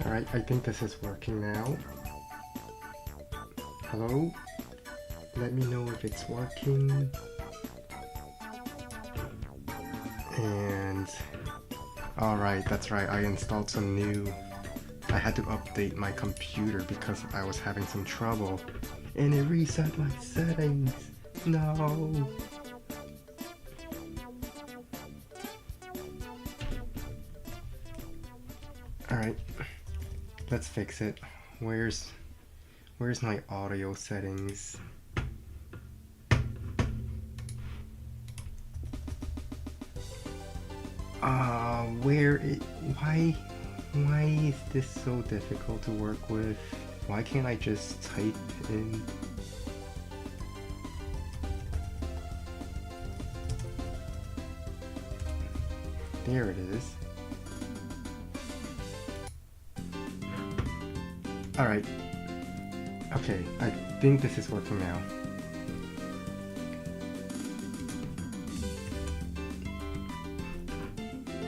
Alright, I think this is working now. Hello? Let me know if it's working. And... alright, that's right, I installed some new... I had to update my computer because I was having some trouble. And it reset my settings. No! Alright, let's fix it. Where's my audio settings? Why is this so difficult to work with? Why can't I just type in? There it is. Alright. Okay, I think this is working now.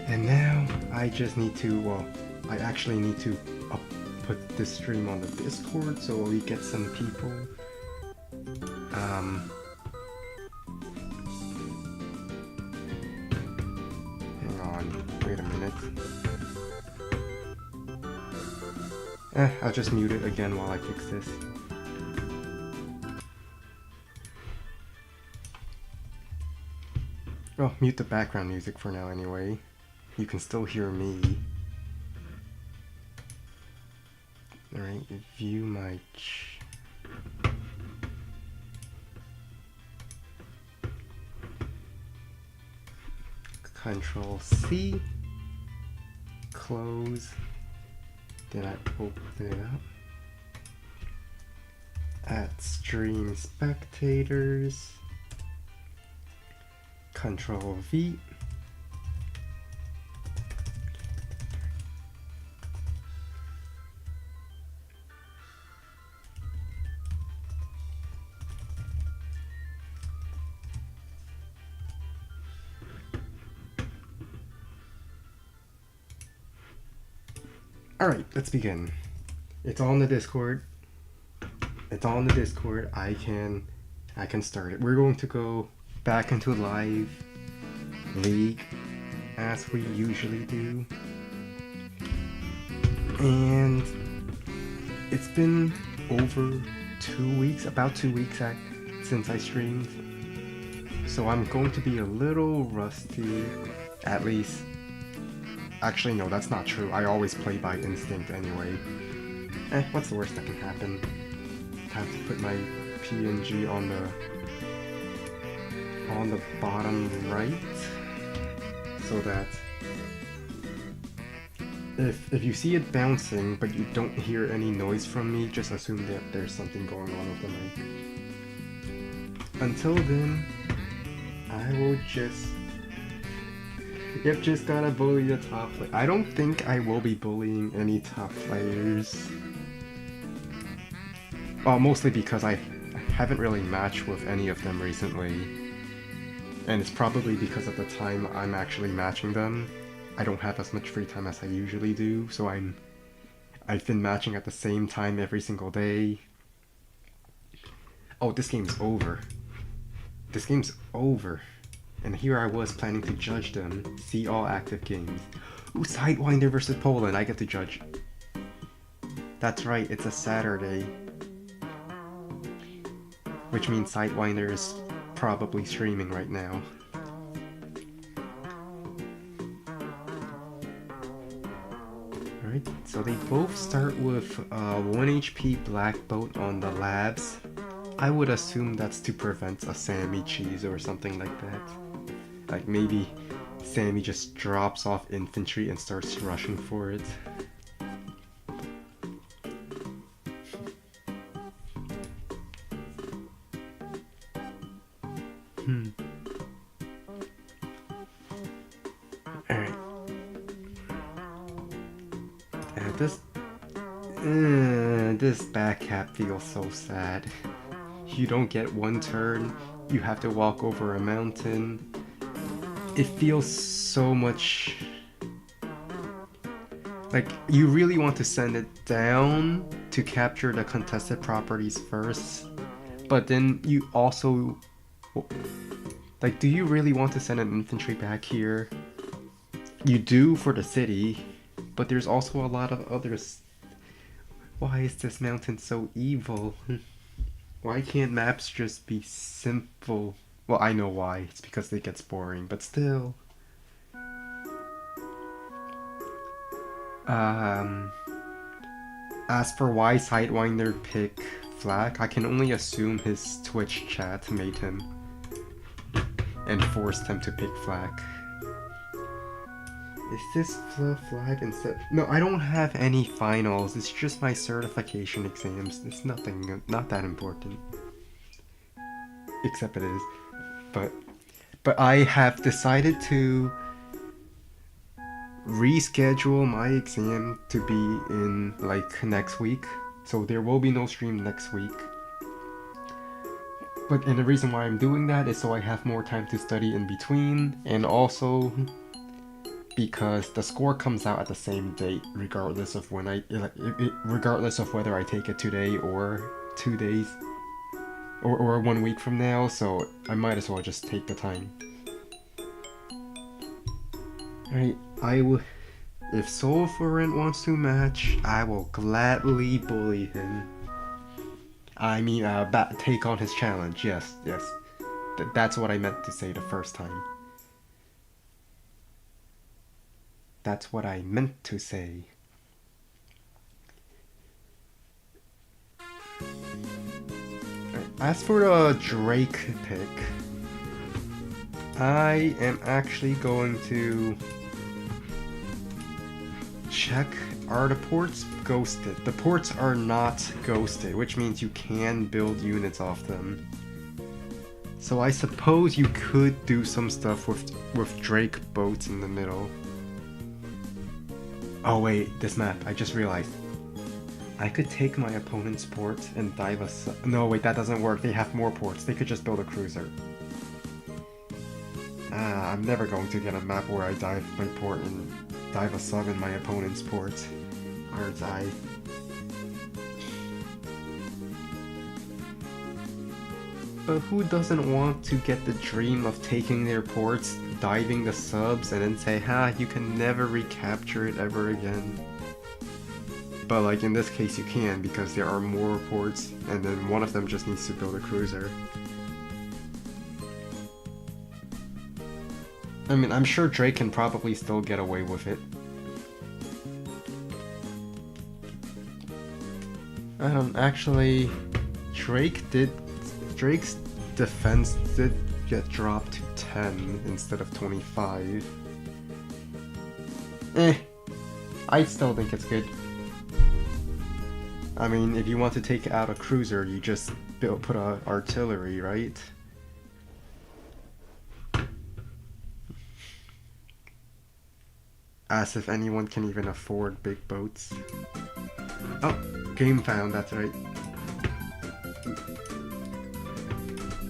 And now I just need to, well, I actually need to put this stream on the Discord so we get some people. Hang on, wait a minute. I'll just mute it again while I fix this. Well, mute the background music for now anyway. You can still hear me. Alright, view my... Control C. Close. Then I open it up. Add stream spectators. Control V. Alright, let's begin. It's all in the Discord. It's all in the Discord. I can start it. We're going to go back into live league as we usually do. And it's been over 2 weeks, about 2 weeks since I streamed. So I'm going to be a little rusty, at least. Actually, no, that's not true. I always play by instinct anyway. What's the worst that can happen? Have to put my PNG on the bottom right, so that if you see it bouncing but you don't hear any noise from me, just assume that there's something going on with the mic. Until then, I will just... Yep, just gotta bully the top player. I don't think I will be bullying any top players. Well, mostly because I haven't really matched with any of them recently. And it's probably because of the time I'm actually matching them. I don't have as much free time as I usually do, so I've been matching at the same time every single day. Oh, this game's over. This game's over. And here I was planning to judge them. See all active games. Ooh, Sidewinder versus Poland. I get to judge. That's right, it's a Saturday. Which means Sidewinder is probably streaming right now. Alright, so they both start with 1 HP Black Bolt on the labs. I would assume that's to prevent a Sammy cheese or something like that. Like maybe Sammy just drops off infantry and starts rushing for it. Alright. This back cap feels so sad. You don't get one turn, you have to walk over a mountain. It feels so much Like, you really want to send it down to capture the contested properties first, but then you also... Like, do you really want to send an infantry back here? You do for the city, but there's also a lot of others. Why is this mountain so evil? Why can't maps just be simple? Well, I know why. It's because it gets boring, but still. As for why Sidewinder pick Flag, I can only assume his Twitch chat made him and forced him to pick Flag. Is this Flag instead? No, I don't have any finals. It's just my certification exams. It's nothing, not that important. Except it is. But I have decided to reschedule my exam to be in like next week. So there will be no stream next week. And the reason why I'm doing that is so I have more time to study in between, and also because the score comes out at the same date, regardless of when regardless of whether I take it today or 2 days or 1 week from now. So I might as well just take the time. Alright, I will. If Soulforent wants to match, I will gladly bully him. I mean, take on his challenge. Yes. That's what I meant to say the first time. That's what I meant to say. As for the Drake pick, I am actually going to check, are the ports ghosted? The ports are not ghosted, which means you can build units off them. So I suppose you could do some stuff with Drake boats in the middle. Oh wait, this map, I just realized. I could take my opponent's port and dive a no wait, that doesn't work, they have more ports, they could just build a cruiser. I'm never going to get a map where I dive my port and dive a sub in my opponent's port. Aren't I? But who doesn't want to get the dream of taking their ports, diving the subs, and then say, ha, you can never recapture it ever again? But like in this case you can, because there are more ports, and then one of them just needs to build a cruiser. I mean, I'm sure Drake can probably still get away with it. Actually, Drake's defense did get dropped to 10 instead of 25. I still think it's good. I mean, if you want to take out a cruiser, you just put a artillery, right? As if anyone can even afford big boats. Oh, game found, that's right.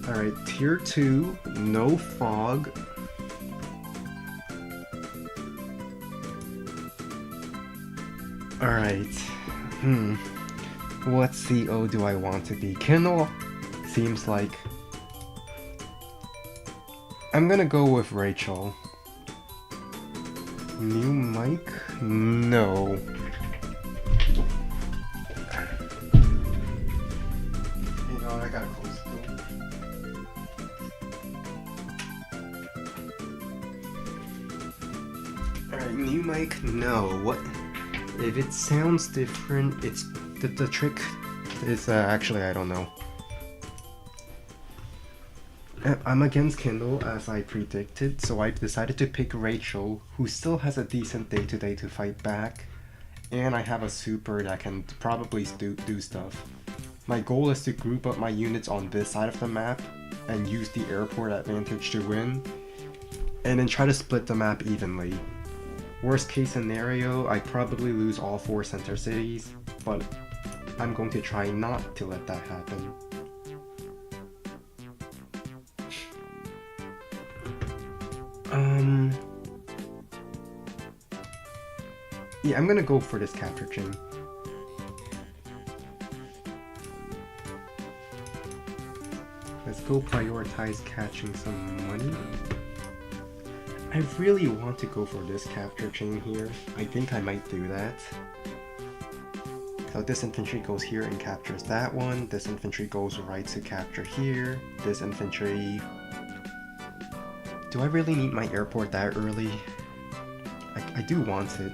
Alright, tier 2, no fog. Alright, what CO do I want to be? Kindle seems like... I'm gonna go with Rachel. New mic? No. You know, I gotta close the door. Alright, new mic? No. What? If it sounds different, it's... The trick is, actually, I don't know. I'm against Kindle, as I predicted, so I decided to pick Rachel, who still has a decent day-to-day to fight back, and I have a super that can probably do stuff. My goal is to group up my units on this side of the map, and use the airport advantage to win, and then try to split the map evenly. Worst case scenario, I probably lose all 4 center cities, but I'm going to try not to let that happen. Yeah, I'm gonna go for this capture chain. Let's go prioritize catching some money. I really want to go for this capture chain here. I think I might do that. So this infantry goes here and captures that one. This infantry goes right to capture here. This infantry... Do I really need my airport that early? I do want it.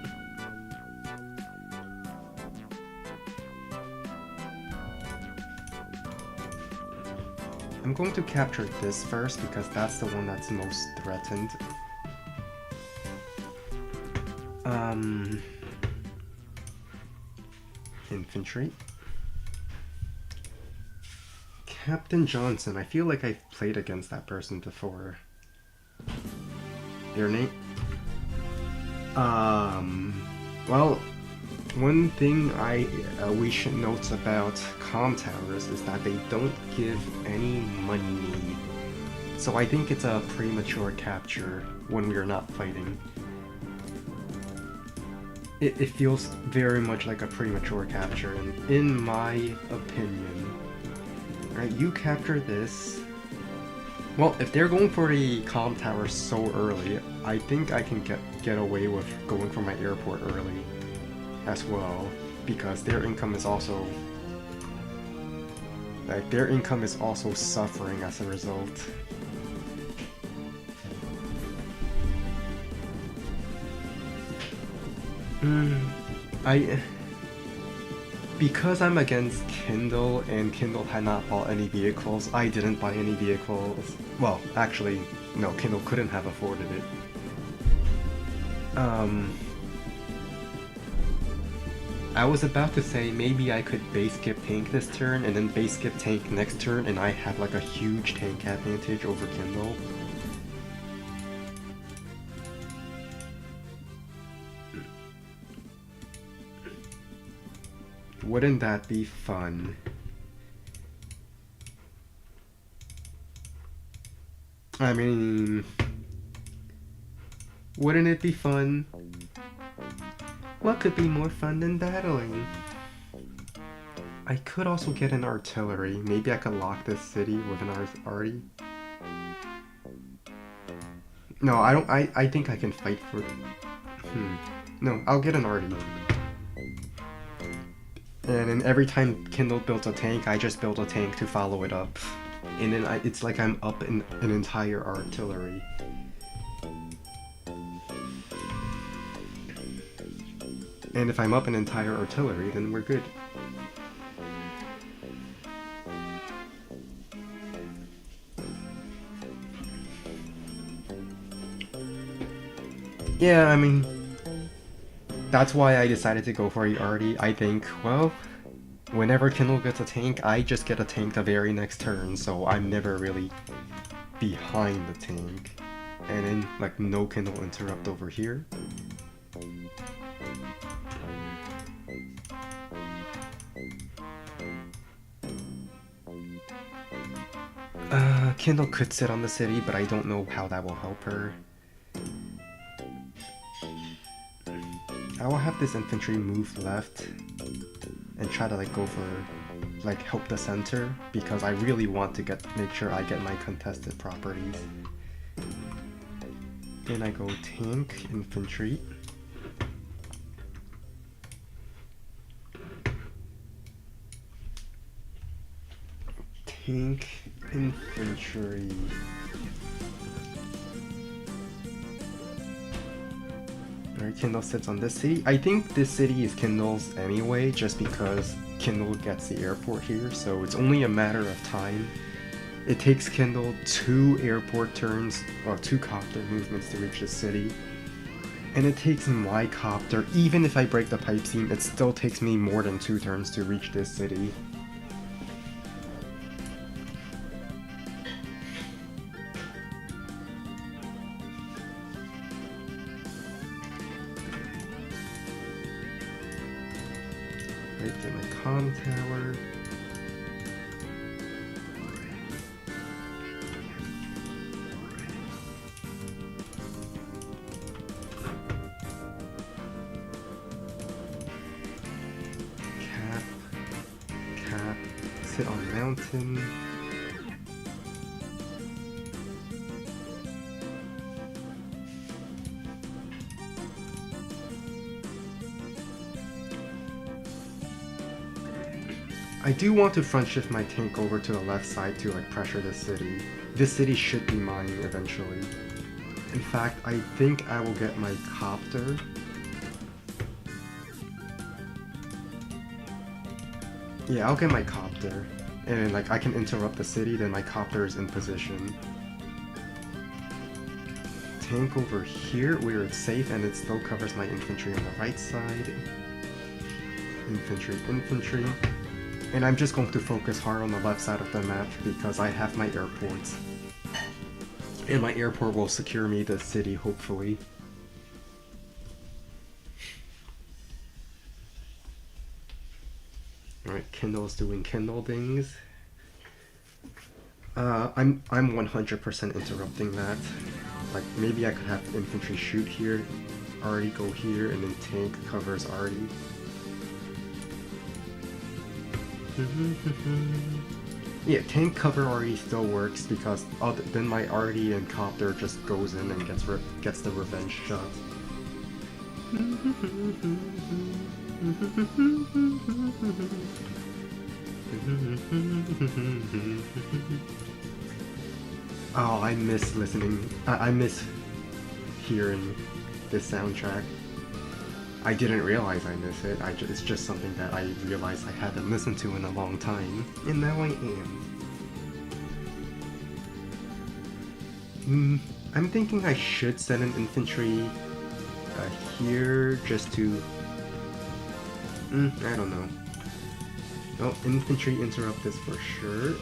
I'm going to capture this first because that's the one that's most threatened. Infantry. Captain Johnson. I feel like I've played against that person before. Their name? Well, one thing we should note about comm towers is that they don't give any money. So I think it's a premature capture when we are not fighting. It feels very much like a premature capture, in my opinion. Right, you capture this. Well, if they're going for the comm tower so early, I think I can get away with going for my airport early as well, because their income is also suffering as a result. Because I'm against Kindle and Kindle had not bought any vehicles, I didn't buy any vehicles. Well, actually, no, Kindle couldn't have afforded it. I was about to say maybe I could base skip tank this turn and then base skip tank next turn and I have like a huge tank advantage over Kindle. Wouldn't that be fun? I mean, wouldn't it be fun? What could be more fun than battling? I could also get an artillery. Maybe I could lock this city with an arty. No, I don't. I think I can fight for. No, I'll get an arty. And then every time Kindle builds a tank, I just build a tank to follow it up. And then it's like I'm up in an entire artillery. And if I'm up an entire artillery, then we're good. Yeah, I mean, that's why I decided to go for the arty. I think, well, whenever Kindle gets a tank, I just get a tank the very next turn, so I'm never really behind the tank. And then, like, no Kindle interrupt over here. Kindle could sit on the city, but I don't know how that will help her. I will have this infantry move left and try to like go for like help the center because I really want to make sure I get my contested properties. Then I go tank, infantry. Tank, infantry. Alright, Kindle sits on this city. I think this city is Kindle's anyway, just because Kindle gets the airport here, so it's only a matter of time. It takes Kindle 2 airport turns, or 2 copter movements to reach the city. And it takes my copter, even if I break the pipe seam, it still takes me more than 2 turns to reach this city. Right, get my comm tower. mountain on mountain. I do want to front shift my tank over to the left side to like pressure the city. This city should be mine eventually. In fact, I think I will get my copter. Yeah, I'll get my copter. And like I can interrupt the city, then my copter is in position. Tank over here where it's safe and it still covers my infantry on the right side. Infantry, infantry. And I'm just going to focus hard on the left side of the map because I have my airports. And my airport will secure me the city, hopefully. Alright, Kindle's doing Kindle things. I'm 100% interrupting that. Like, maybe I could have infantry shoot here, already go here, and then tank covers already. Yeah, tank cover already still works because then my arty and copter just goes in and gets the revenge shot. Oh, I miss listening. I miss hearing this soundtrack. I didn't realize I miss it. It's just something that I realized I haven't listened to in a long time, and now I am. I'm thinking I should send an infantry here just to... I don't know. Oh, infantry interrupt this for sure.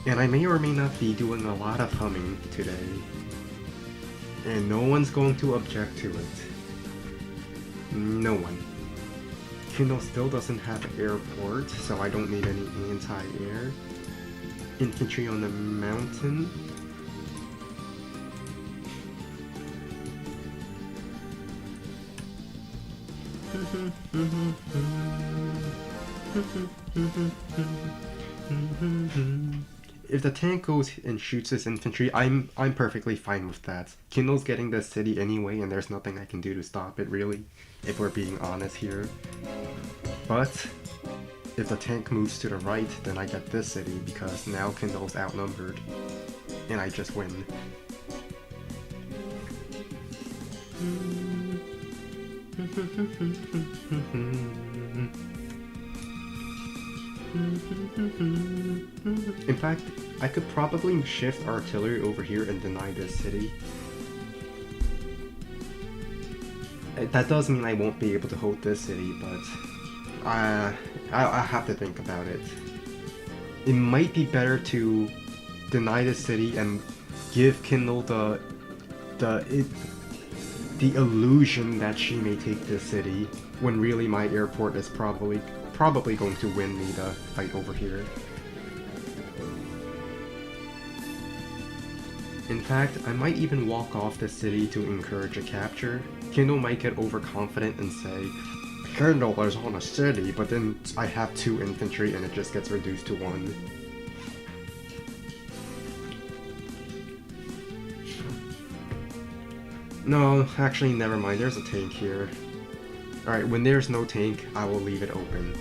And I may or may not be doing a lot of humming today. And no one's going to object to it. No one. Kindle still doesn't have airport, so I don't need any anti-air. Infantry on the mountain. If the tank goes and shoots his infantry, I'm perfectly fine with that. Kindle's getting the city anyway, and there's nothing I can do to stop it, really, if we're being honest here. But if the tank moves to the right, then I get this city, because now Kindle's outnumbered, and I just win. In fact, I could probably shift artillery over here and deny this city. That does mean I won't be able to hold this city, but I'll have to think about it. It might be better to deny this city and give Kindle the illusion that she may take this city, when really my airport is probably going to win me the fight over here. In fact, I might even walk off the city to encourage a capture. Kindle might get overconfident and say, Kindle is on a city, but then I have 2 infantry and it just gets reduced to 1. No, actually never mind, there's a tank here. Alright, when there's no tank, I will leave it open.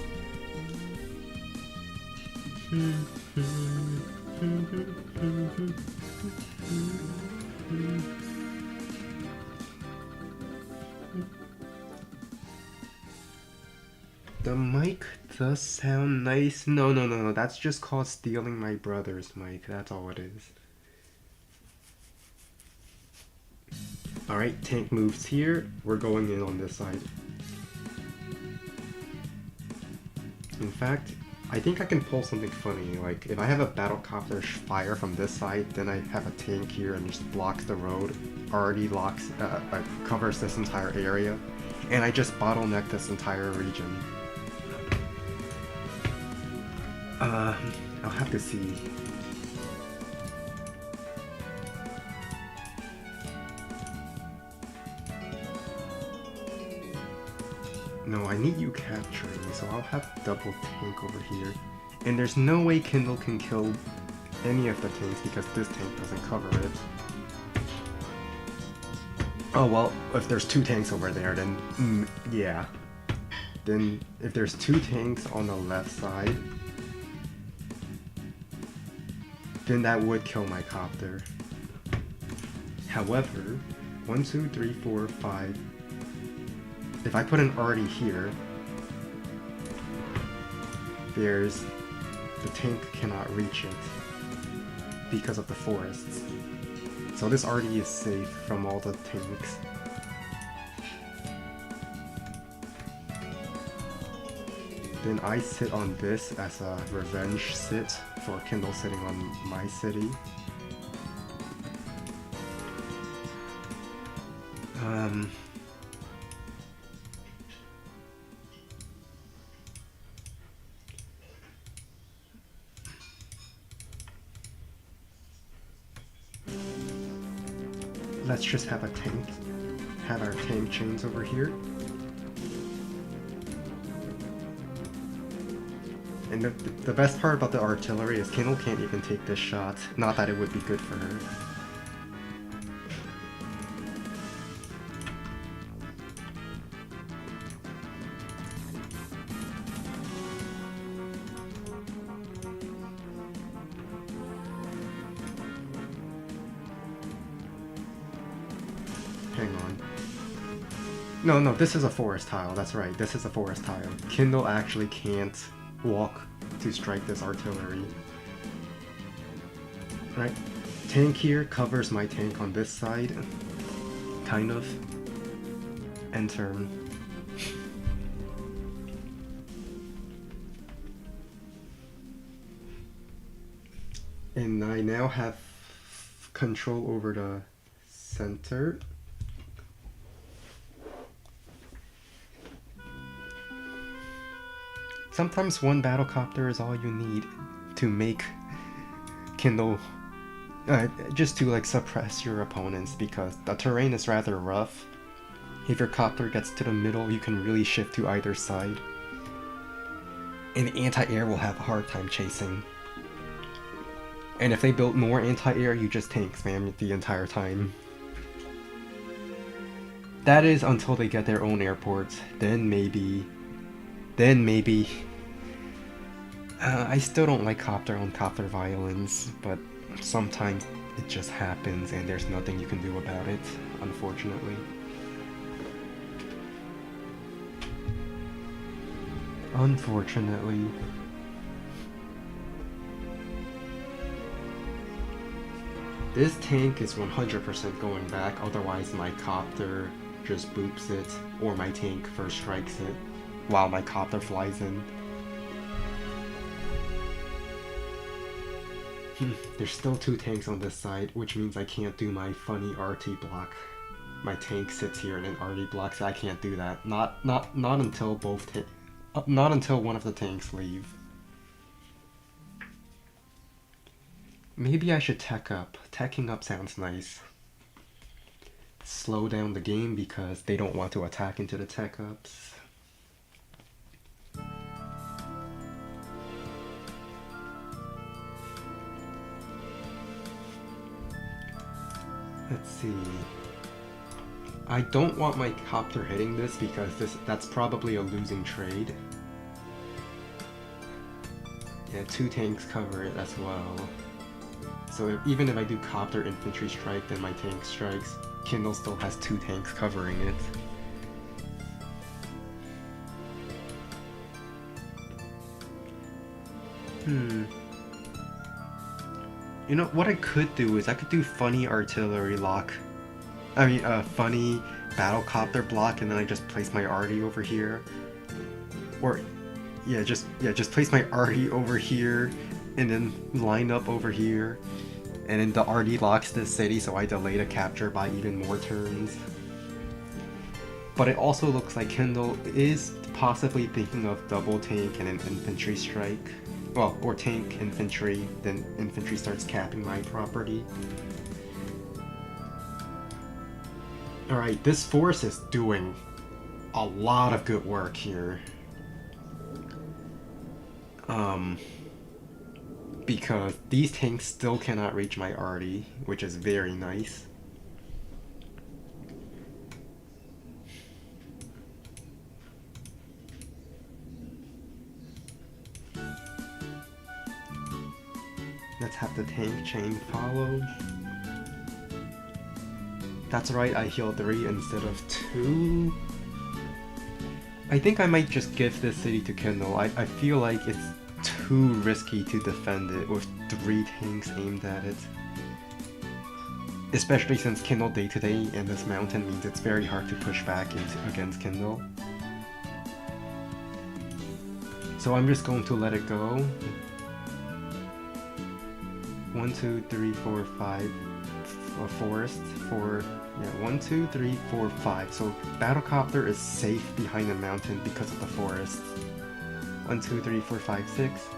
The mic does sound nice. No, that's just called stealing my brother's mic, that's all it is. Alright, tank moves here, we're going in on this side. In fact, I think I can pull something funny, like if I have a battlecopter fire from this side, then I have a tank here and just blocks the road, already locks, covers this entire area, and I just bottleneck this entire region. I'll have to see. No, I need you capturing, so I'll have double tank over here. And there's no way Kindle can kill any of the tanks because this tank doesn't cover it. Oh well, if there's two tanks over there, then yeah. Then if there's two tanks on the left side, then that would kill my copter. However, 1, 2, 3, 4, 5. If I put an arty here, the tank cannot reach it because of the forests. So this arty is safe from all the tanks. Then I sit on this as a revenge sit for Kindle sitting on my city. Let's just have a tank, have our tank chains over here. And the best part about the artillery is Kindle can't even take this shot. Not that it would be good for her. Hang on. No, this is a forest tile. That's right, this is a forest tile. Kindle actually can't walk to strike this artillery. Right, tank here covers my tank on this side, kind of. End turn. And I now have control over the center. Sometimes one battlecopter is all you need to make Kindle, just to like suppress your opponents, because the terrain is rather rough. If your copter gets to the middle, you can really shift to either side. And anti-air will have a hard time chasing. And if they build more anti-air, you just tank spam the entire time. That is until they get their own airports. Then maybe... I still don't like copter-on-copter violence, but sometimes it just happens and there's nothing you can do about it, unfortunately. Unfortunately. This tank is 100% going back, otherwise my copter just boops it, or my tank first strikes it, while my copter flies in. There's still two tanks on this side, which means I can't do my funny RT block. My tank sits here and then RT blocks it. I can't do that. Not until not until one of the tanks leave. Maybe I should tech up. Teching up sounds nice. Slow down the game because they don't want to attack into the tech ups. Let's see. I don't want my copter hitting this because that's probably a losing trade. Yeah, two tanks cover it as well. So even if I do copter infantry strike, then my tank strikes. Kindle still has two tanks covering it. You know, what I could do is I could do funny artillery lock. Funny battlecopter block, and then I just place my arty over here. Or, just place my arty over here, and then line up over here, and then the arty locks this city, so I delay the capture by even more turns. But it also looks like Kindle is possibly thinking of double tank and an infantry strike. Well, or tank infantry, then infantry starts capping my property. Alright, this force is doing a lot of good work here. Because these tanks still cannot reach my arty, which is very nice. Let's have the tank chain follow. That's right, I heal 3 instead of 2. I think I might just give this city to Kindle. I feel like it's too risky to defend it with 3 tanks aimed at it. Especially since Kindle day-to-day and this mountain means it's very hard to push back against Kindle. So I'm just going to let it go. 1, 2, 3, 4, 5. Forest for 1, 2, 3, 4, 5. So Battlecopter is safe behind the mountain because of the forest. 1, 2, 3, 4, 5, 6.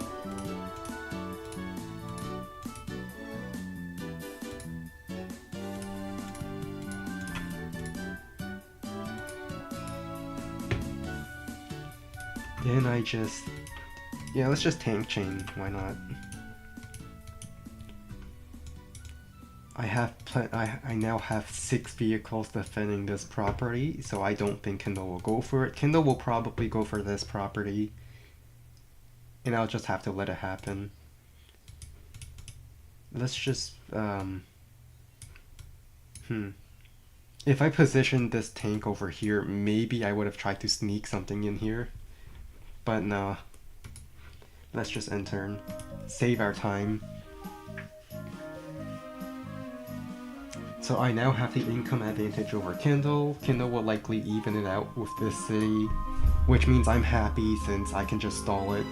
Then I just let's just tank chain. Why not? I now have 6 vehicles defending this property, so I don't think Kindle will go for it. Kindle will probably go for this property, and I'll just have to let it happen. Let's just, If I positioned this tank over here, maybe I would have tried to sneak something in here. But no. Let's just end turn. Save our time. So I now have the income advantage over Kindle. Kindle will likely even it out with this city, which means I'm happy since I can just stall it.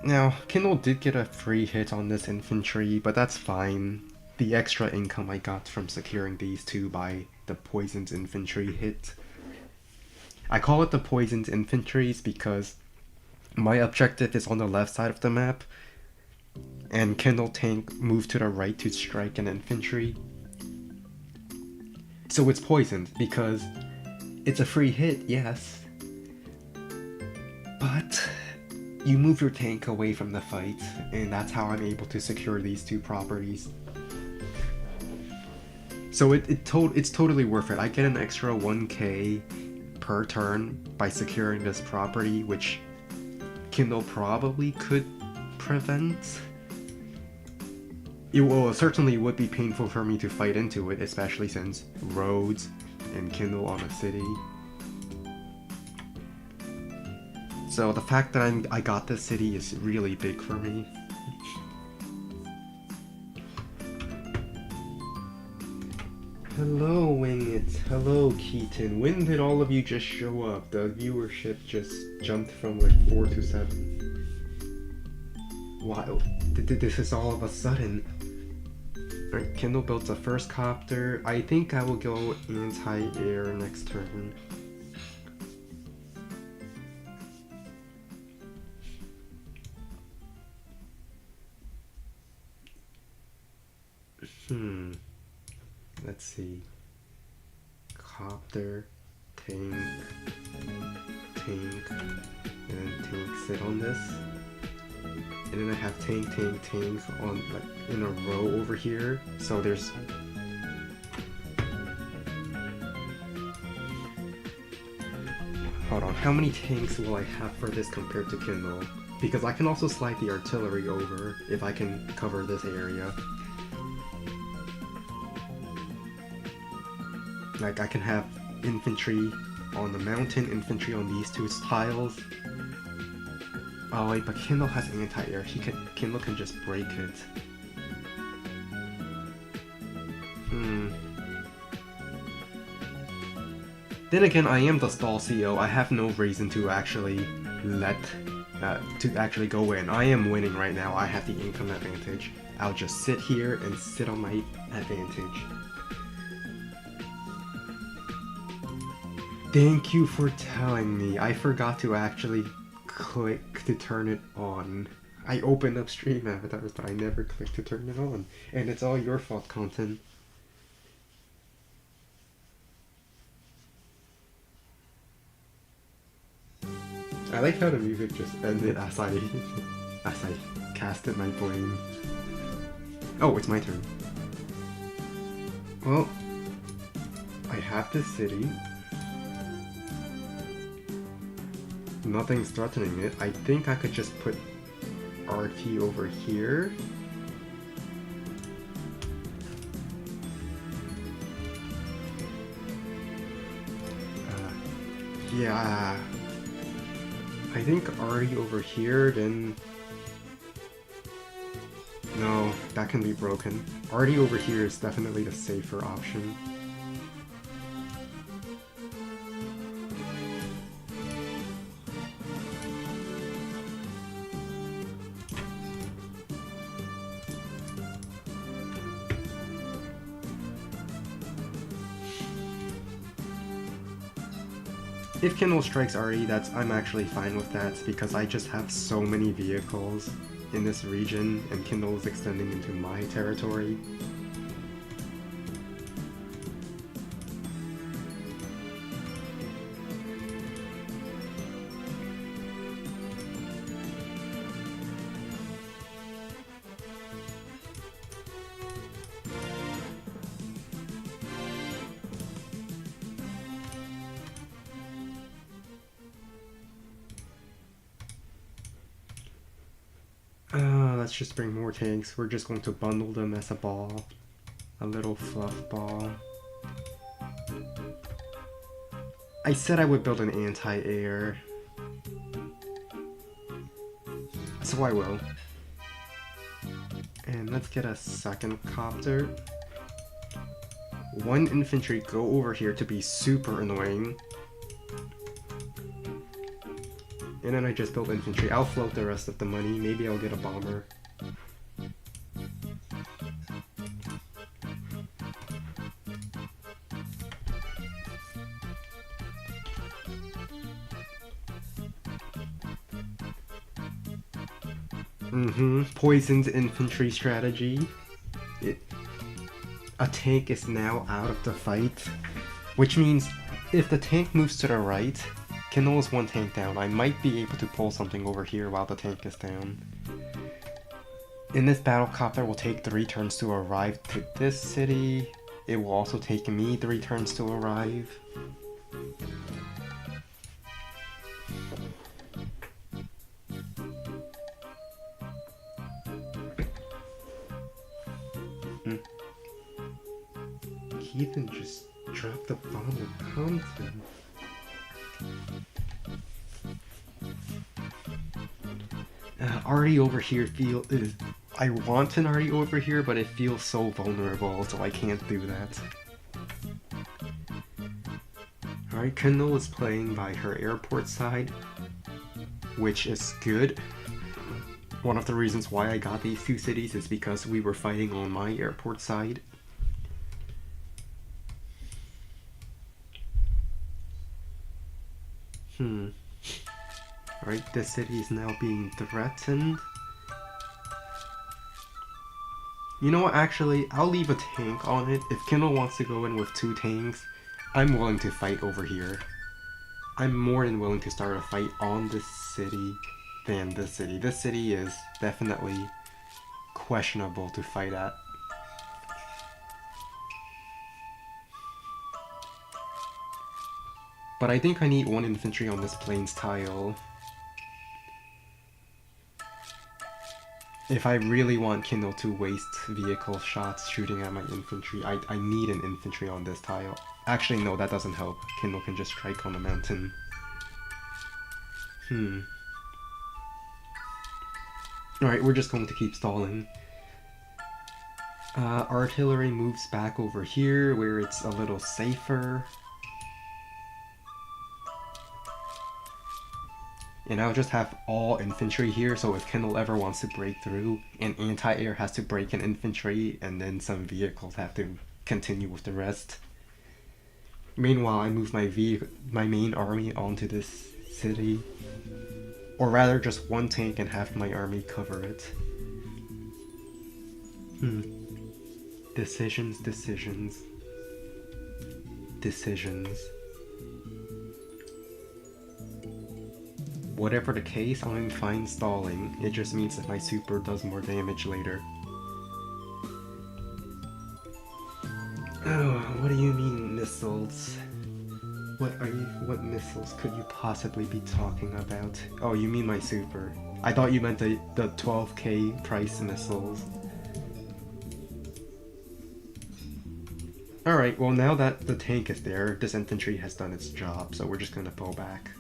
Now, Kindle did get a free hit on this infantry, but that's fine. The extra income I got from securing these 2 by the poisoned infantry hit. I call it the poisoned infantries because my objective is on the left side of the map, and Kindle tank moved to the right to strike an infantry. So it's poisoned because it's a free hit, yes, but you move your tank away from the fight, and that's how I'm able to secure these 2 properties. So it's totally worth it. I get an extra 1k per turn by securing this property, which Kindle probably could prevent. It certainly would be painful for me to fight into it, especially since roads and Kindle on a city. So the fact that I got this city is really big for me. Hello, Wing It. Hello, Keaton. When did all of you just show up? The viewership just jumped from like 4 to 7. Wow, this is all of a sudden. Alright, Kindle builds a first copter. I think I will go anti-air next turn. Let's see. Copter, tank, and then tank sit on this. And then I have tank on like in a row over here. So there's hold on, how many tanks will I have for this compared to Kindle? Because I can also slide the artillery over if I can cover this area. Like I can have infantry on the mountain, infantry on these two tiles. Oh wait, but Kindle has anti-air. Kindle can just break it. Then again, I am the stall CEO. I have no reason to actually go in. I am winning right now. I have the income advantage. I'll just sit here and sit on my advantage. Thank you for telling me. I forgot to actually click to turn it on. I opened up stream avatars, but I never clicked to turn it on. And it's all your fault, content. I like how the music just ended as I casted my blame. Oh, it's my turn. Well, I have this city. Nothing's threatening it. I think I could just put RT over here. Yeah. I think RT over here, then... No, that can be broken. RT over here is definitely the safer option. If Kindle strikes RE, I'm actually fine with that, because I just have so many vehicles in this region, and Kindle is extending into my territory. Let's just bring more tanks. We're just going to bundle them as a ball. A little fluff ball. I said I would build an anti-air. So I will. And let's get a second copter. One infantry go over here to be super annoying. And then I just built infantry. I'll float the rest of the money. Maybe I'll get a bomber. Poisoned infantry strategy. A tank is now out of the fight. Which means if the tank moves to the right, Kindle is one tank down. I might be able to pull something over here while the tank is down. And this battlecopter will take 3 turns to arrive to this city. It will also take me 3 turns to arrive. Ethan just dropped the bomb of content. Artie over here I want an Artie over here, but it feels so vulnerable, so I can't do that. Alright, Kendall is playing by her airport side, which is good. One of the reasons why I got these 2 cities is because we were fighting on my airport side. Alright, this city is now being threatened. You know what, actually, I'll leave a tank on it. If Kindle wants to go in with 2 tanks, I'm willing to fight over here. I'm more than willing to start a fight on this city than this city. This city is definitely questionable to fight at. But I think I need 1 infantry on this plains tile. if I really want Kindle to waste vehicle shots shooting at my infantry, I need an infantry on this tile. Actually, no, that doesn't help. Kindle can just strike on the mountain. Alright, we're just going to keep stalling. Artillery moves back over here where it's a little safer. And I'll just have all infantry here, so if Kindle ever wants to break through, an anti-air has to break an infantry, and then some vehicles have to continue with the rest. Meanwhile, I move my main army onto this city. Or rather, just one tank and have my army cover it. Decisions. Whatever the case, I'm fine stalling. It just means that my super does more damage later. Oh, what do you mean missiles? What missiles could you possibly be talking about? Oh, you mean my super. I thought you meant the 12k price missiles. Alright, well now that the tank is there, this infantry has done its job, so we're just gonna pull back.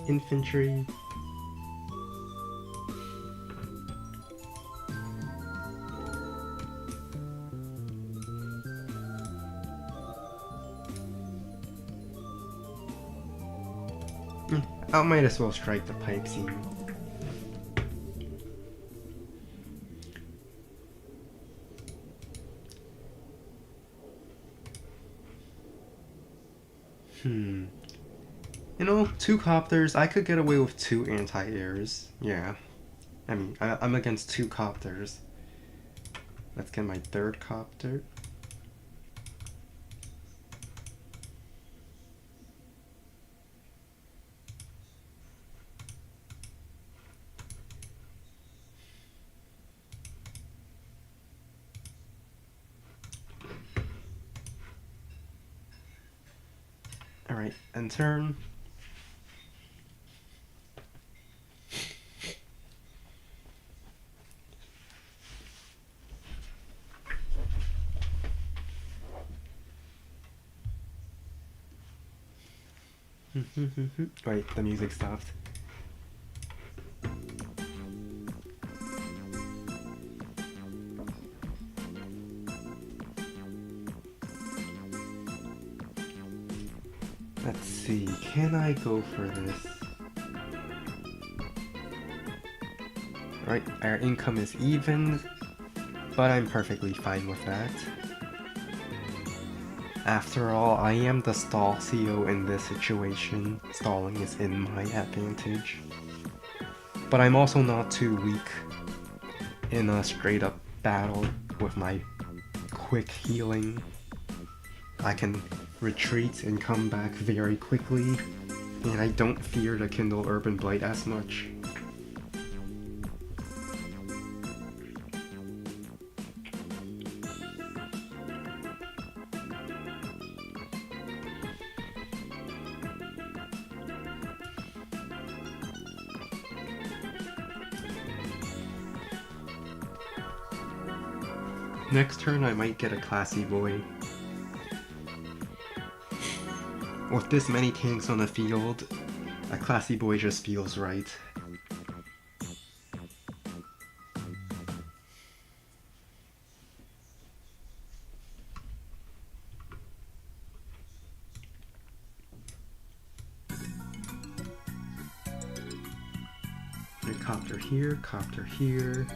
Infantry. I might as well strike the pipe seam. You know, 2 copters, I could get away with 2 anti-airs. Yeah. I mean, I'm against 2 copters. Let's get my 3rd copter. Alright, and turn. Wait, the music stopped. Let's see, can I go for this? Alright, our income is even, but I'm perfectly fine with that. After all, I am the stall CO in this situation. Stalling is in my advantage. But I'm also not too weak in a straight up battle with my quick healing. I can retreat and come back very quickly, and I don't fear the Kindle Urban Blight as much. Next turn I might get a classy boy. With this many tanks on the field, a classy boy just feels right. And copter here, copter here.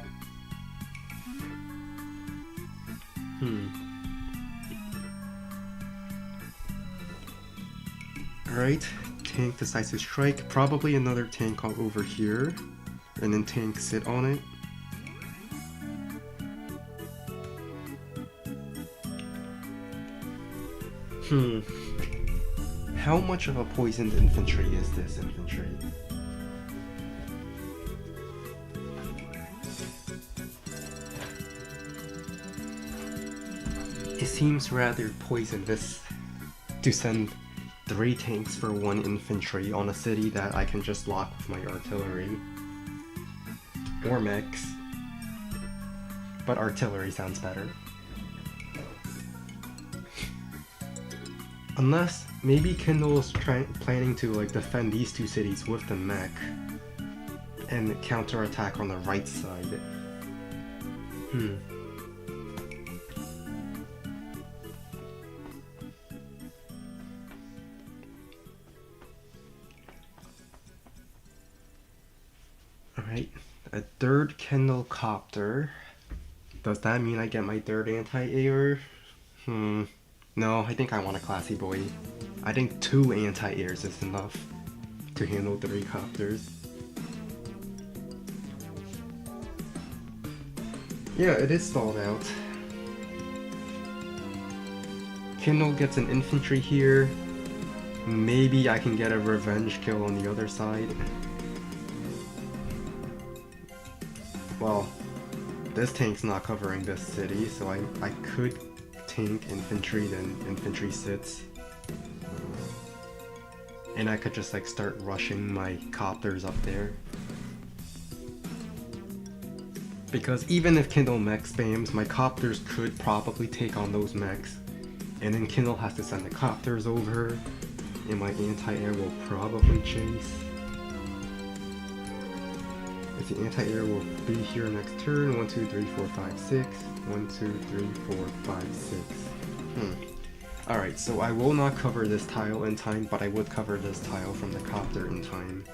Alright, tank decides to strike. Probably another tank over here. And then tank sit on it. How much of a poisoned infantry is this infantry? It seems rather poisonous to send 3 tanks for 1 infantry on a city that I can just lock with my artillery. Or mechs. But artillery sounds better. Unless, maybe Kindle's planning to like defend these 2 cities with the mech and counterattack on the right side. Alright, a 3rd Kindle copter. Does that mean I get my 3rd anti-air? No, I think I want a classy boy. I think 2 anti-airs is enough to handle 3 copters. Yeah, it is stalled out. Kindle gets an infantry here. Maybe I can get a revenge kill on the other side. Well, this tank's not covering this city, so I could tank infantry, then infantry sits. And I could just like start rushing my copters up there. Because even if Kindle mech spams, my copters could probably take on those mechs. And then Kindle has to send the copters over, and my anti-air will probably chase. If the anti-air will be here next turn. 1, 2, 3, 4, 5, 6. 1, 2, 3, 4, 5, 6. Alright, so I will not cover this tile in time, but I would cover this tile from the copter in time.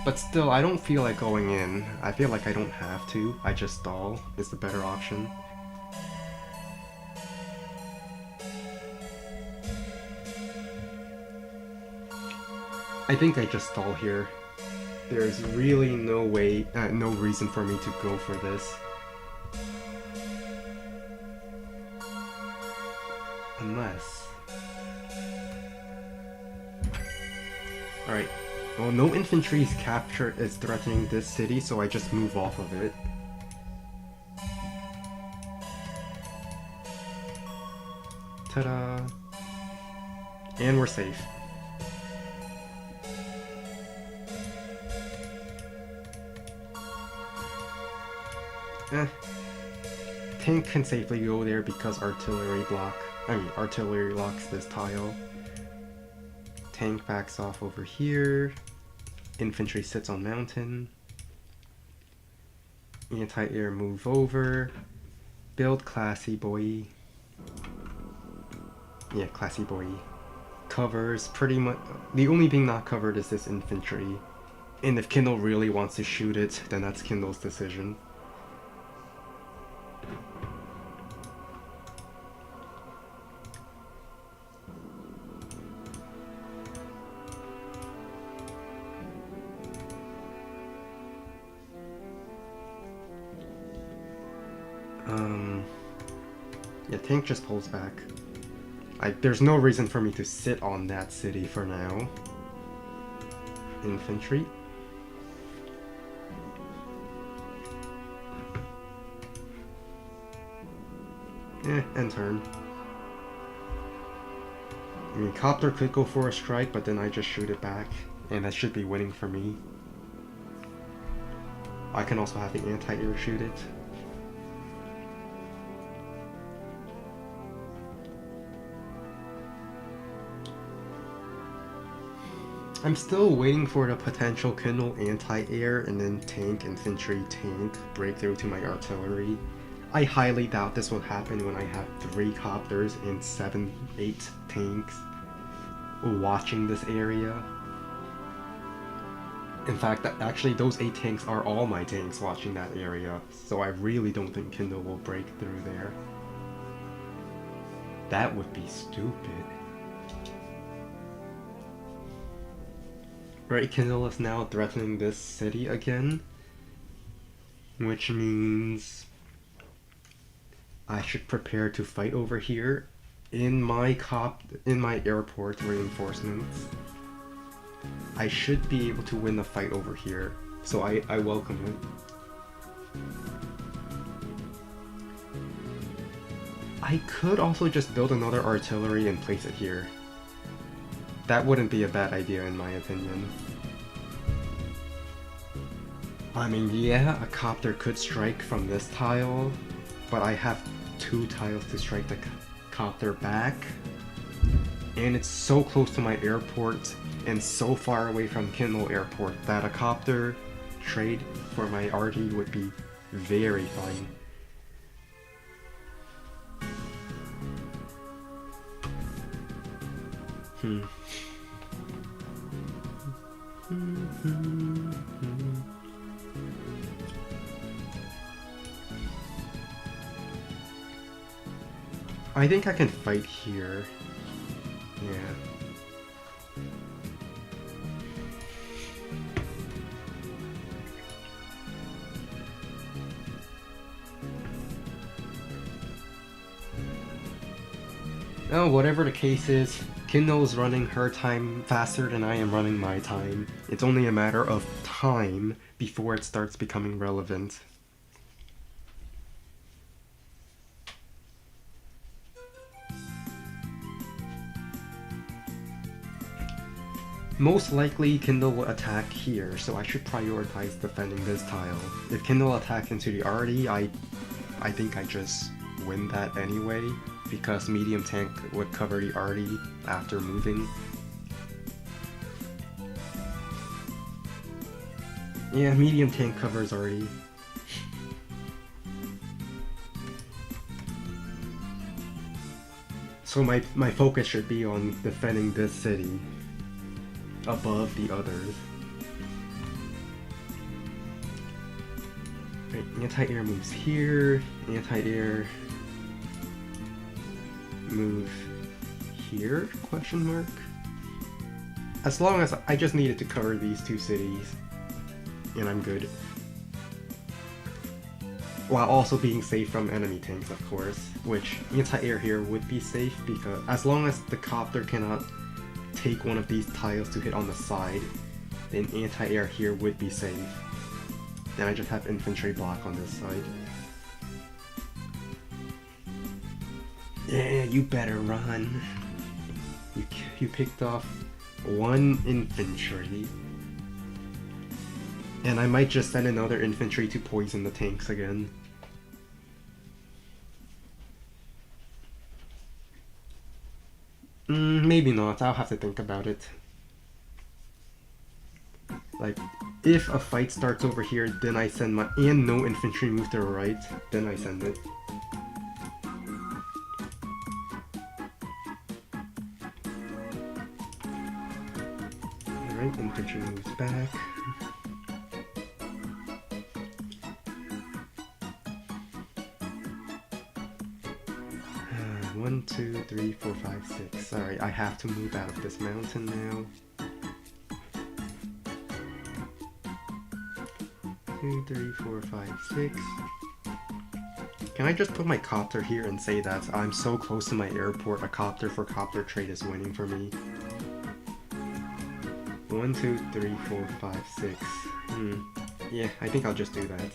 But still, I don't feel like going in. I feel like I don't have to. I just stall is the better option. I think I just stall here. There's really no way, no reason for me to go for this. Unless... Alright. Well, no infantry's capture is threatening this city, so I just move off of it. Ta-da! And we're safe. Tank can safely go there because artillery locks this tile. Tank backs off over here. Infantry sits on mountain. Anti-air move over. Build classy boy. Yeah, classy boy. Covers pretty much. The only thing not covered is this infantry. And if Kindle really wants to shoot it, then that's Kindle's decision. Yeah, tank just pulls back. There's no reason for me to sit on that city for now. Infantry. End turn. I mean, Copter could go for a strike, but then I just shoot it back, and that should be winning for me. I can also have the anti-air shoot it. I'm still waiting for the potential Kindle anti-air and then tank, infantry, tank, breakthrough to my artillery. I highly doubt this will happen when I have 3 copters and 7, 8 tanks watching this area. In fact, actually those 8 tanks are all my tanks watching that area, so I really don't think Kindle will break through there. That would be stupid. Right, Kindle is now threatening this city again, which means I should prepare to fight over here in my airport reinforcements. I should be able to win the fight over here, so I welcome it. I could also just build another artillery and place it here. That wouldn't be a bad idea in my opinion. I mean, yeah, a copter could strike from this tile, but I have 2 tiles to strike the copter back. And it's so close to my airport and so far away from Kindle Airport that a copter trade for my RD would be very fine. I think I can fight here. Yeah. Oh, whatever the case is, Kindle's running her time faster than I am running my time. It's only a matter of time before it starts becoming relevant. Most likely Kindle will attack here, so I should prioritize defending this tile. If Kindle attacks into the RD, I think I just win that anyway, because medium tank would cover the RD after moving. Yeah, medium tank covers RD. So my focus should be on defending this city above the others. Right, anti-air moves here, anti-air move here, question mark? As long as I just needed to cover these 2 cities, and I'm good. While also being safe from enemy tanks, of course, which anti-air here would be safe because as long as the copter cannot take one of these tiles to hit on the side, then anti-air here would be safe. Then I just have infantry block on this side. Yeah, you better run. You picked off 1 infantry. And I might just send another infantry to poison the tanks again. Maybe not, I'll have to think about it. Like, if a fight starts over here, then I send my... and no infantry move to the right, then I send it. Alright, infantry moves back. One, 2, 3, 4, 5, 6. Sorry, I have to move out of this mountain now. 2, 3, 4, 5, 6. Can I just put my copter here and say that I'm so close to my airport, a copter for copter trade is winning for me? 1, 2, 3, 4, 5, 6. Yeah, I think I'll just do that.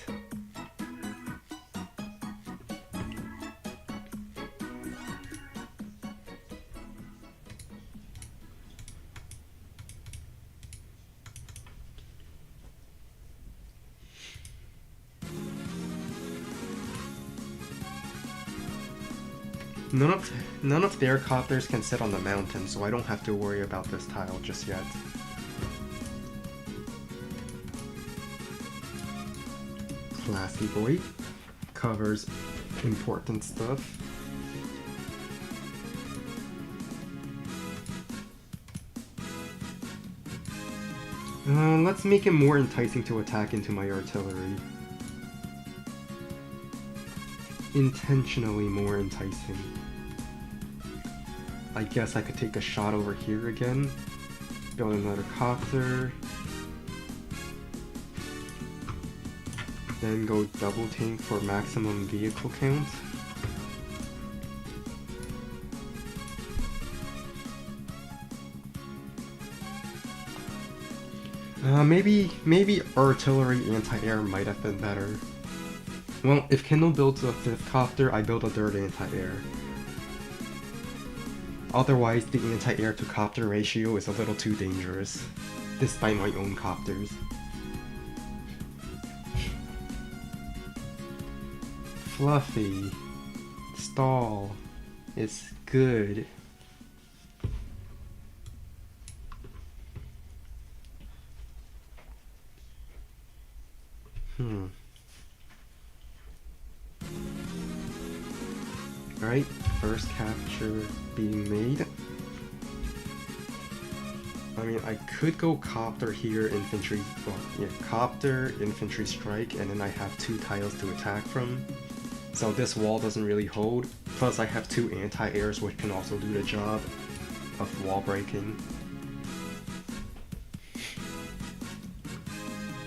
None of their copters can sit on the mountain, so I don't have to worry about this tile just yet. Classy boy. Covers important stuff. Let's make it more enticing to attack into my artillery. Intentionally more enticing. I guess I could take a shot over here again. Build another copter. Then go double tank for maximum vehicle count. Maybe artillery anti-air might have been better. Well, if Kendall builds a 5th copter, I build a 3rd anti-air. Otherwise, the anti-air to copter ratio is a little too dangerous, despite my own copters. Fluffy. Stall is good. Alright, first capture being made. I mean, I could go copter here, infantry, well, yeah, copter, infantry strike, and then I have 2 tiles to attack from. So this wall doesn't really hold, plus I have 2 anti-airs which can also do the job of wall breaking.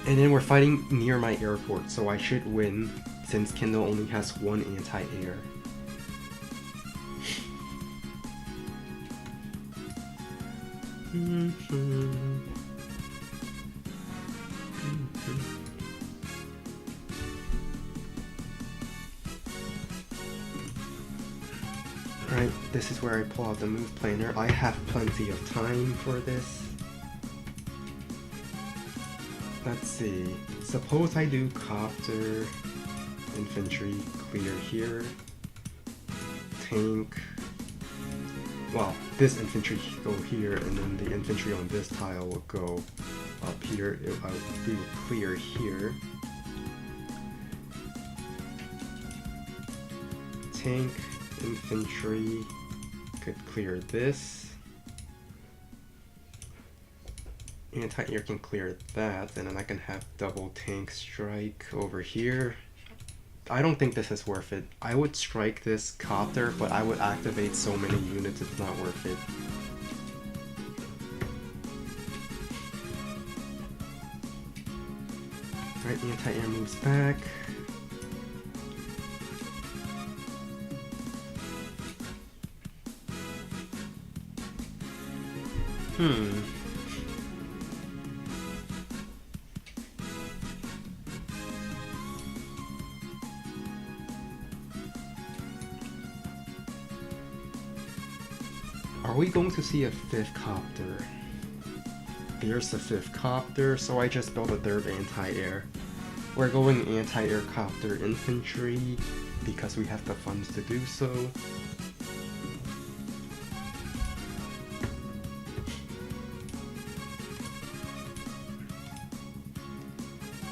And then we're fighting near my airport, so I should win since Kindle only has 1 anti-air. Alright, this is where I pull out the move planner. I have plenty of time for this. Let's see. Suppose I do copter, infantry, clear here, tank. Well, this infantry go here, and then the infantry on this tile will go up here. We will clear here. Tank, infantry could clear this. Anti-air can clear that, and then I can have double tank strike over here. I don't think this is worth it. I would strike this copter, but I would activate so many units, it's not worth it. Alright, anti-air moves back. Are we going to see a 5th copter? There's the 5th copter, so I just built a 3rd anti-air. We're going anti-air copter infantry because we have the funds to do so.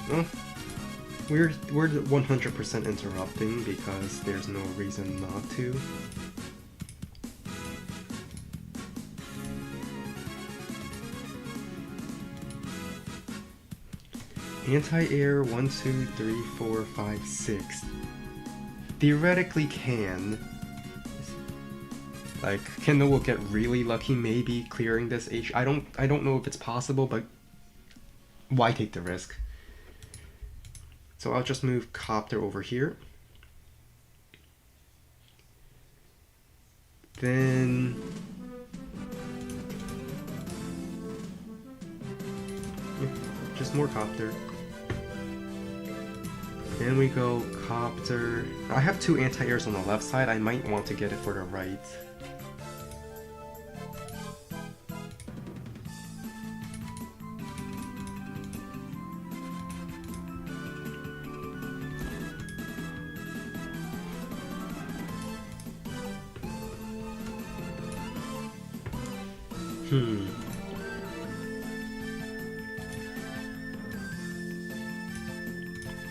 Well, we're 100% interrupting because there's no reason not to. Anti-air 1, 2, 3, 4, 5, 6. Theoretically can. Like, Kendall will get really lucky maybe clearing this H. I don't know if it's possible, but why take the risk? So I'll just move copter over here. Then just more copter. Then we go copter. I have 2 anti-airs on the left side. I might want to get it for the right.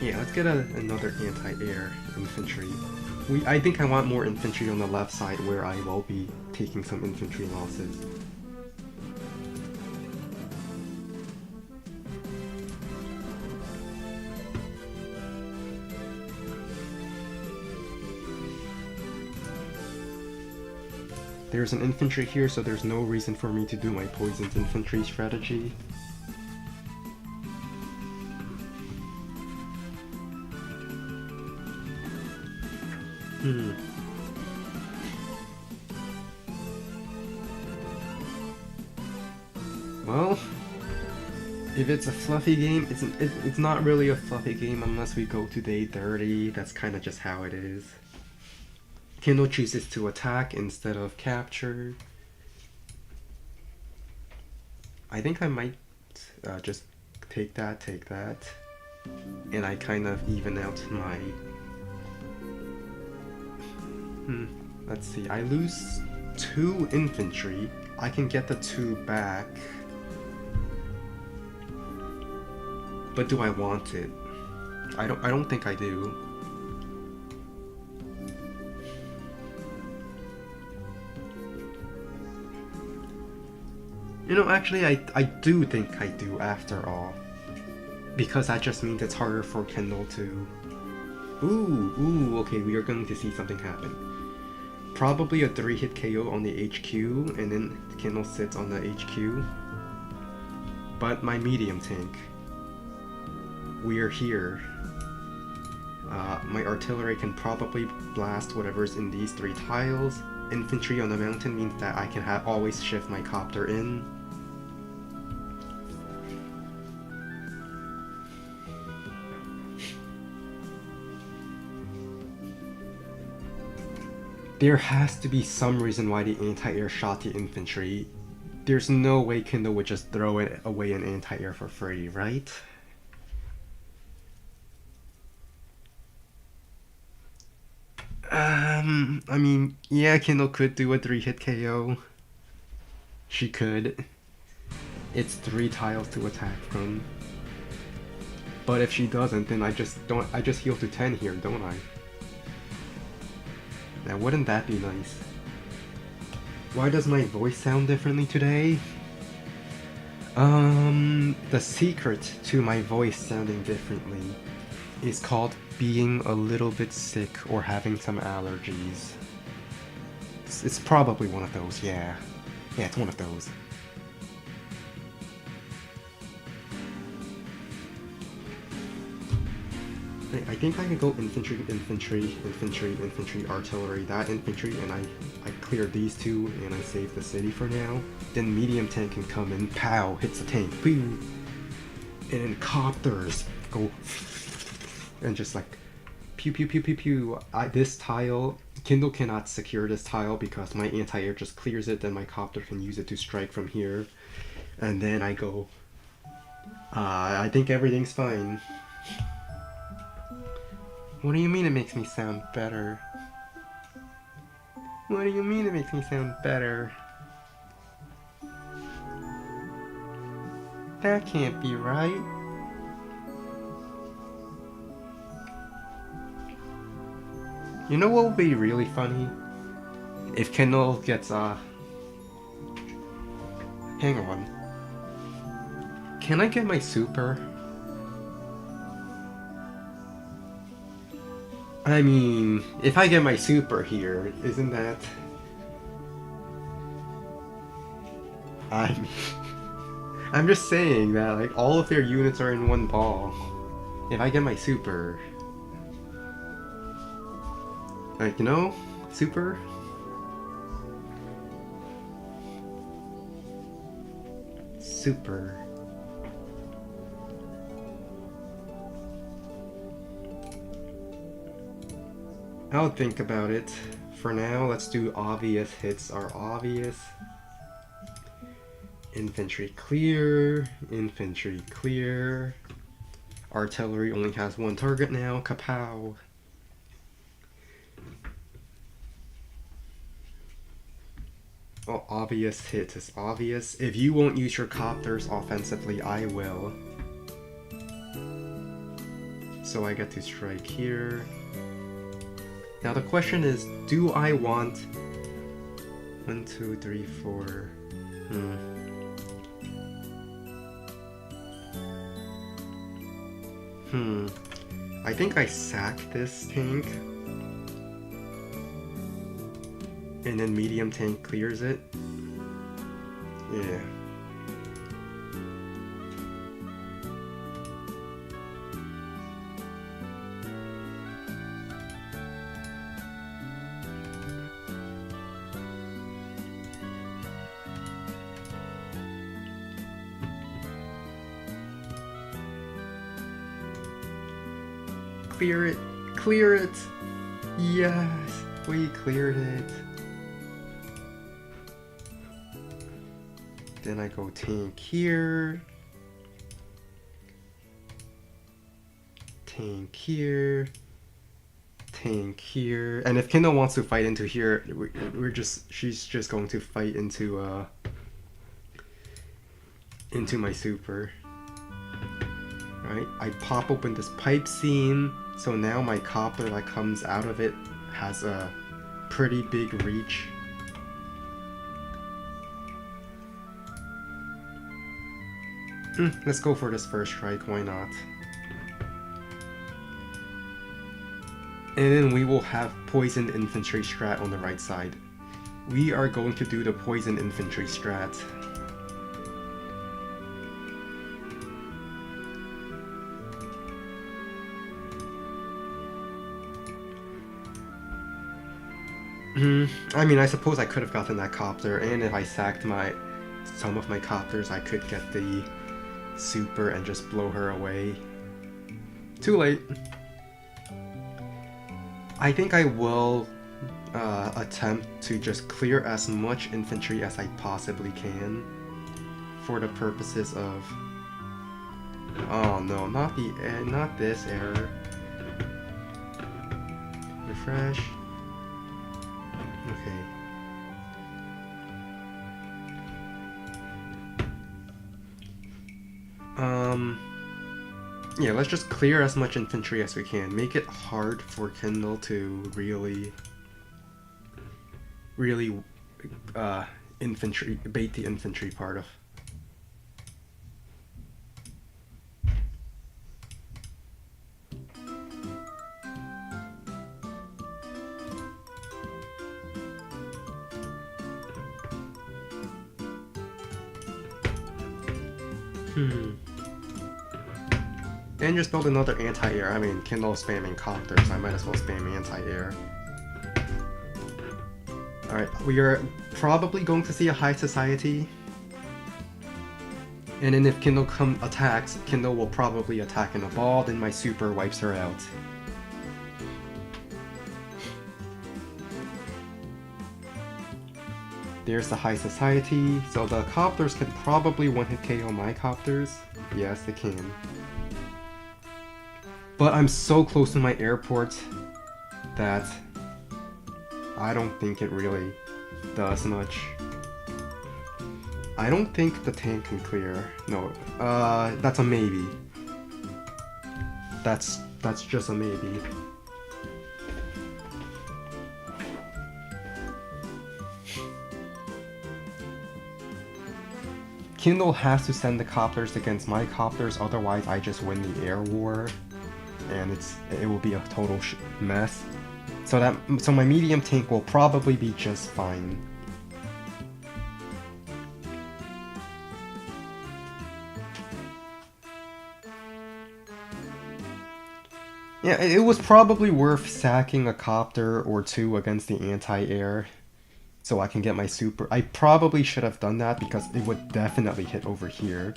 Yeah, let's get another anti-air infantry. I think I want more infantry on the left side where I will be taking some infantry losses. There's an infantry here, so there's no reason for me to do my poisoned infantry strategy. Well, If it's a fluffy game, it's not really a fluffy game unless we go to day 30. That's kind of just how it is. Kindle chooses to attack instead of capture. I think I might just take that, and I kind of even out my... Let's see, I lose 2 infantry. I can get the 2 back. But do I want it? I don't think I do. You know, actually, I do think I do after all. Because that just means it's harder for Kendall to... Ooh, okay, we are going to see something happen. Probably a 3-hit KO on the HQ, and then Kendall sits on the HQ. But my medium tank. We are here. My artillery can probably blast whatever's in these 3 tiles. Infantry on the mountain means that I can always shift my copter in. There has to be some reason why the anti-air shot the infantry. There's no way Kindle would just throw it away an anti-air for free, right? I mean, yeah, Kindle could do a 3-hit KO. She could. It's 3 tiles to attack from. But if she doesn't, then I just heal to 10 here, don't I? Now, wouldn't that be nice? Why does my voice sound differently today? The secret to my voice sounding differently is called being a little bit sick or having some allergies. It's probably one of those, yeah. Yeah, it's one of those. I think I can go infantry, artillery, that infantry, and I clear these 2 and I save the city for now. Then medium tank can come in, pow, hits the tank, pew! And then copters go and just like pew pew pew pew pew. This tile, Kindle cannot secure this tile because my anti-air just clears it, then my copter can use it to strike from here. And then I go, I think everything's fine. What do you mean it makes me sound better? What do you mean it makes me sound better? That can't be right. You know what would be really funny? If Kendall gets, hang on. Can I get my super? I mean, if I get my super here, isn't that... I'm just saying that, like, all of their units are in one ball. If I get my super... Like, you know? Super? Super. I'll think about it. For now, let's do obvious hits are obvious. Infantry clear. Infantry clear. Artillery only has 1 target now. Kapow. Oh, obvious hit is obvious. If you won't use your copters offensively, I will. So I get to strike here. Now the question is, do I want 1, 2, 3, 4? I think I sack this tank. And then medium tank clears it. Yeah. clear it. Clear it. Yes, we cleared it. Then I go tank here. Tank here. Tank here. And if Kindle wants to fight into here, she's just going to fight into my super. Right? I pop open this pipe seam, so now my copter that comes out of it has a pretty big reach. Let's go for this first strike, why not? And then we will have poisoned infantry strat on the right side. We are going to do the poisoned infantry strat. I mean, I suppose I could have gotten that copter, and if I sacked some of my copters, I could get the super and just blow her away. Too late. I think I will attempt to just clear as much infantry as I possibly can for the purposes of... Oh no, not this error. Refresh. Okay. Yeah, let's just clear as much infantry as we can. Make it hard for Kindle to really bait the infantry part of. And just build another anti-air. I mean, Kindle spamming copters, I might as well spam anti-air. Alright, we are probably going to see a high society. And then if Kindle attacks, Kindle will probably attack in a ball, then my super wipes her out. There's the high society, so the copters can probably one-hit KO my copters. Yes, they can. But I'm so close to my airport that I don't think it really does much. I don't think the tank can clear. No, that's a maybe. That's just a maybe. Kindle has to send the copters against my copters, otherwise I just win the air war. And it will be a total mess. So my medium tank will probably be just fine. Yeah, it was probably worth sacking a copter or two against the anti-air so I can get my super. I probably should have done that because it would definitely hit over here.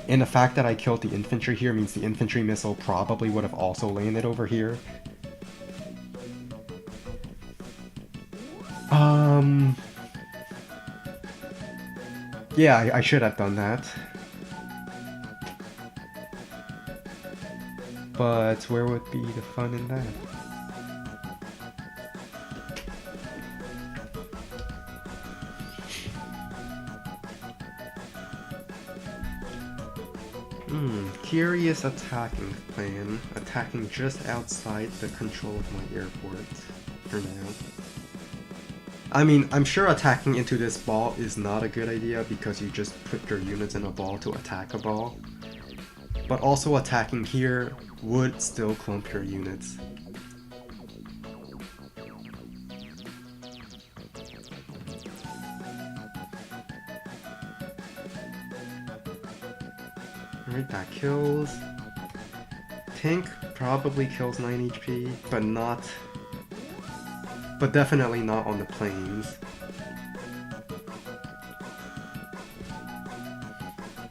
And the fact that I killed the infantry here means the infantry missile probably would have also landed over here. Yeah, I should have done that. But where would be the fun in that? Curious attacking plan. Attacking just outside the control of my airport for now. I mean, I'm sure attacking into this ball is not a good idea because you just put your units in a ball to attack a ball. But also attacking here would still clump your units. Alright, that kills. Tank probably kills 9 HP, but definitely not on the planes.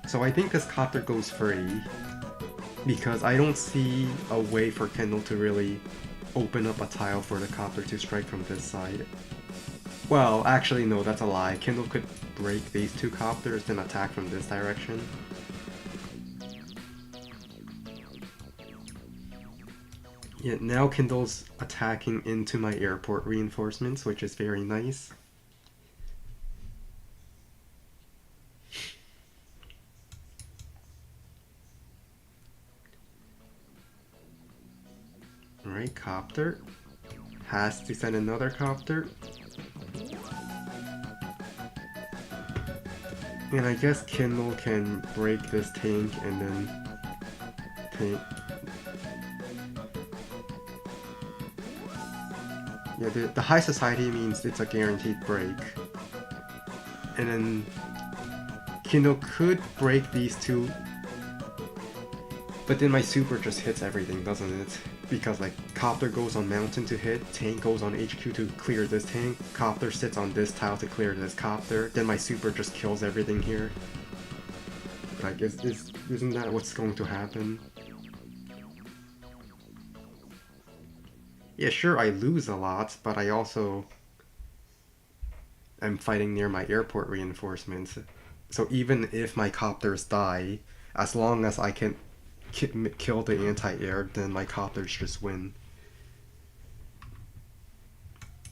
So I think this copter goes free. because I don't see a way for Kendall to really open up a tile for the copter to strike from this side. Well, actually no, that's a lie. Kendall could break these two copters, then attack from this direction. Yeah, now Kendall's attacking into my airport reinforcements, which is very nice. Alright, copter. Has to send another copter. And I guess Kendall can break this tank and then tank. Yeah, the high society means it's a guaranteed break. And then Kendall could break these two, but then my super just hits everything, doesn't it? Because like copter goes on mountain to hit, tank goes on HQ to clear this tank, copter sits on this tile to clear this copter, then my super just kills everything here. Like, isn't that what's going to happen? Yeah, sure, I lose a lot, but I also am fighting near my airport reinforcements. So even if my copters die, as long as I can kill the anti-air, then my copters just win.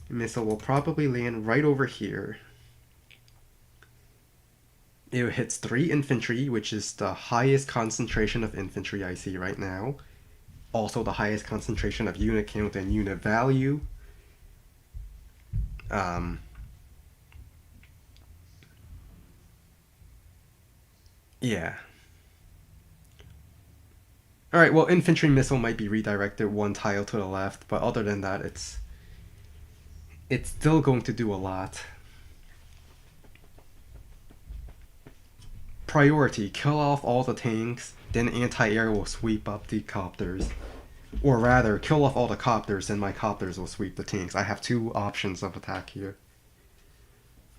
Missile will probably land right over here. It hits 3 infantry, which is the highest concentration of infantry I see right now. Also the highest concentration of unit count and unit value. Yeah. Alright, well, infantry missile might be redirected one tile to the left, but other than that, it's still going to do a lot. Priority, kill off all the tanks, then anti-air will sweep up the copters. Or rather, kill off all the copters, then my copters will sweep the tanks. I have 2 options of attack here.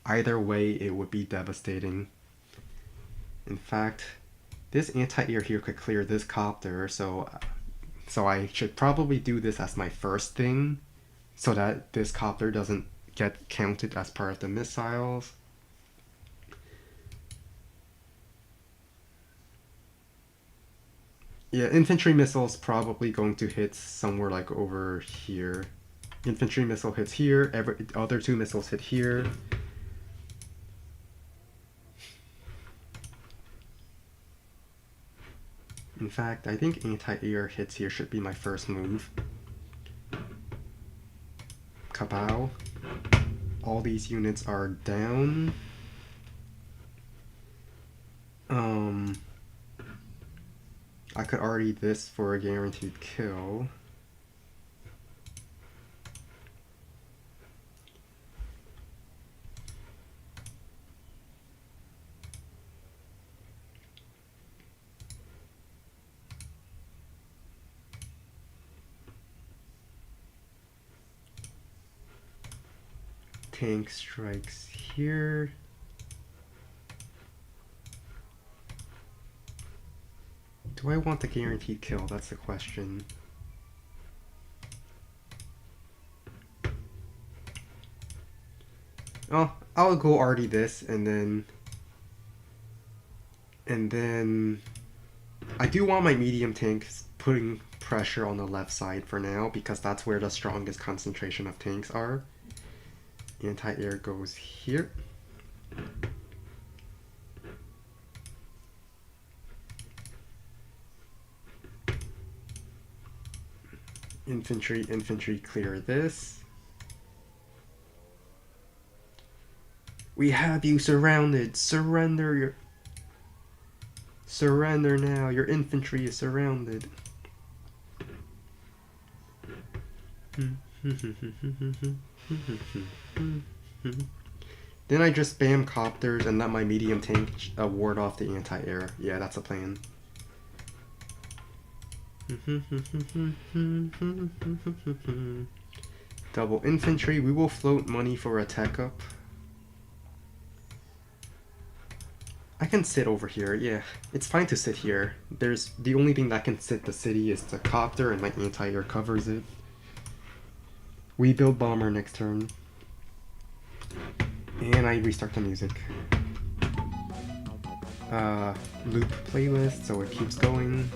Either way, it would be devastating. In fact, this anti-air here could clear this copter, so I should probably do this as my first thing, so that this copter doesn't get counted as part of the missiles. Yeah, infantry missile's probably going to hit somewhere like over here. Infantry missile hits here, other 2 missiles hit here. In fact, I think anti-air hits here should be my first move. Kabow. All these units are down. I could already this for a guaranteed kill. Tank strikes here. Do I want the guaranteed kill? That's the question. Oh, I'll go already this, and then I do want my medium tanks putting pressure on the left side for now, because that's where the strongest concentration of tanks are. Anti-air goes here. Infantry clear this. We have you surrounded. Surrender now. Your infantry is surrounded. Then I just spam copters and let my medium tank ward off the anti-air. Yeah, that's a plan. Double infantry. We will float money for a tech up. I can sit over here, yeah. It's fine to sit here. There's the only thing that can sit the city is the copter, and my anti-air covers it. We build bomber next turn. And I restart the music. Loop playlist, so it keeps going.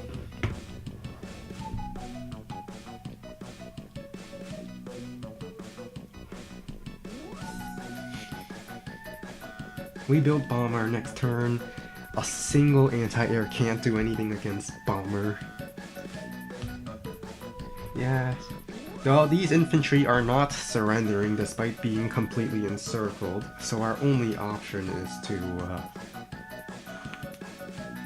We build bomber next turn. A single anti-air can't do anything against bomber. Yeah. Well, these infantry are not surrendering despite being completely encircled, so our only option is to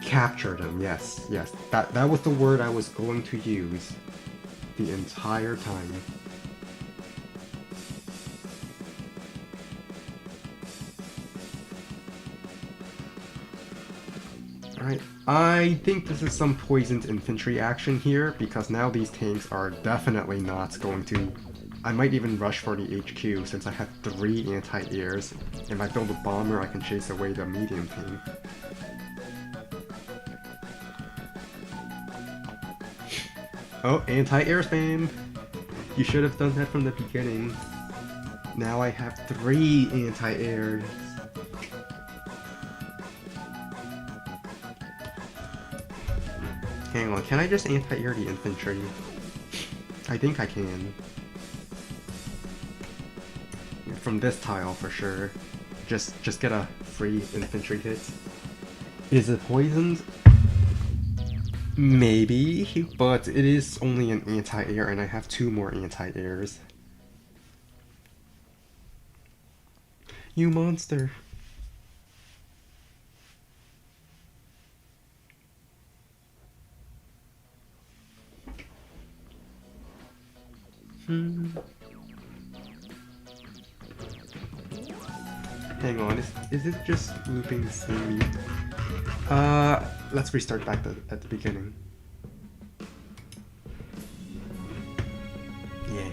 capture them. Yes, yes. That was the word I was going to use the entire time. Alright, I think this is some poisoned infantry action here, because now these tanks are definitely not going to... I might even rush for the HQ, since I have 3 anti-airs. If I build a bomber, I can chase away the medium tank. Oh, anti-air spam! You should have done that from the beginning. Now I have 3 anti-airs. Hang on, can I just anti-air the infantry? I think I can. From this tile for sure. Just get a free infantry hit. Is it poisoned? Maybe, but it is only an anti-air and I have 2 more anti-airs. You monster! Hang on, is it just looping the same beat? Let's restart back at the beginning. Yeah.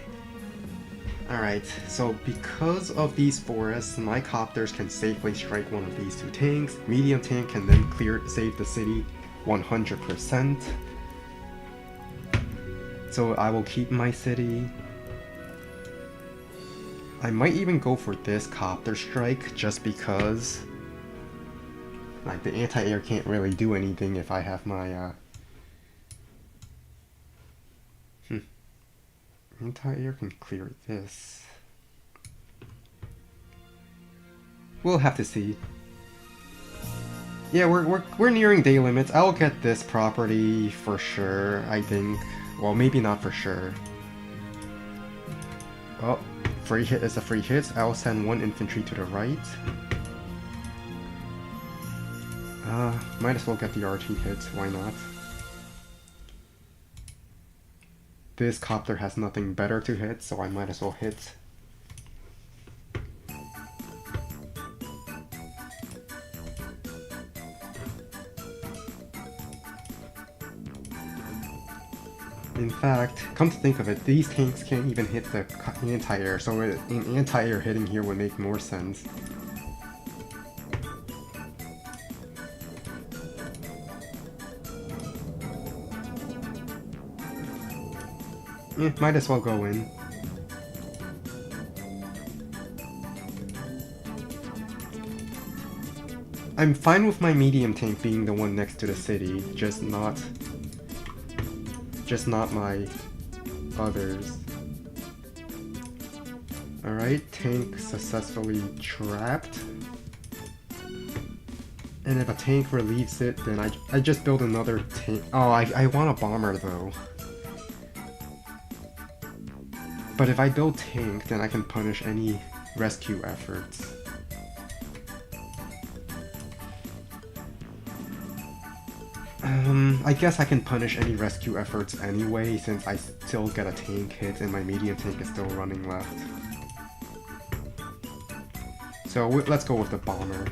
Alright, so because of these forests, my copters can safely strike one of these 2 tanks. Medium tank can then save the city 100%. So I will keep my city. I might even go for this copter strike just because like the anti-air can't really do anything if I have my anti-air can clear this. We'll have to see. Yeah, we're nearing day limits. I'll get this property for sure, I think. Well, maybe not for sure. Oh. Free hit is a free hit. I'll send 1 infantry to the right. Might as well get the RT hit, why not? This copter has nothing better to hit, so I might as well hit. In fact, come to think of it, these tanks can't even hit the anti-air, so an anti-air hitting here would make more sense. Might as well go in. I'm fine with my medium tank being the one next to the city, just not my others. Alright, tank successfully trapped. And if a tank relieves it, then I just build another tank. Oh, I want a bomber though. But if I build tank, then I can punish any rescue efforts. I guess I can punish any rescue efforts anyway, since I still get a tank hit and my medium tank is still running left. So let's go with the bomber.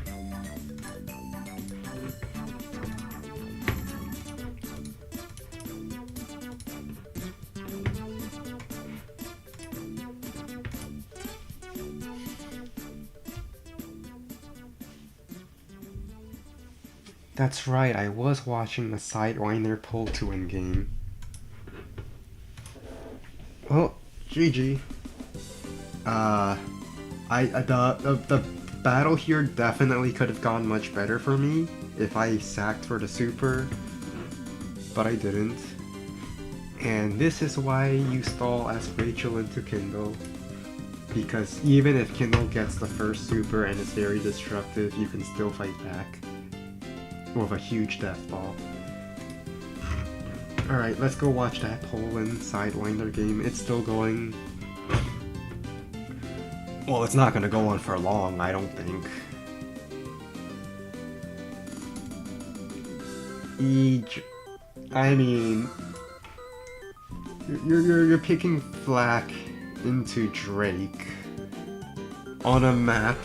That's right, I was watching the Sidewinder pull to win game. Well, GG. The battle here definitely could have gone much better for me if I sacked for the super, but I didn't. And this is why you stall as Rachel into Kindle. Because even if Kindle gets the first super and is very destructive, you can still fight back with a huge death ball. Alright, let's go watch that Poland Sidewinder game. It's still going. Well, it's not gonna go on for long, I don't think. I mean, you're picking Flack into Drake on a map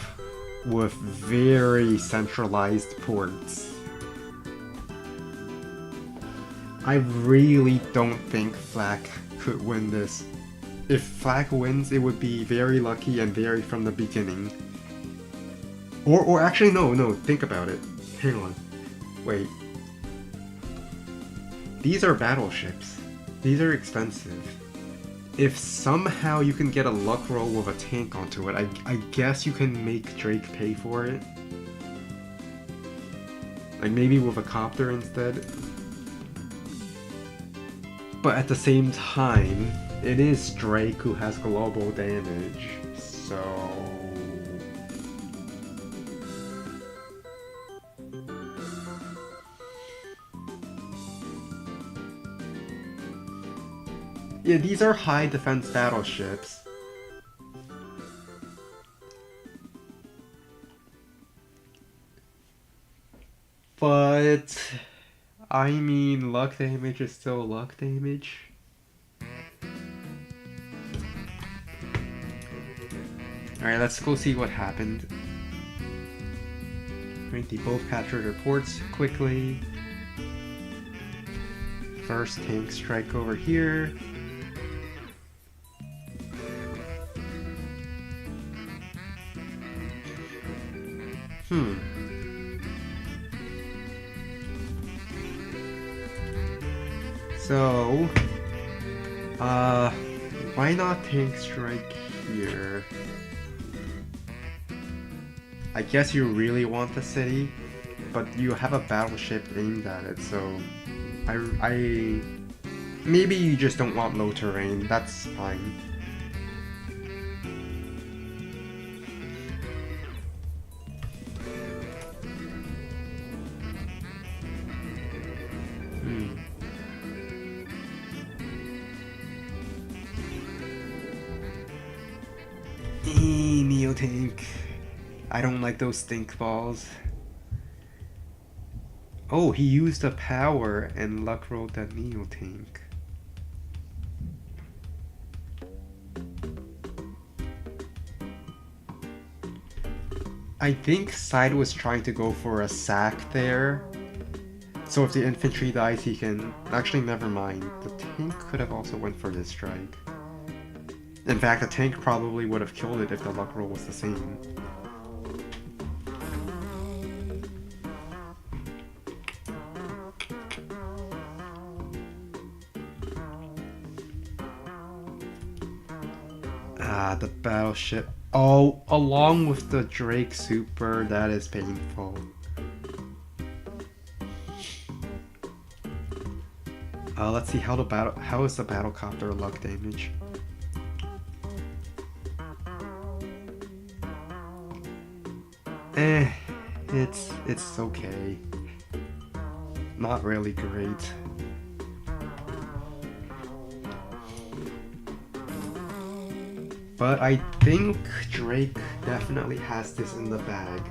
with very centralized ports. I really don't think Flack could win this. If Flack wins, it would be very lucky and very from the beginning. Or actually, no, think about it. Hang on. Wait. These are battleships. These are expensive. If somehow you can get a luck roll with a tank onto it, I guess you can make Drake pay for it. Like maybe with a copter instead. But at the same time, it is Drake who has global damage, so... Yeah, these are high defense battleships. But... I mean, luck damage is still luck damage. Alright, let's go see what happened. Right, they both captured their ports quickly. First tank strike over here. So, why not tank strike here? I guess you really want the city, but you have a battleship aimed at it, so I maybe you just don't want low terrain, that's fine. Neo tank. I don't like those stink balls. Oh, he used the power and luck rolled that Neo tank. I think Side was trying to go for a sack there. So if the infantry dies, he can... Actually, never mind. The tank could have also went for this strike. In fact, the tank probably would have killed it if the luck roll was the same. Ah, the battleship. Oh, along with the Drake super, that is painful. Let's see how is the battlecopter luck damage? It's okay. Not really great. But I think Drake definitely has this in the bag.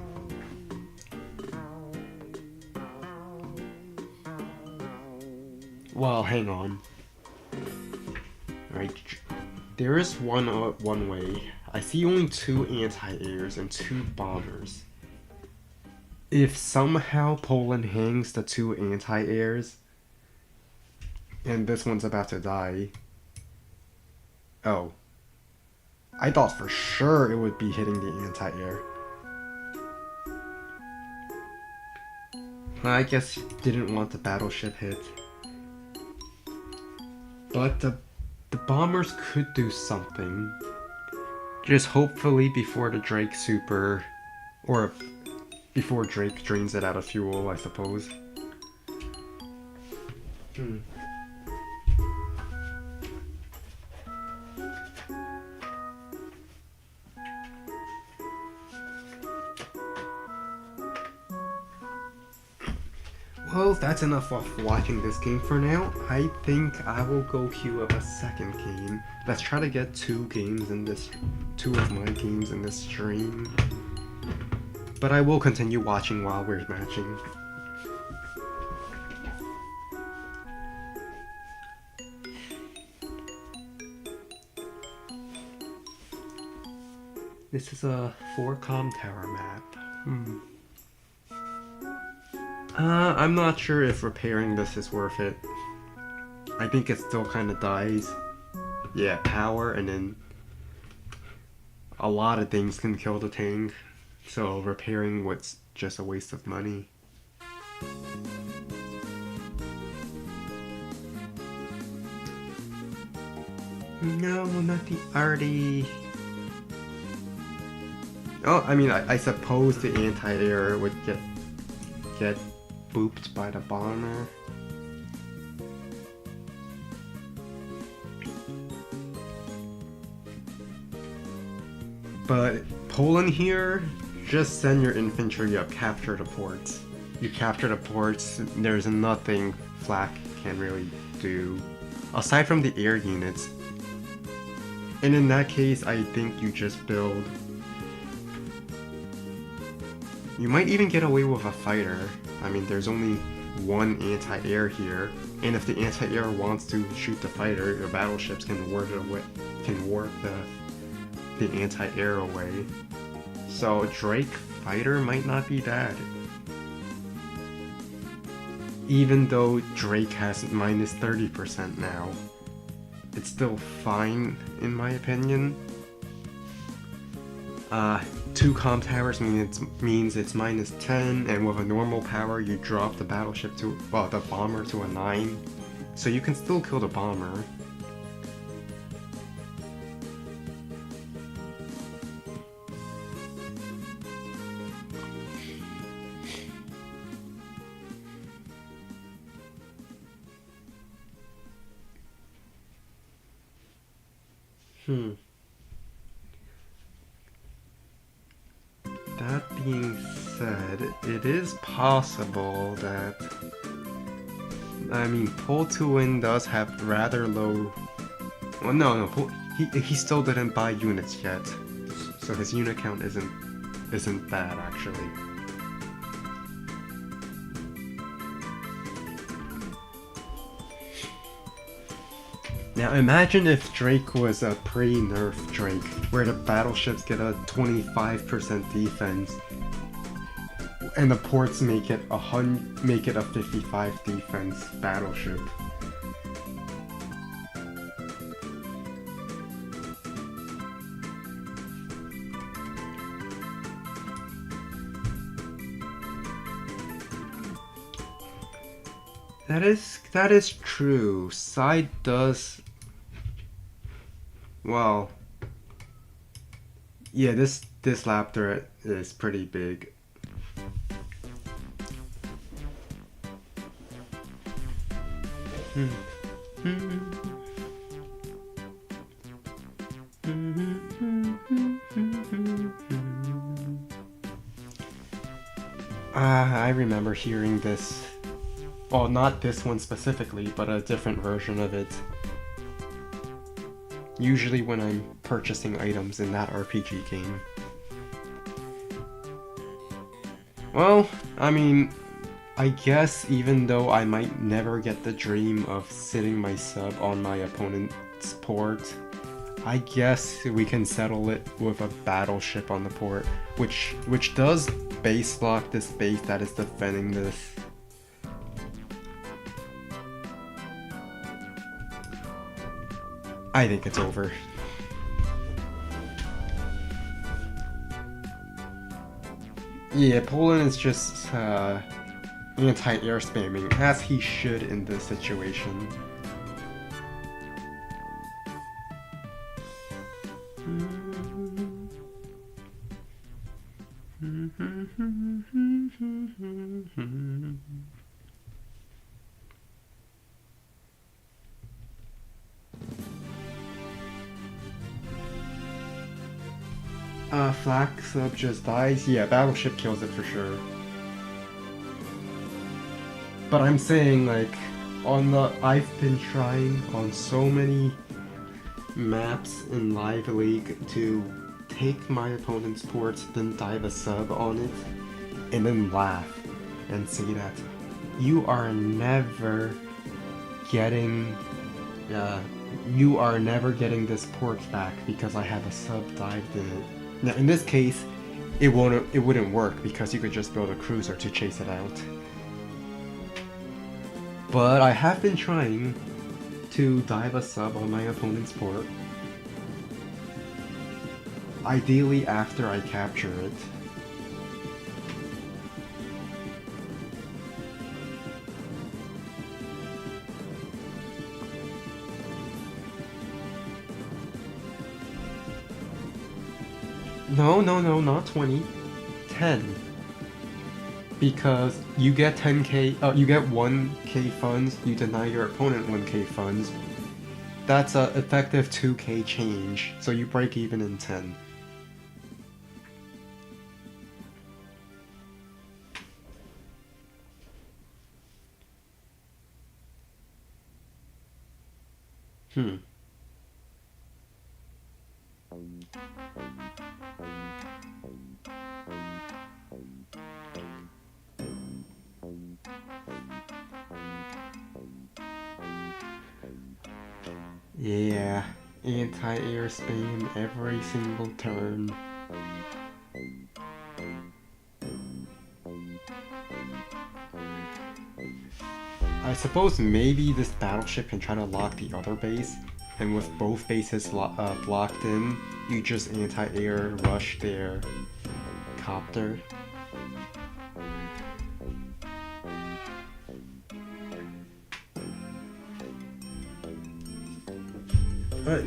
Well, hang on. Alright, there is one way. I see only 2 anti-airs and 2 bombers. If somehow Poland hangs the 2 anti-airs, and this one's about to die... Oh. I thought for sure it would be hitting the anti-air. I guess didn't want the battleship hit. But the bombers could do something. Just hopefully before the Drake super, or before Drake drains it out of fuel, I suppose. Well, that's enough of watching this game for now. I think I will go queue up a second game. Let's try to get two of my games in this stream. But I will continue watching while we're matching. This is a 4-com tower map. I'm not sure if repairing this is worth it. I think it still kind of dies. Yeah, power, and then a lot of things can kill the tank. So repairing what's just a waste of money. No, not the arty. Oh, I mean, I suppose the anti-air would get booped by the bomber. But Poland here, just send your infantry up, capture the ports. You capture the ports, there's nothing flak can really do, aside from the air units. And in that case, I think you just build... You might even get away with a fighter. I mean, there's only one anti-air here, and if the anti-air wants to shoot the fighter, your battleships can warp it away, can warp the anti-air away. So Drake fighter might not be bad. Even though Drake has minus 30% now, it's still fine in my opinion. 2 comm towers means it's minus 10, and with a normal power you drop the battleship to, well, the bomber to a 9, so you can still kill the bomber. That being said, it is possible that... I mean, Pull to Win does have rather low... Well, no, he still didn't buy units yet, so his unit count isn't bad, actually. Now imagine if Drake was a pre-nerf Drake, where the battleships get a 25% defense, and the ports make it a 55 defense battleship. That is true. Side does... Well... Yeah, this lap turret is pretty big. I remember hearing this. Well, not this one specifically, but a different version of it. Usually when I'm purchasing items in that RPG game. Well, I mean, I guess even though I might never get the dream of sitting my sub on my opponent's port, I guess we can settle it with a battleship on the port, which does base lock this base that is defending this. I think it's over. Yeah, Poland is just anti-air spamming, as he should in this situation. Flak sub just dies? Yeah, Battleship kills it for sure. But I'm saying, like, I've been trying on so many maps in Live League to take my opponent's ports, then dive a sub on it, and then laugh and say that you are never getting this port back because I have a sub dived in it. Now in this case, it wouldn't work because you could just build a cruiser to chase it out. But I have been trying to dive a sub on my opponent's port. Ideally after I capture it. No, not 20. 10. Because you get 10k, you get 1k funds, you deny your opponent 1k funds. That's a effective 2k change, so you break even in 10. Yeah, anti-air spam every single turn. I suppose maybe this battleship can try to lock the other base, and with both bases blocked in, you just anti-air rush their copter.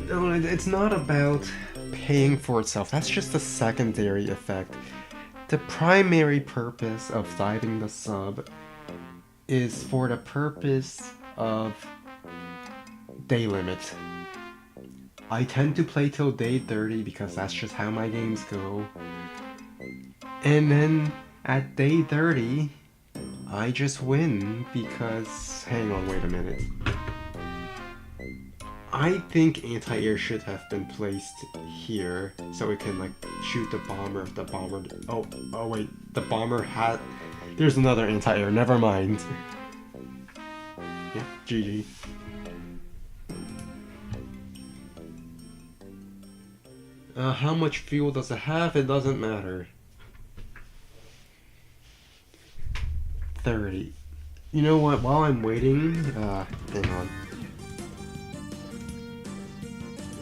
No, it's not about paying for itself. That's just a secondary effect. The primary purpose of diving the sub is for the purpose of day limit. I tend to play till day 30 because that's just how my games go. And then at day 30, I just win because... Hang on, wait a minute. I think anti-air should have been placed here, so it can, like, shoot the bomber if the bomber... Oh wait, the bomber had... There's another anti-air, never mind. Yeah, GG. How much fuel does it have? It doesn't matter. 30. You know what, while I'm waiting, hang on.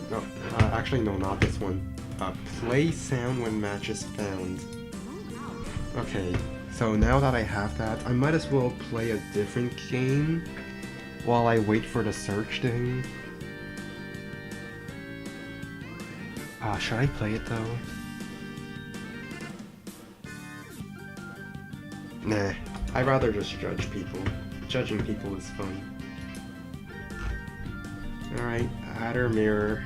No, actually no, not this one. Play sound when match is found. Okay, so now that I have that, I might as well play a different game while I wait for the search thing. Should I play it though? Nah, I'd rather just judge people. Judging people is fun. Alright, adder mirror.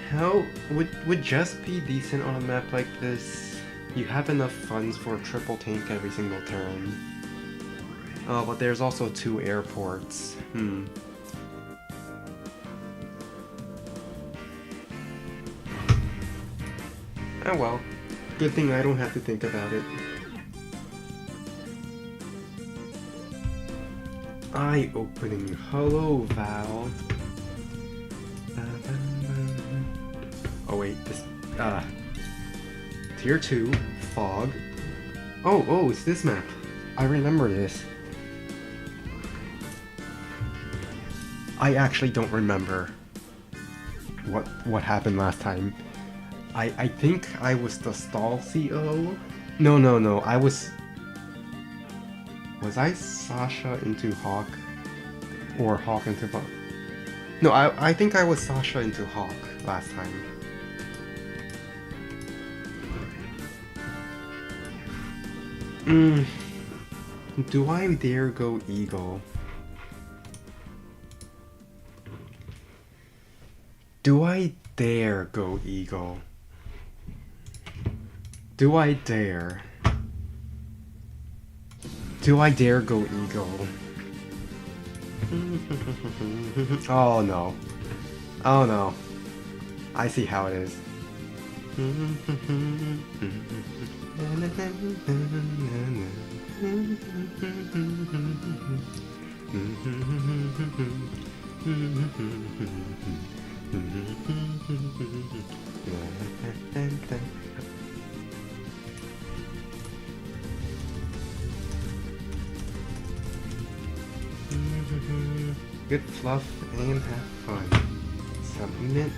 How would just be decent on a map like this? You have enough funds for a triple tank every single turn. Oh, but there's also 2 airports. Oh well. Good thing I don't have to think about it. Eye-opening. Hello, Val. Oh wait, this... Tier 2, Fog. Oh, it's this map. I remember this. I actually don't remember what happened last time. I think I was the stall CO. No. Was I Sasha into Hawk? Or Hawk into Buck? No, I think I was Sasha into Hawk last time. Do I dare go Eagle? Do I dare go Eagle? Do I dare? Do I dare go Eagle? Oh no. Oh no. I see how it is. Good fluff and have fun. Submit.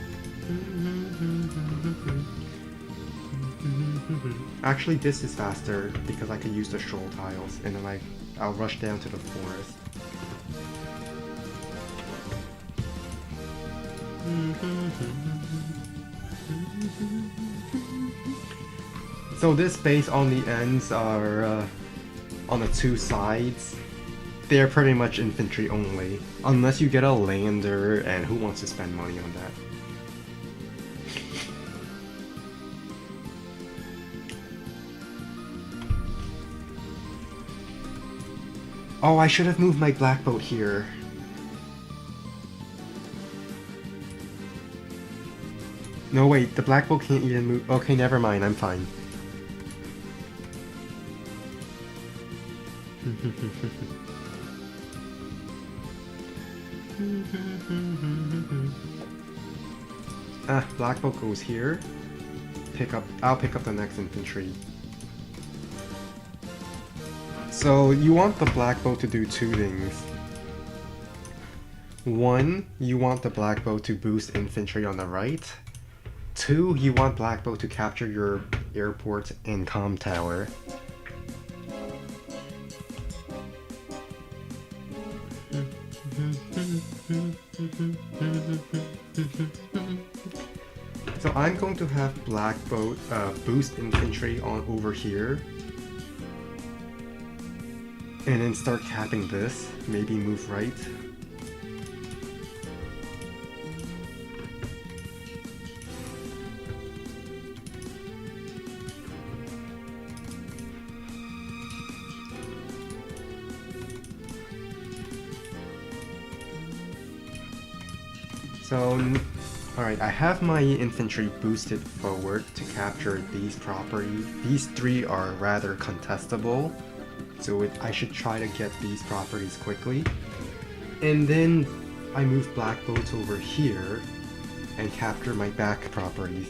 Actually, this is faster because I can use the shoal tiles, and then I'll rush down to the forest. So this base on the ends are on the two sides. They're pretty much infantry only, unless you get a lander, and who wants to spend money on that? Oh, I should have moved my black boat here. No, wait, the black boat can't even move. Okay, never mind, I'm fine. Black boat goes here. I'll pick up the next infantry. So you want the black boat to do two things. One, you want the black boat to boost infantry on the right. Two, you want black boat to capture your airport and comm tower. So I'm going to have black boat boost infantry on over here. And then start capping this, maybe move right. So, alright, I have my infantry boosted forward to capture these properties. These three are rather contestable. So I should try to get these properties quickly. And then I move black boats over here and capture my back properties.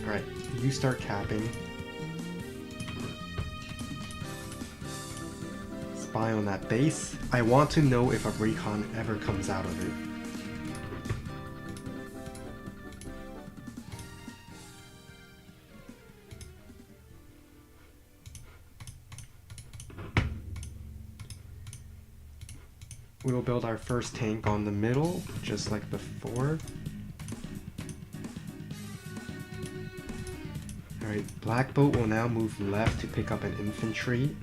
Alright, you start capping. Spy on that base. I want to know if a recon ever comes out of it. We'll build our first tank on the middle, just like before. Alright, black boat will now move left to pick up an infantry.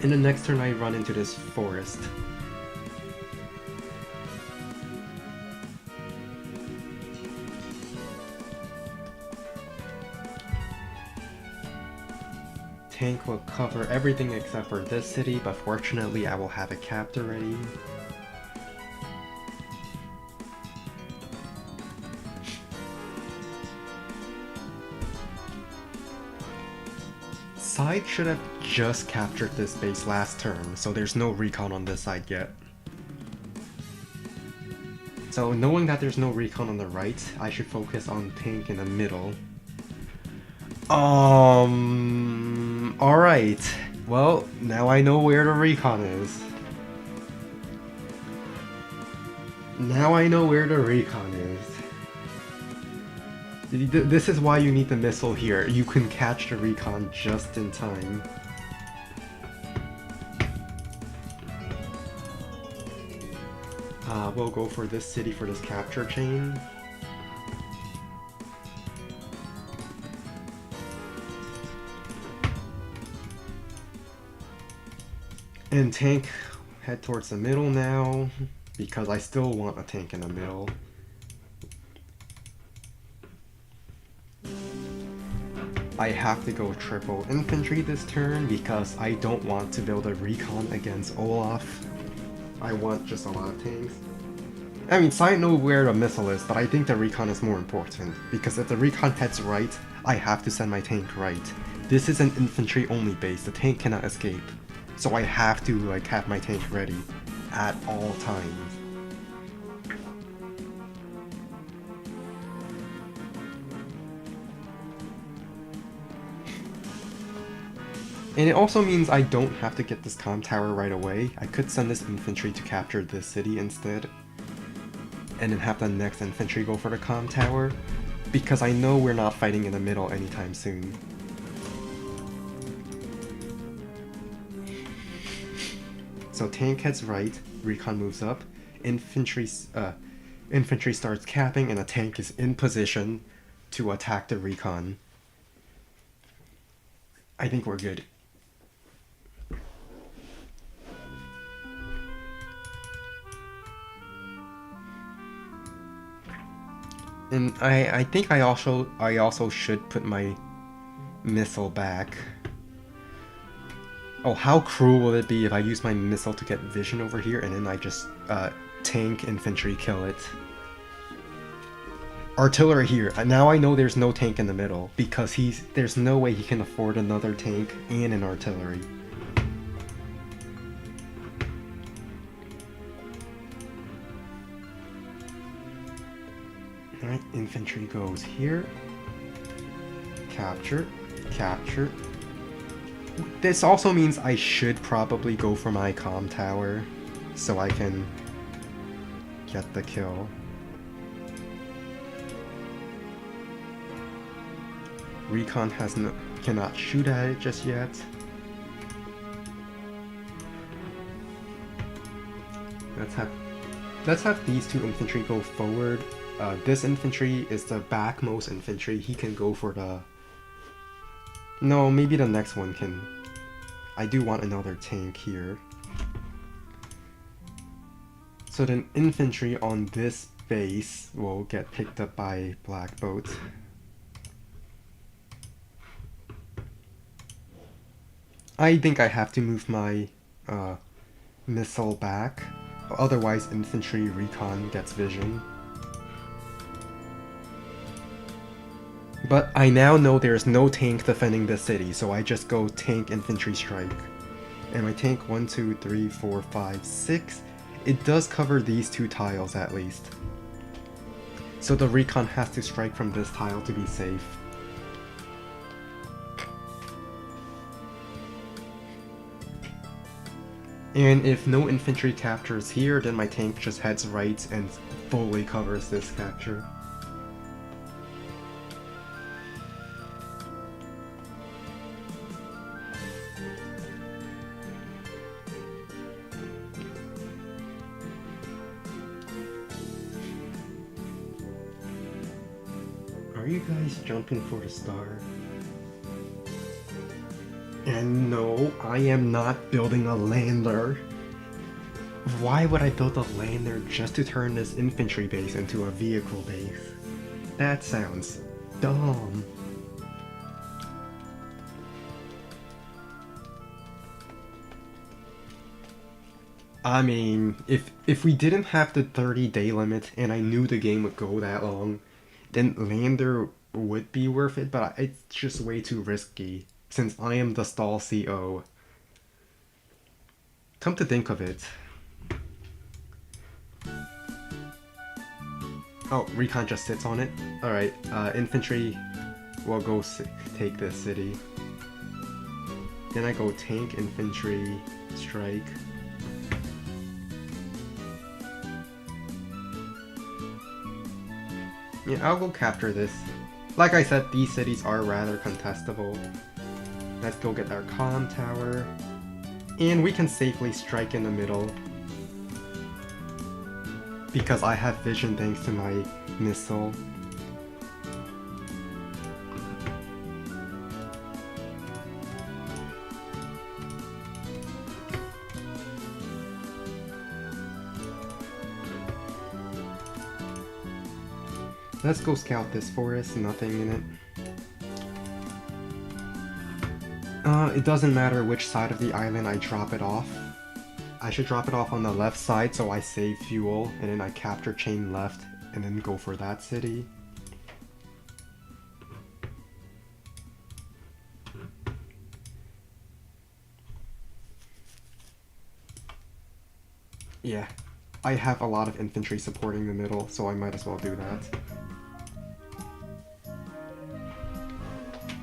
In the next turn I run into this forest. Tank will cover everything except for this city, but fortunately I will have it capped already. side should have just captured this base last turn, so there's no recon on this side yet. So knowing that there's no recon on the right, I should focus on tank in the middle. Alright. Well, now I know where the recon is. Now I know where the recon is. This is why you need the missile here. You can catch the recon just in time. We'll go for this city for this capture chain. And tank, head towards the middle now, because I still want a tank in the middle. I have to go triple infantry this turn because I don't want to build a recon against Olaf. I want just a lot of tanks. I mean, side know where the missile is, but I think the recon is more important, because if the recon heads right, I have to send my tank right. This is an infantry only base, the tank cannot escape. So I have to like have my tank ready at all times. And it also means I don't have to get this comm tower right away. I could send this infantry to capture this city instead. And then have the next infantry go for the comm tower. Because I know we're not fighting in the middle anytime soon. So tank heads right, recon moves up, infantry starts capping, and a tank is in position to attack the recon. I think we're good. And I think I also should put my missile back. Oh, how cruel will it be if I use my missile to get vision over here and then I just tank infantry kill it. Artillery here. Now I know there's no tank in the middle because there's no way he can afford another tank and an artillery. Alright, infantry goes here. Capture, capture. This also means I should probably go for my comm tower so I can get the kill. Recon cannot shoot at it just yet. Let's have these two infantry go forward. This infantry is the backmost infantry. He can go for the... No, maybe the next one can... I do want another tank here. So then infantry on this base will get picked up by black boat. I think I have to move my missile back. Otherwise infantry recon gets vision. But I now know there's no tank defending this city, so I just go tank infantry strike. And my tank 1, 2, 3, 4, 5, 6. It does cover these two tiles at least. So the recon has to strike from this tile to be safe. And if no infantry captures here, then my tank just heads right and fully covers this capture. Are you guys jumping for the star? And no, I am not building a lander. Why would I build a lander just to turn this infantry base into a vehicle base? That sounds dumb. I mean, if we didn't have the 30-day limit and I knew the game would go that long, then lander would be worth it, but it's just way too risky. since I am the stall CO. Come to think of it. Oh, recon just sits on it? Alright, infantry will go take this city. Then I go tank, infantry, strike. Yeah, I'll go capture this. Like I said, these cities are rather contestable. Let's go get our comm tower. And we can safely strike in the middle. Because I have vision thanks to my missile. Let's go scout this forest, nothing in it. It doesn't matter which side of the island I drop it off. I should drop it off on the left side so I save fuel, and then I capture chain left, and then go for that city. Yeah, I have a lot of infantry supporting the middle, so I might as well do that.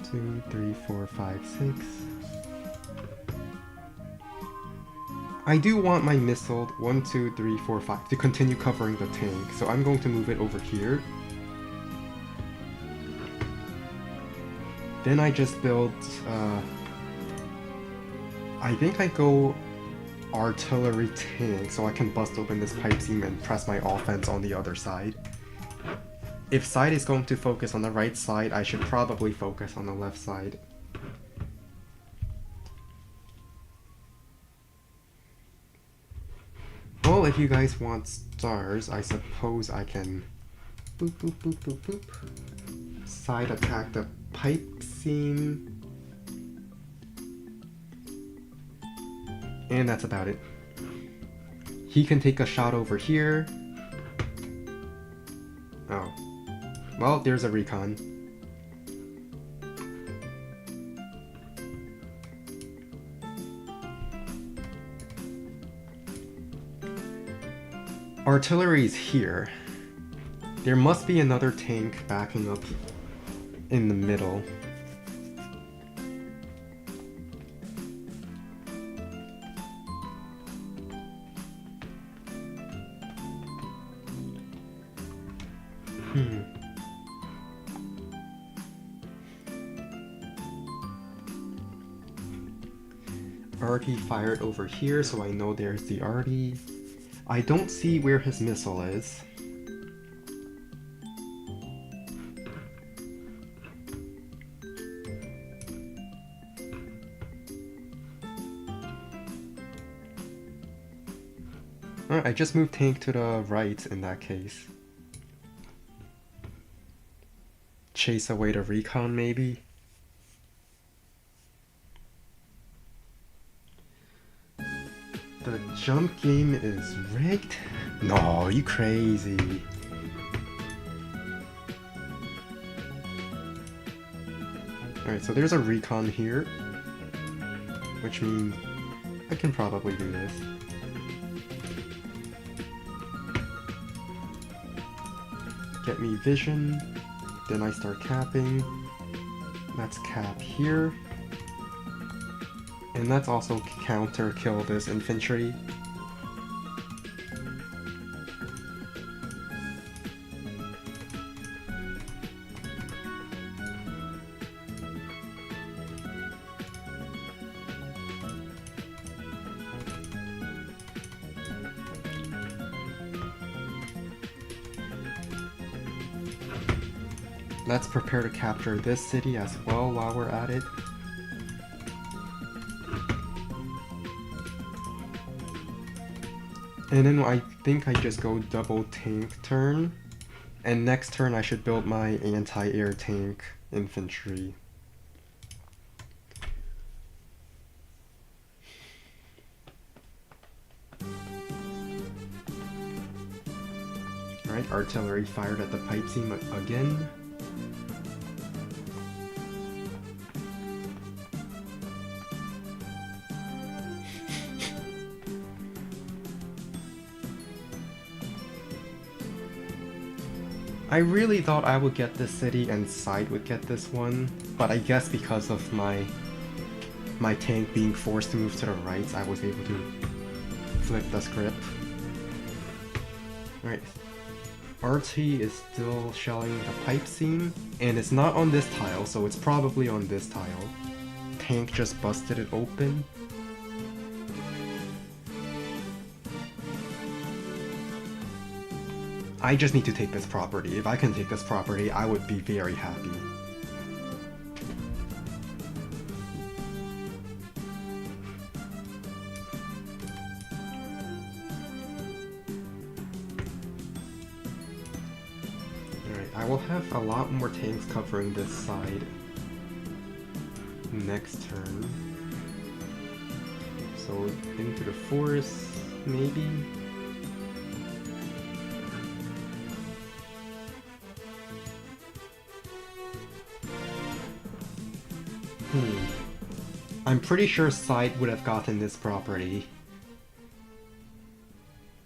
2, 3, 4, 5, 6. I do want my missile 1, 2, 3, 4, 5 to continue covering the tank, so I'm going to move it over here. Then I just build, I think I go artillery tank so I can bust open this pipe seam and press my offense on the other side. If side is going to focus on the right side, I should probably focus on the left side. Well, if you guys want stars, I suppose I can boop boop boop boop boop. Side attack the pipe seam. And that's about it. He can take a shot over here. Oh. Well, there's a recon. Artillery's here. There must be another tank backing up in the middle. Arty fired over here, so I know there's the Arty. I don't see where his missile is. Alright, I just moved tank to the right in that case. Chase away the recon, maybe? The jump game is rigged? No, you crazy. Alright, so there's a recon here, which means I can probably do this. Get me vision, then I start capping. Let's cap here. And let's also counter kill this infantry. Let's prepare to capture this city as well while we're at it. And then I think I just go double tank turn, and next turn I should build my anti-air tank infantry. Alright, artillery fired at the pipe seam again. I really thought I would get this city and side would get this one, but I guess because of my tank being forced to move to the right, I was able to flip the script. Right. RT is still shelling the pipe seam, and it's not on this tile, so it's probably on this tile. Tank just busted it open. I just need to take this property. If I can take this property, I would be very happy. Alright, I will have a lot more tanks covering this side next turn. So into the forest, maybe? I'm pretty sure side would have gotten this property.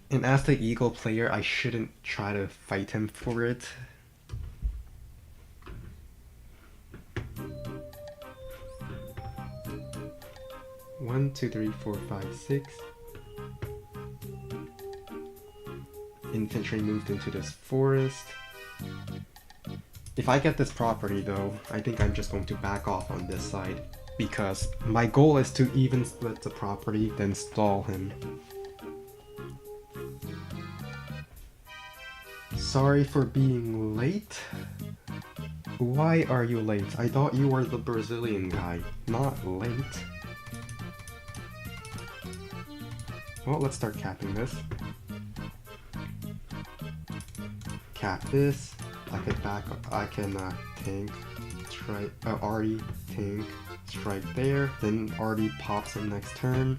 And as the Eagle player, I shouldn't try to fight him for it. One, two, three, four, five, six. Infantry moved into this forest. If I get this property though, I think I'm just going to back off on this side, because my goal is to even split the property, then stall him. Sorry for being late. Why are you late? I thought you were the Brazilian guy, not late. Well, let's start capping this. Cap this. I can tank, strike, Artie, tank, strike there, then Artie pops in next turn.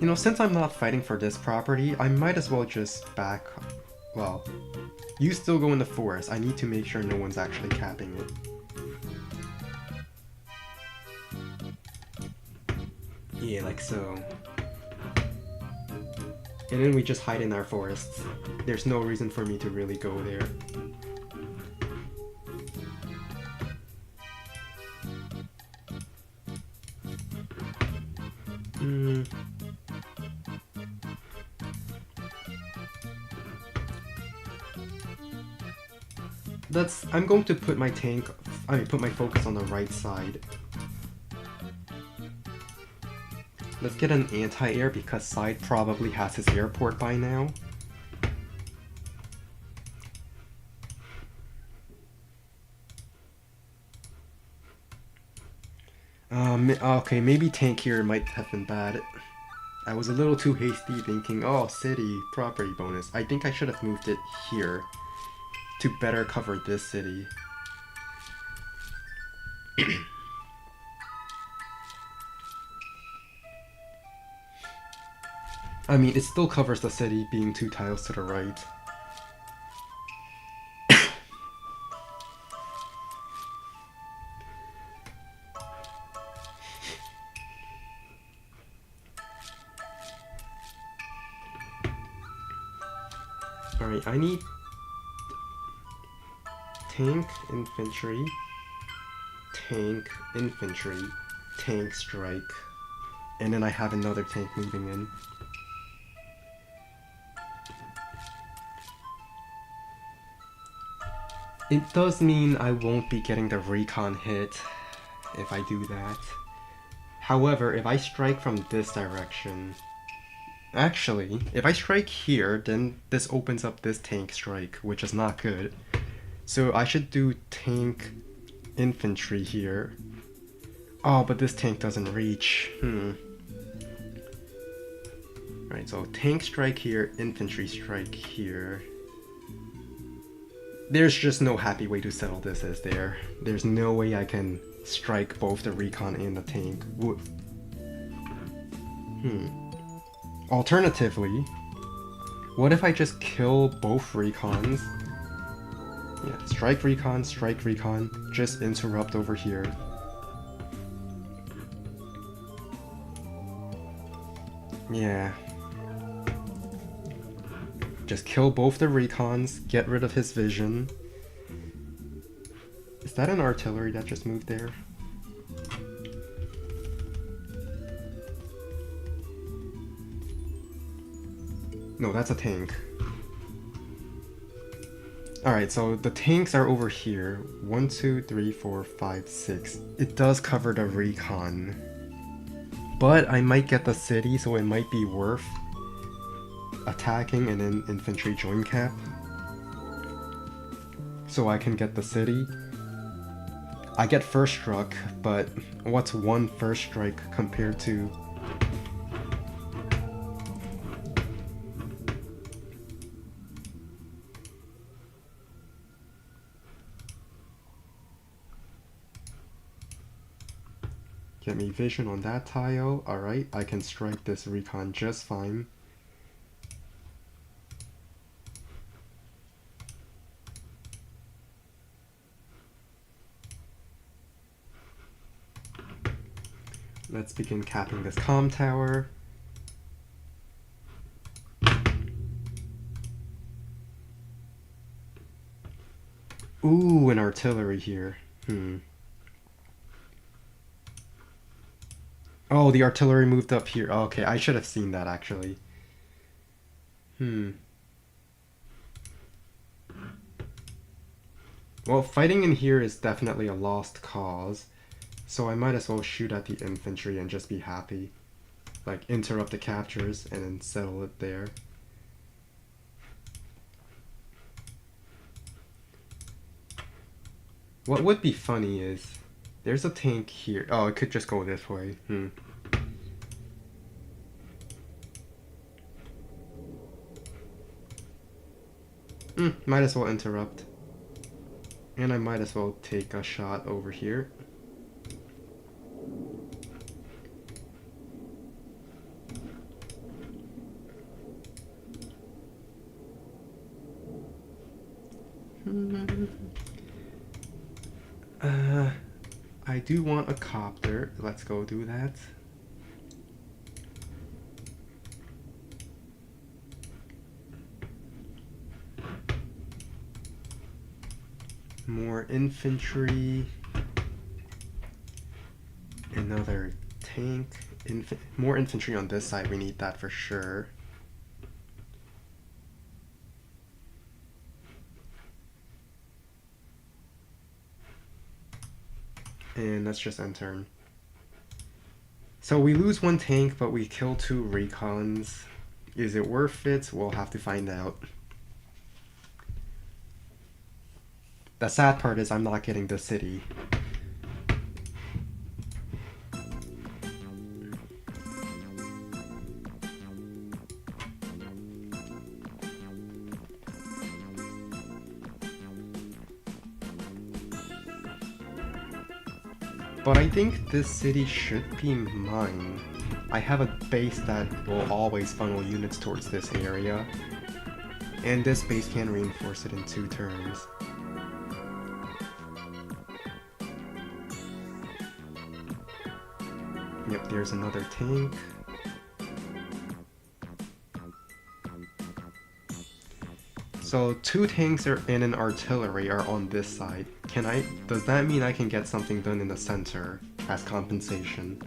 You know, since I'm not fighting for this property, I might as well just back, well, you still go in the forest. I need to make sure no one's actually capping it. Yeah, like so. And then we just hide in our forests. There's no reason for me to really go there. I'm going to put my put my focus on the right side. Let's get an anti-air because side probably has his airport by now. Okay, maybe tank here might have been bad. I was a little too hasty thinking, oh, city, property bonus. I think I should have moved it here to better cover this city. I mean, it still covers the city being 2 tiles to the right. Alright, I need tank, infantry, tank, infantry, tank, strike, and then I have another tank moving in. It does mean I won't be getting the recon hit if I do that. However, if I strike from this direction... Actually, if I strike here, then this opens up this tank strike, which is not good. So I should do tank infantry here. Oh, but this tank doesn't reach. Right, so tank strike here, infantry strike here. There's just no happy way to settle this, is there? There's no way I can strike both the recon and the tank. Alternatively, what if I just kill both recons? Yeah, strike recon, just interrupt over here. Yeah. just kill both the recons, get rid of his vision. Is that an artillery that just moved there? No, that's a tank. Alright, so the tanks are over here. 1, 2, 3, 4, 5, 6. It does cover the recon. But I might get the city, so it might be worth attacking and then infantry join cap. So I can get the city. I get first struck, but what's one first strike compared to... Get me vision on that tile. Alright, I can strike this recon just fine. Let's begin capping this comm tower. Ooh, an artillery here. Oh, the artillery moved up here. Oh, okay, I should have seen that actually. Well, fighting in here is definitely a lost cause, so I might as well shoot at the infantry and just be happy. Like, interrupt the captures and then settle it there. What would be funny is, there's a tank here. Oh, it could just go this way. Might as well interrupt. And I might as well take a shot over here. I do want a copter. Let's go do that. More infantry. Another tank. More infantry on this side. We need that for sure. And let's just end turn. So we lose one tank, but we kill 2 recons. Is it worth it? We'll have to find out. The sad part is I'm not getting the city. But I think this city should be mine. I have a base that will always funnel units towards this area. And this base can reinforce it in 2 turns. Yep, there's another tank. So 2 tanks and an artillery are on this side. Does that mean I can get something done in the center as compensation?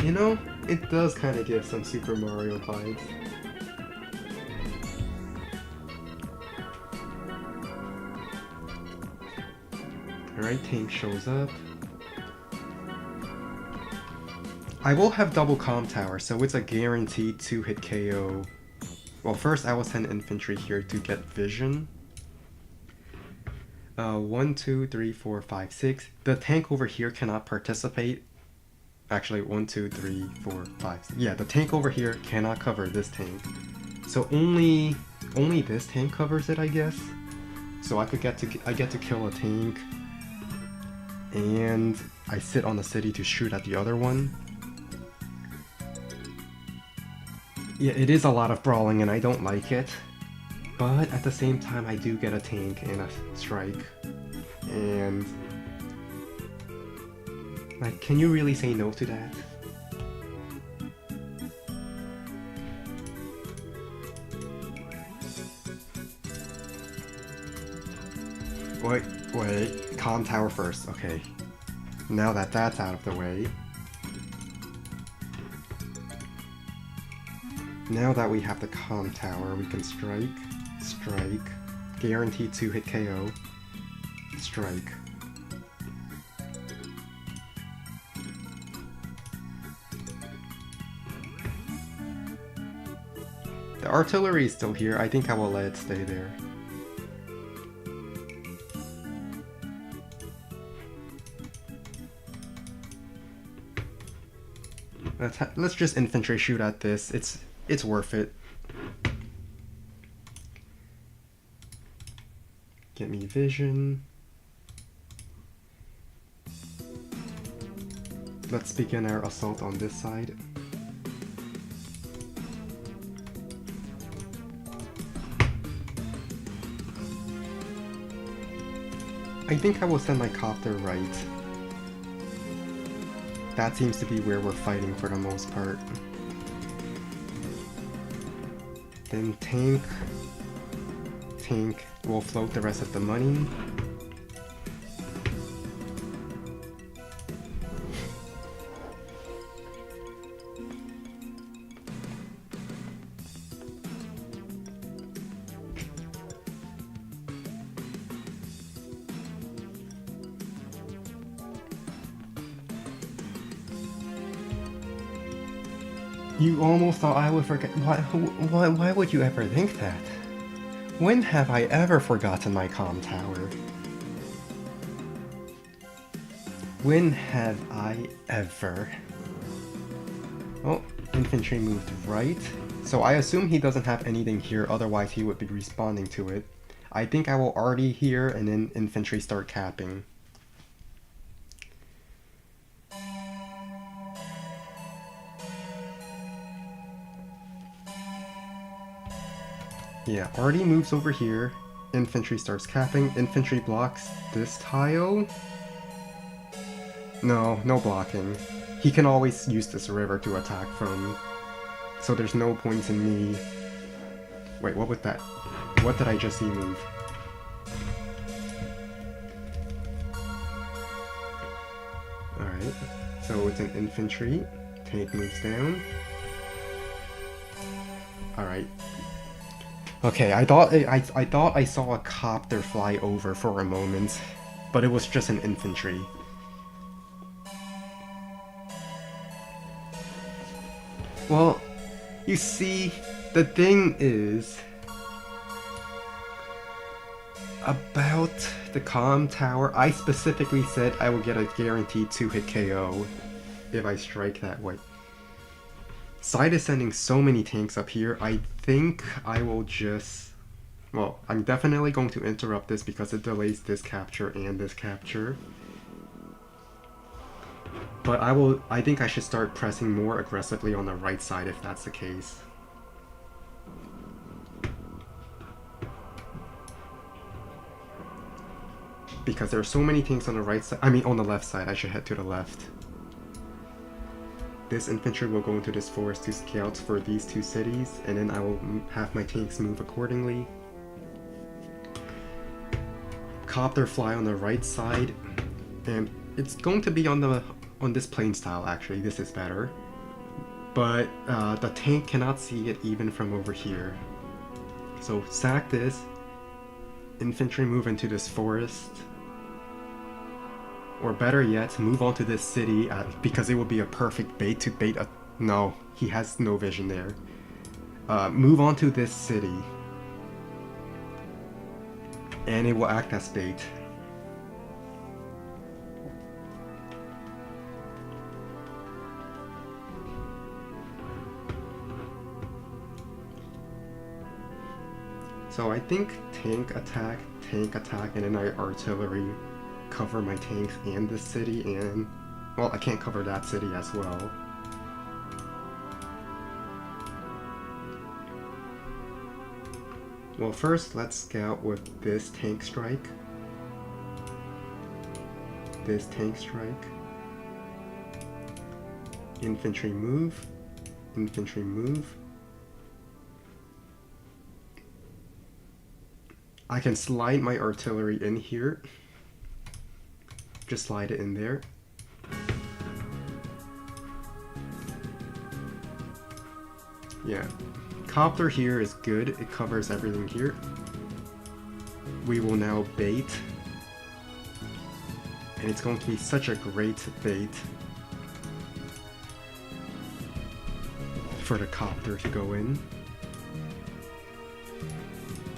You know, it does kind of give some Super Mario vibes. Alright, tank shows up. I will have double comm tower, so it's a guaranteed 2-hit KO. Well, first I will send infantry here to get vision. 1, 2, 3, 4, 5, 6. The tank over here cannot participate. Actually, 1, 2, 3, 4, 5. Yeah, the tank over here cannot cover this tank. So only this tank covers it, I guess. So I get to kill a tank, and I sit on the city to shoot at the other one. Yeah, it is a lot of brawling and I don't like it, but at the same time I do get a tank and a strike. And like, can you really say no to that? Wait, calm tower first, okay. Now that that's out of the way. Now that we have the calm tower, we can strike, guaranteed 2-hit KO, strike. The artillery is still here, I think I will let it stay there. Let's just infantry shoot at this. It's worth it. Get me vision. Let's begin our assault on this side. I think I will send my copter right. That seems to be where we're fighting for the most part. Then tank will float the rest of the money. You almost thought I would forget. Why would you ever think that? When have I ever forgotten my comm tower? When have I ever? Oh, infantry moved right. So I assume he doesn't have anything here, otherwise he would be responding to it. I think I will arty here and then infantry start capping. Yeah, arty moves over here, infantry starts capping, infantry blocks this tile. No blocking. He can always use this river to attack from, so there's no point in me... Wait, what was that? What did I just see move? Alright, so it's an infantry, tank moves down. Alright. Okay, I thought I saw a copter fly over for a moment, but it was just an infantry. Well, you see, the thing is about the comm tower, I specifically said I will get a guaranteed 2-hit KO if I strike that way. Side is sending so many tanks up here, I think I will just... Well, I'm definitely going to interrupt this because it delays this capture and this capture. But I think I should start pressing more aggressively on the right side if that's the case. Because there are so many tanks on the right side, on the left side, I should head to the left. This infantry will go into this forest to scout for these two cities, and then I will have my tanks move accordingly. Copter fly on the right side, and it's going to be on this plane style actually, this is better. But the tank cannot see it even from over here. So sack this, infantry move into this forest. Or better yet, move on to this city because it would be a perfect bait to bait a... No, he has no vision there. Move on to this city. And it will act as bait. So I think tank attack, and then I artillery cover my tanks and this city, and well, I can't cover that city as well. Well, first let's scout with this tank strike. this tank strike. Infantry move. Infantry move. I can slide my artillery in here. Just slide it in there. Yeah. Copter here is good. It covers everything here. We will now bait. And it's going to be such a great bait for the copter to go in.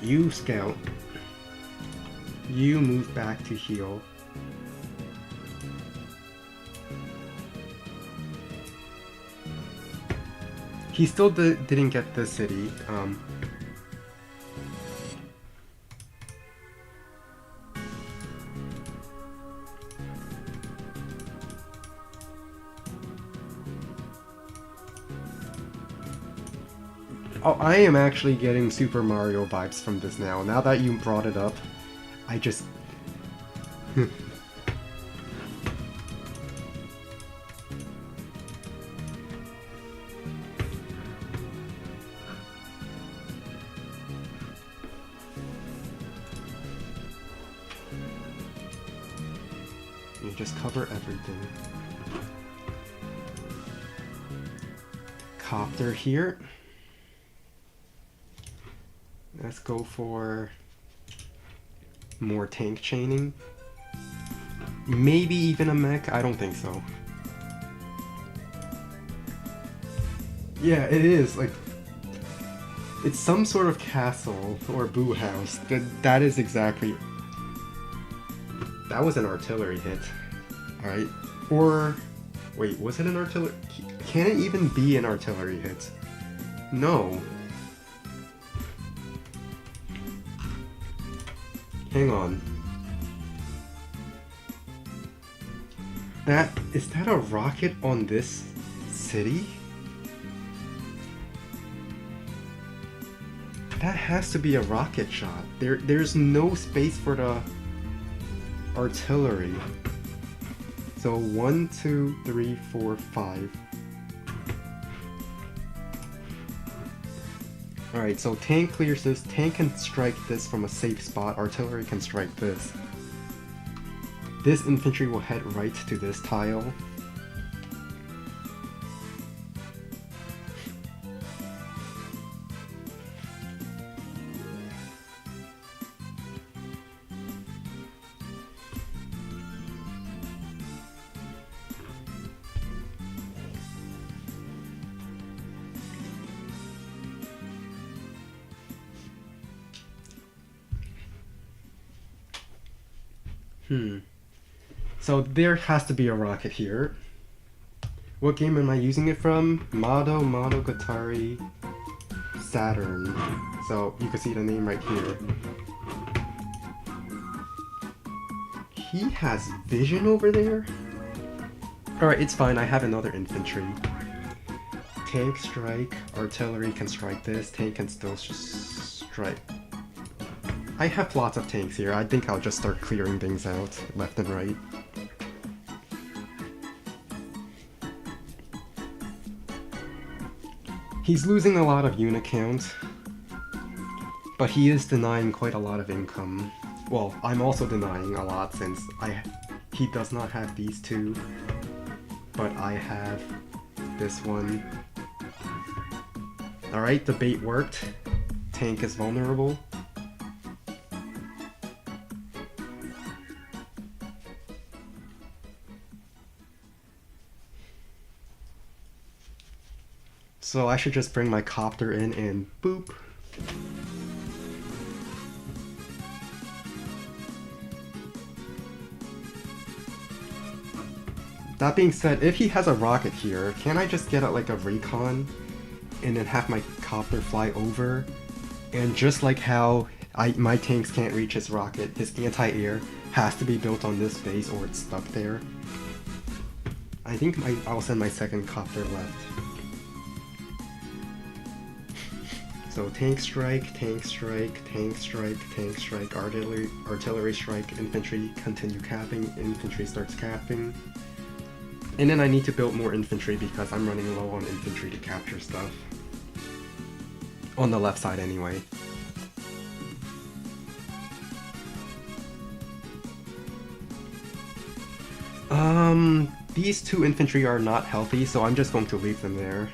You scout. You move back to heal. He still didn't get the city. Oh, I am actually getting Super Mario vibes from this now. Now that you brought it up, I just... You just cover everything. Copter here. Let's go for more tank chaining. Maybe even a mech? I don't think so. Yeah, it is. Like, it's some sort of castle or boo house. That is exactly... That was an artillery hit. Alright. Or... Wait, was it an artillery... Can it even be an artillery hit? No. Hang on. Is that a rocket on this city? That has to be a rocket shot. There's no space for the artillery. So 1, 2, 3, 4, 5. Alright, so tank clears this. Tank can strike this from a safe spot. Artillery can strike this. This infantry will head right to this tile. So there has to be a rocket here. What game am I using it from? Monogatari Saturn. So you can see the name right here. He has vision over there? Alright, it's fine. I have another infantry. Tank strike. Artillery can strike this. Tank can still strike. I have lots of tanks here. I think I'll just start clearing things out left and right. He's losing a lot of unit count, but he is denying quite a lot of income. Well, I'm also denying a lot since he does not have these two, but I have this one. Alright, the bait worked. Tank is vulnerable. So I should just bring my copter in and boop. That being said, if he has a rocket here, can I just get like a recon and then have my copter fly over? And just like how my tanks can't reach his rocket, his anti-air has to be built on this base or it's stuck there. I think I'll send my second copter left. So tank strike, tank strike, tank strike, tank strike, artillery strike, infantry continue capping, infantry starts capping. And then I need to build more infantry because I'm running low on infantry to capture stuff. On the left side anyway. These two infantry are not healthy, so I'm just going to leave them there.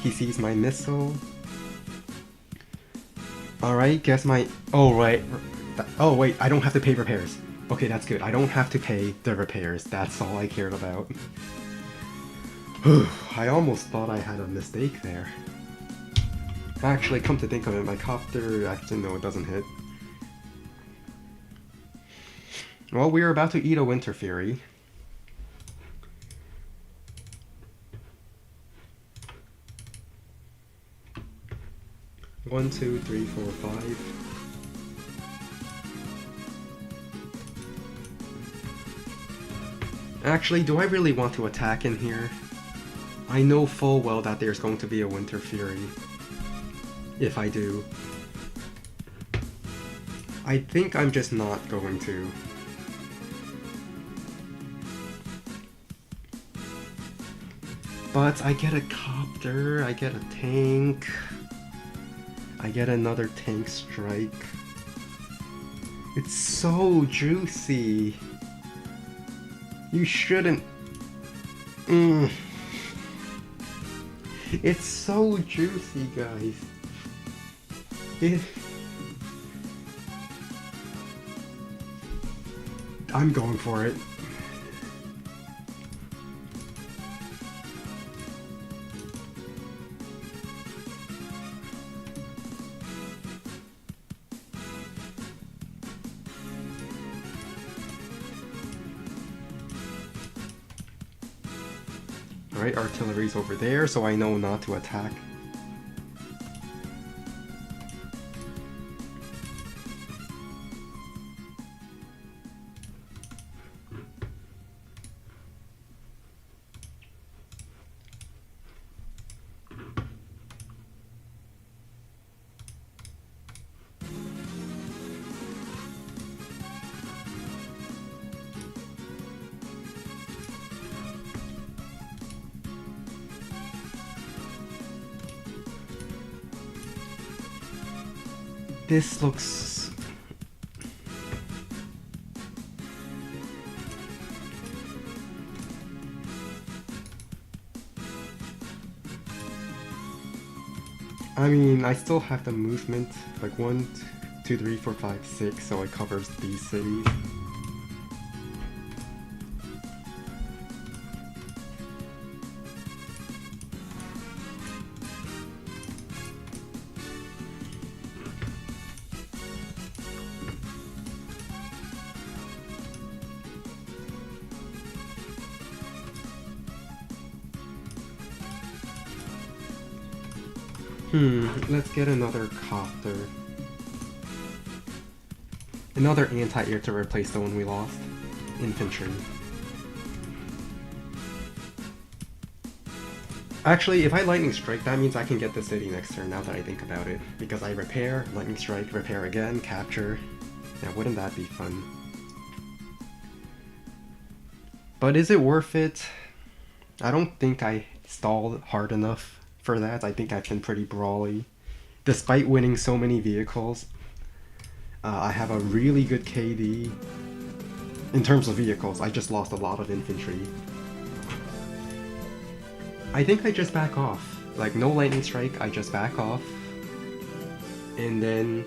He sees my missile. Alright, guess my... Oh, right. Oh, wait, I don't have to pay repairs. Okay, that's good. I don't have to pay the repairs. That's all I cared about. I almost thought I had a mistake there. Actually, come to think of it, my copter... Actually, no, it doesn't hit. Well, we're about to eat a Winter Fury. One, two, three, four, five. Actually, do I really want to attack in here? I know full well that there's going to be a Winter Fury. If I do. I think I'm just not going to. But I get a copter, I get a tank, I get another tank strike. It's so juicy. You shouldn't... It's so juicy, guys. I'm going for it. Alright, artillery's over there, so I know not to attack. This looks... I mean, I still have the movement, like 1, 2, 3, 4, 5, 6, so it covers these cities. Let's get another copter. Another anti-air to replace the one we lost. Infantry. Actually, if I lightning strike, that means I can get the city next turn now that I think about it. Because I repair, lightning strike, repair again, capture. Now, wouldn't that be fun? But is it worth it? I don't think I stalled hard enough for that. I think I've been pretty brawly. Despite winning so many vehicles, I have a really good KD. In terms of vehicles, I just lost a lot of infantry. I think I just back off. Like, no lightning strike, I just back off. And then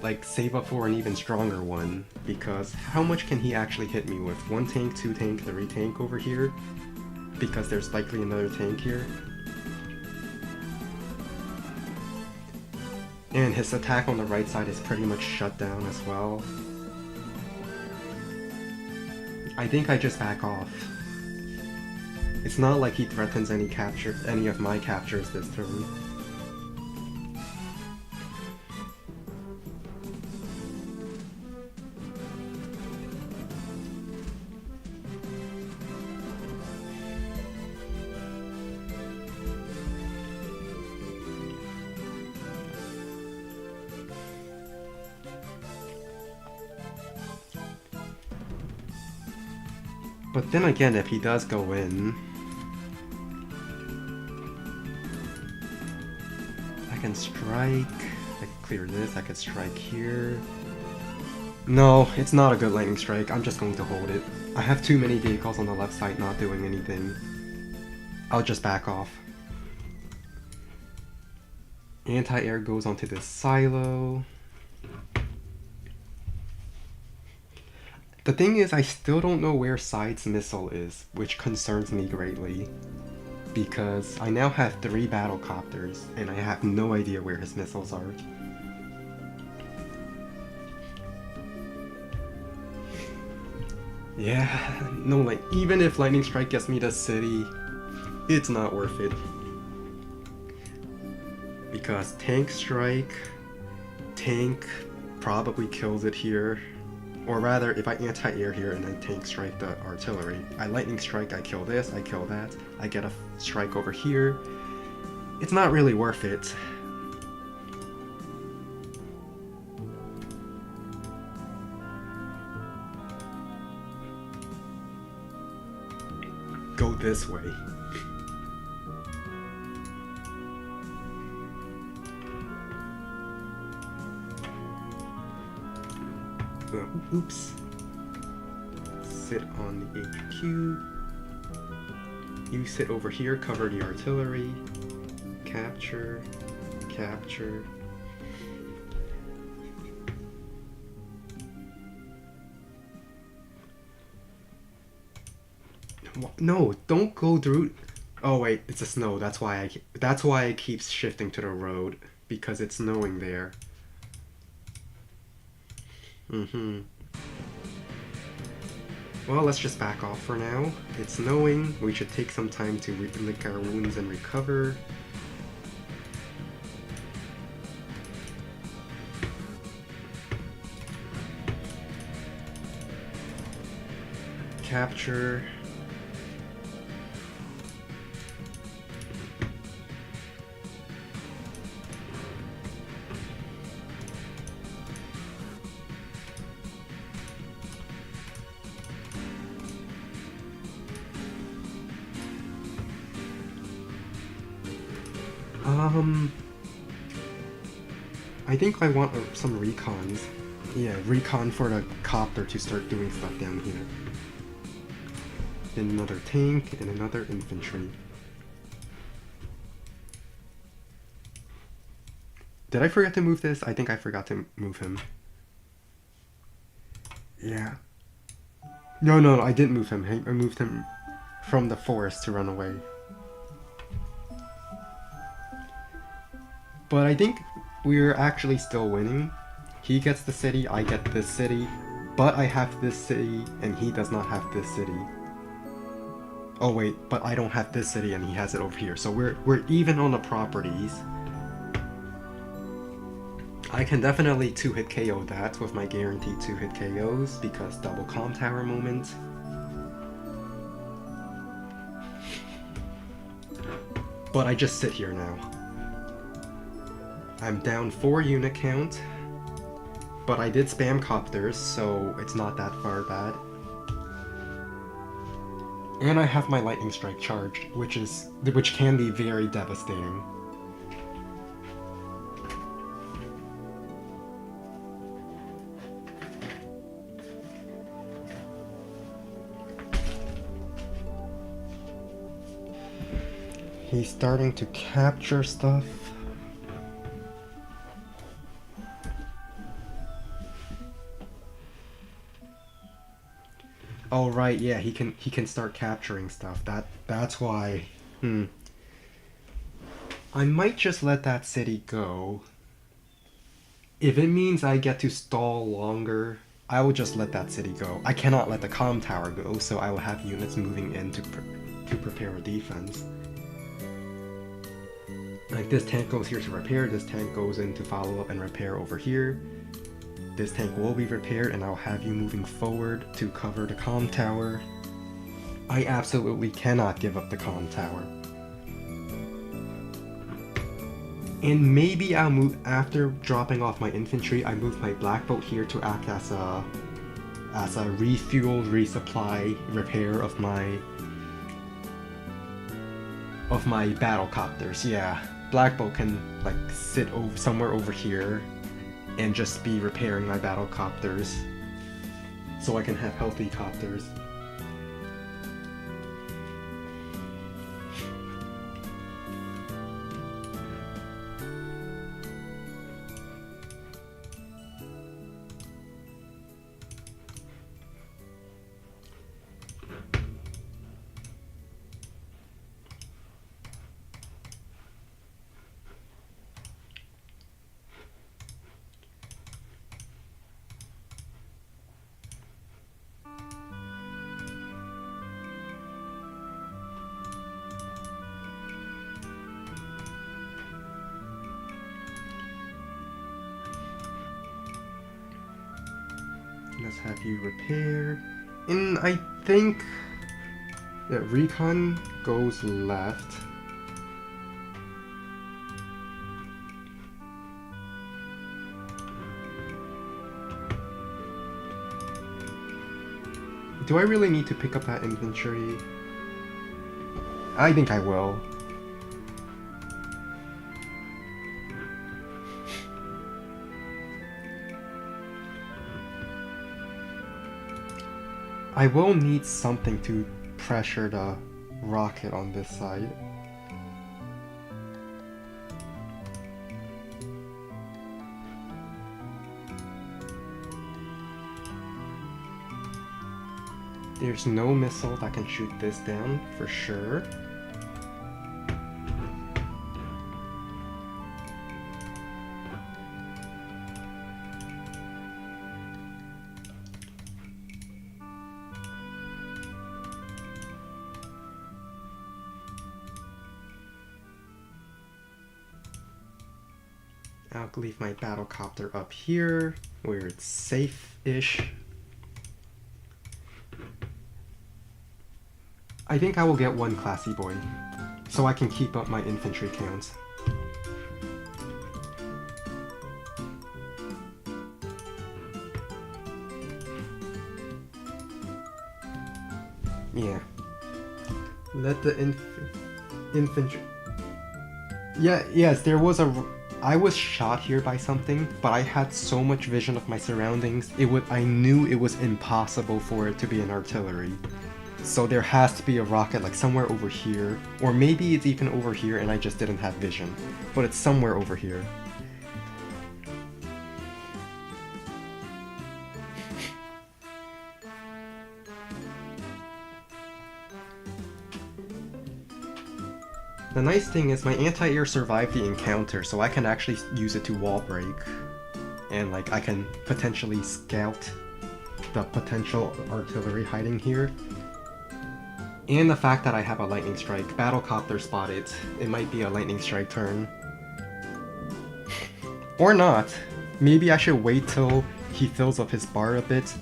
like, save up for an even stronger one. Because how much can he actually hit me with? 1 tank, 2 tank, 3 tank over here? Because there's likely another tank here. And his attack on the right side is pretty much shut down as well. I think I just back off. It's not like he threatens any of my captures this turn. But then again, if he does go in, I can strike. I can clear this. I can strike here. No, it's not a good lightning strike. I'm just going to hold it. I have too many vehicles on the left side not doing anything. I'll just back off. Anti-air goes onto this silo. The thing is, I still don't know where Side's missile is, which concerns me greatly. Because I now have 3 battle copters, and I have no idea where his missiles are. Yeah, no, like, even if Lightning Strike gets me the city, it's not worth it. Because Tank Strike, Tank probably kills it here. Or rather, if I anti-air here and then Tank Strike the artillery, I Lightning Strike, I kill this, I kill that, I get a strike over here. It's not really worth it. Go this way. Oops. Sit on the HQ. You sit over here, cover the artillery. Capture. Capture. No, don't go through. Oh wait, it's a snow. That's why it keeps shifting to the road, because it's snowing there. Well, let's just back off for now. It's snowing. We should take some time to lick our wounds and recover. Capture. I think I want some recons. Yeah, recon for the copter to start doing stuff down here. Another tank and another infantry. Did I forget to move this? I think I forgot to move him. Yeah. No, I didn't move him. I moved him from the forest to run away. But I think we're actually still winning. He gets the city, I get this city, but I have this city and he does not have this city. Oh wait, but I don't have this city and he has it over here. So we're even on the properties. I can definitely 2-hit KO that with my guaranteed 2-hit KOs because double comm tower moment. But I just sit here now. I'm down 4 unit count, but I did spam copters, so it's not that far bad. And I have my lightning strike charged, which can be very devastating. He's starting to capture stuff. Oh right, yeah, he can start capturing stuff. That's why. I might just let that city go. If it means I get to stall longer, I will just let that city go. I cannot let the comm tower go, so I will have units moving in to prepare a defense. Like this tank goes here to repair, this tank goes in to follow up and repair over here. This tank will be repaired and I'll have you moving forward to cover the comm tower. I absolutely cannot give up the comm tower. And maybe I'll move, after dropping off my infantry, I move my black boat here to act as a as a refuel, resupply, repair of my battlecopters. Yeah, Black Bolt can like sit somewhere over here and just be repairing my battlecopters so I can have healthy copters. Let's have you repair. And I think that recon goes left. Do I really need to pick up that infantry? I think I will. I will need something to pressure the rocket on this side. There's no missile that can shoot this down, for sure. I'll leave my battlecopter up here, where it's safe-ish. I think I will get one classy boy, so I can keep up my infantry counts. Yeah. Let the infantry... Yeah, yes, there was a... I was shot here by something, but I had so much vision of my surroundings, I knew it was impossible for it to be an artillery. So there has to be a rocket like somewhere over here, or maybe it's even over here and I just didn't have vision, but it's somewhere over here. The nice thing is my anti-air survived the encounter, so I can actually use it to wall break. And like I can potentially scout the potential artillery hiding here. And the fact that I have a lightning strike. Battlecopter spotted. It might be a lightning strike turn. Or not. Maybe I should wait till he fills up his bar a bit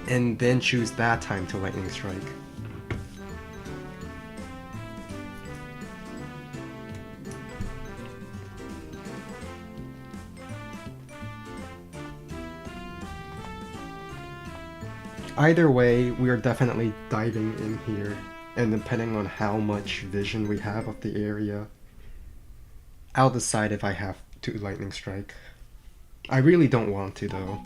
and then choose that time to lightning strike. Either way, we are definitely diving in here, and depending on how much vision we have of the area, I'll decide if I have to lightning strike. I really don't want to though.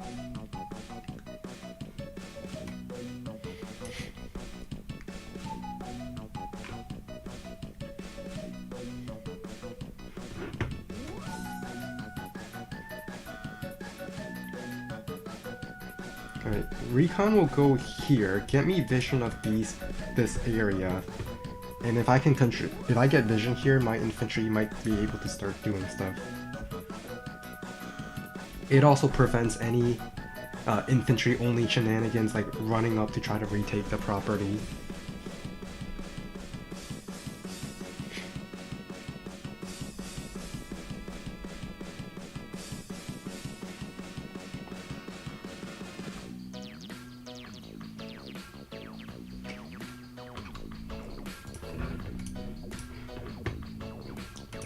Alright, recon will go here, get me vision of this area, and if I can if I get vision here, my infantry might be able to start doing stuff. It also prevents any infantry-only shenanigans like running up to try to retake the property.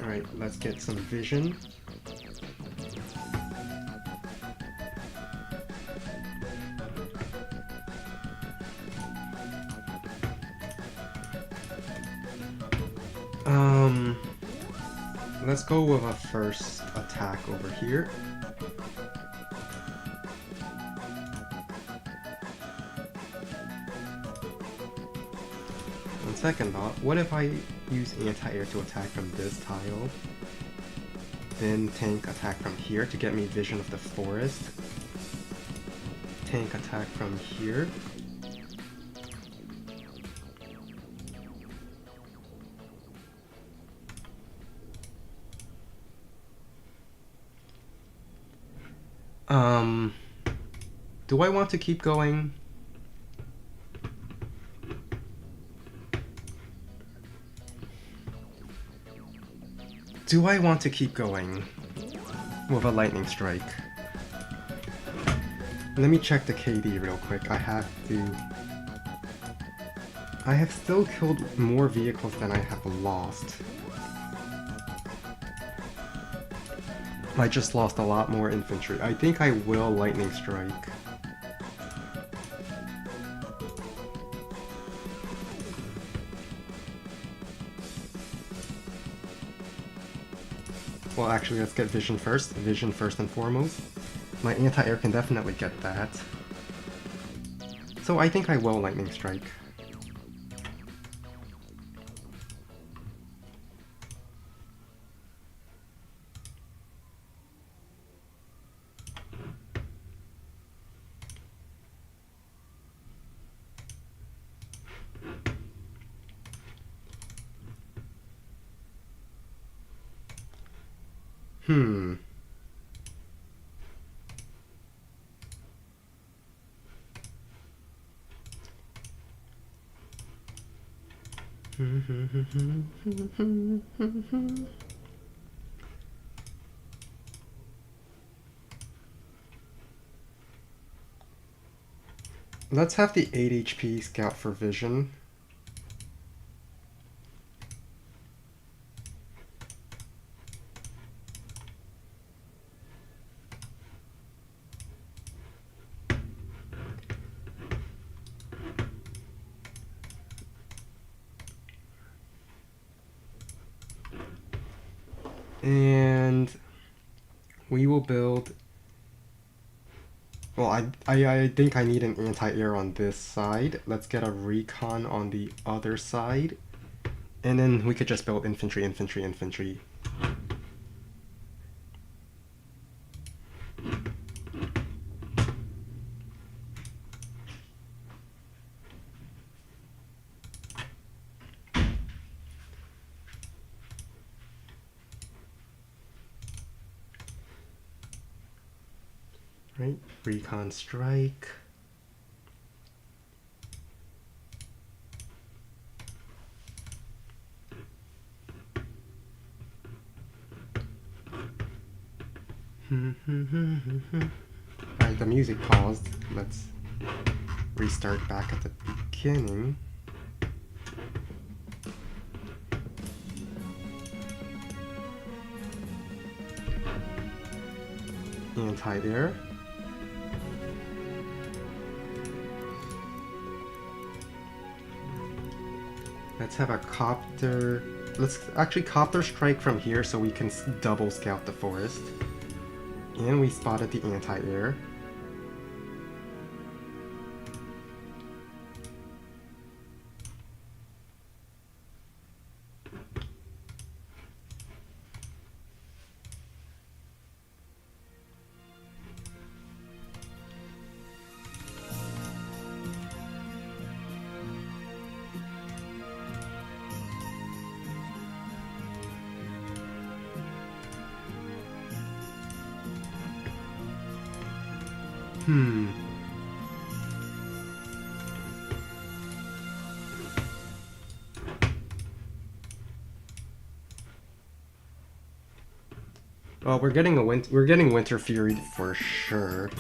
Alright, let's get some vision. Let's go with a first attack over here. And second thought, what if I use anti-air to attack from this tile? Then tank attack from here to get me vision of the forest. Tank attack from here. Do I want to keep going? Do I want to keep going with a lightning strike? Let me check the KD real quick. I have still killed more vehicles than I have lost. I just lost a lot more infantry. I think I will lightning strike. Well, actually, let's get vision first. Vision first and foremost. My anti-air can definitely get that. So I think I will lightning strike. Let's have the 8 HP scout for vision. And we will build... Well, I think I need an anti-air on this side. Let's get a recon on the other side. And then we could just build infantry, infantry, infantry. Right, recon strike. Alright, the music paused. Let's restart back at the beginning. Anti-air. Let's have a copter. Let's actually copter strike from here so we can double scout the forest. And we spotted the anti-air. Well, we're getting Winter Fury for sure.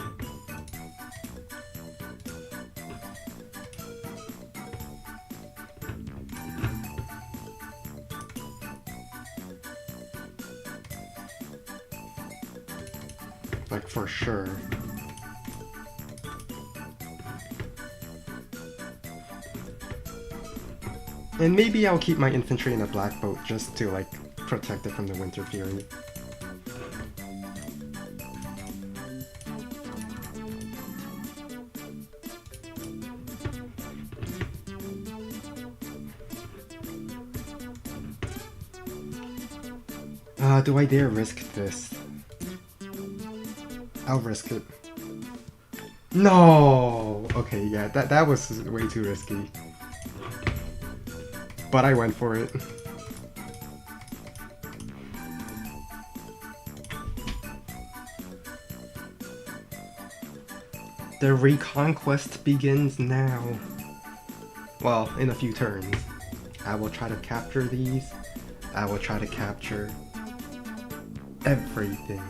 Like for sure. And maybe I'll keep my infantry in a black boat just to, like, protect it from the Winter Fury. Do I dare risk this? I'll risk it. No! Okay, yeah, that was way too risky. But I went for it. The reconquest begins now. Well, in a few turns. I will try to capture these. I will try to capture everything.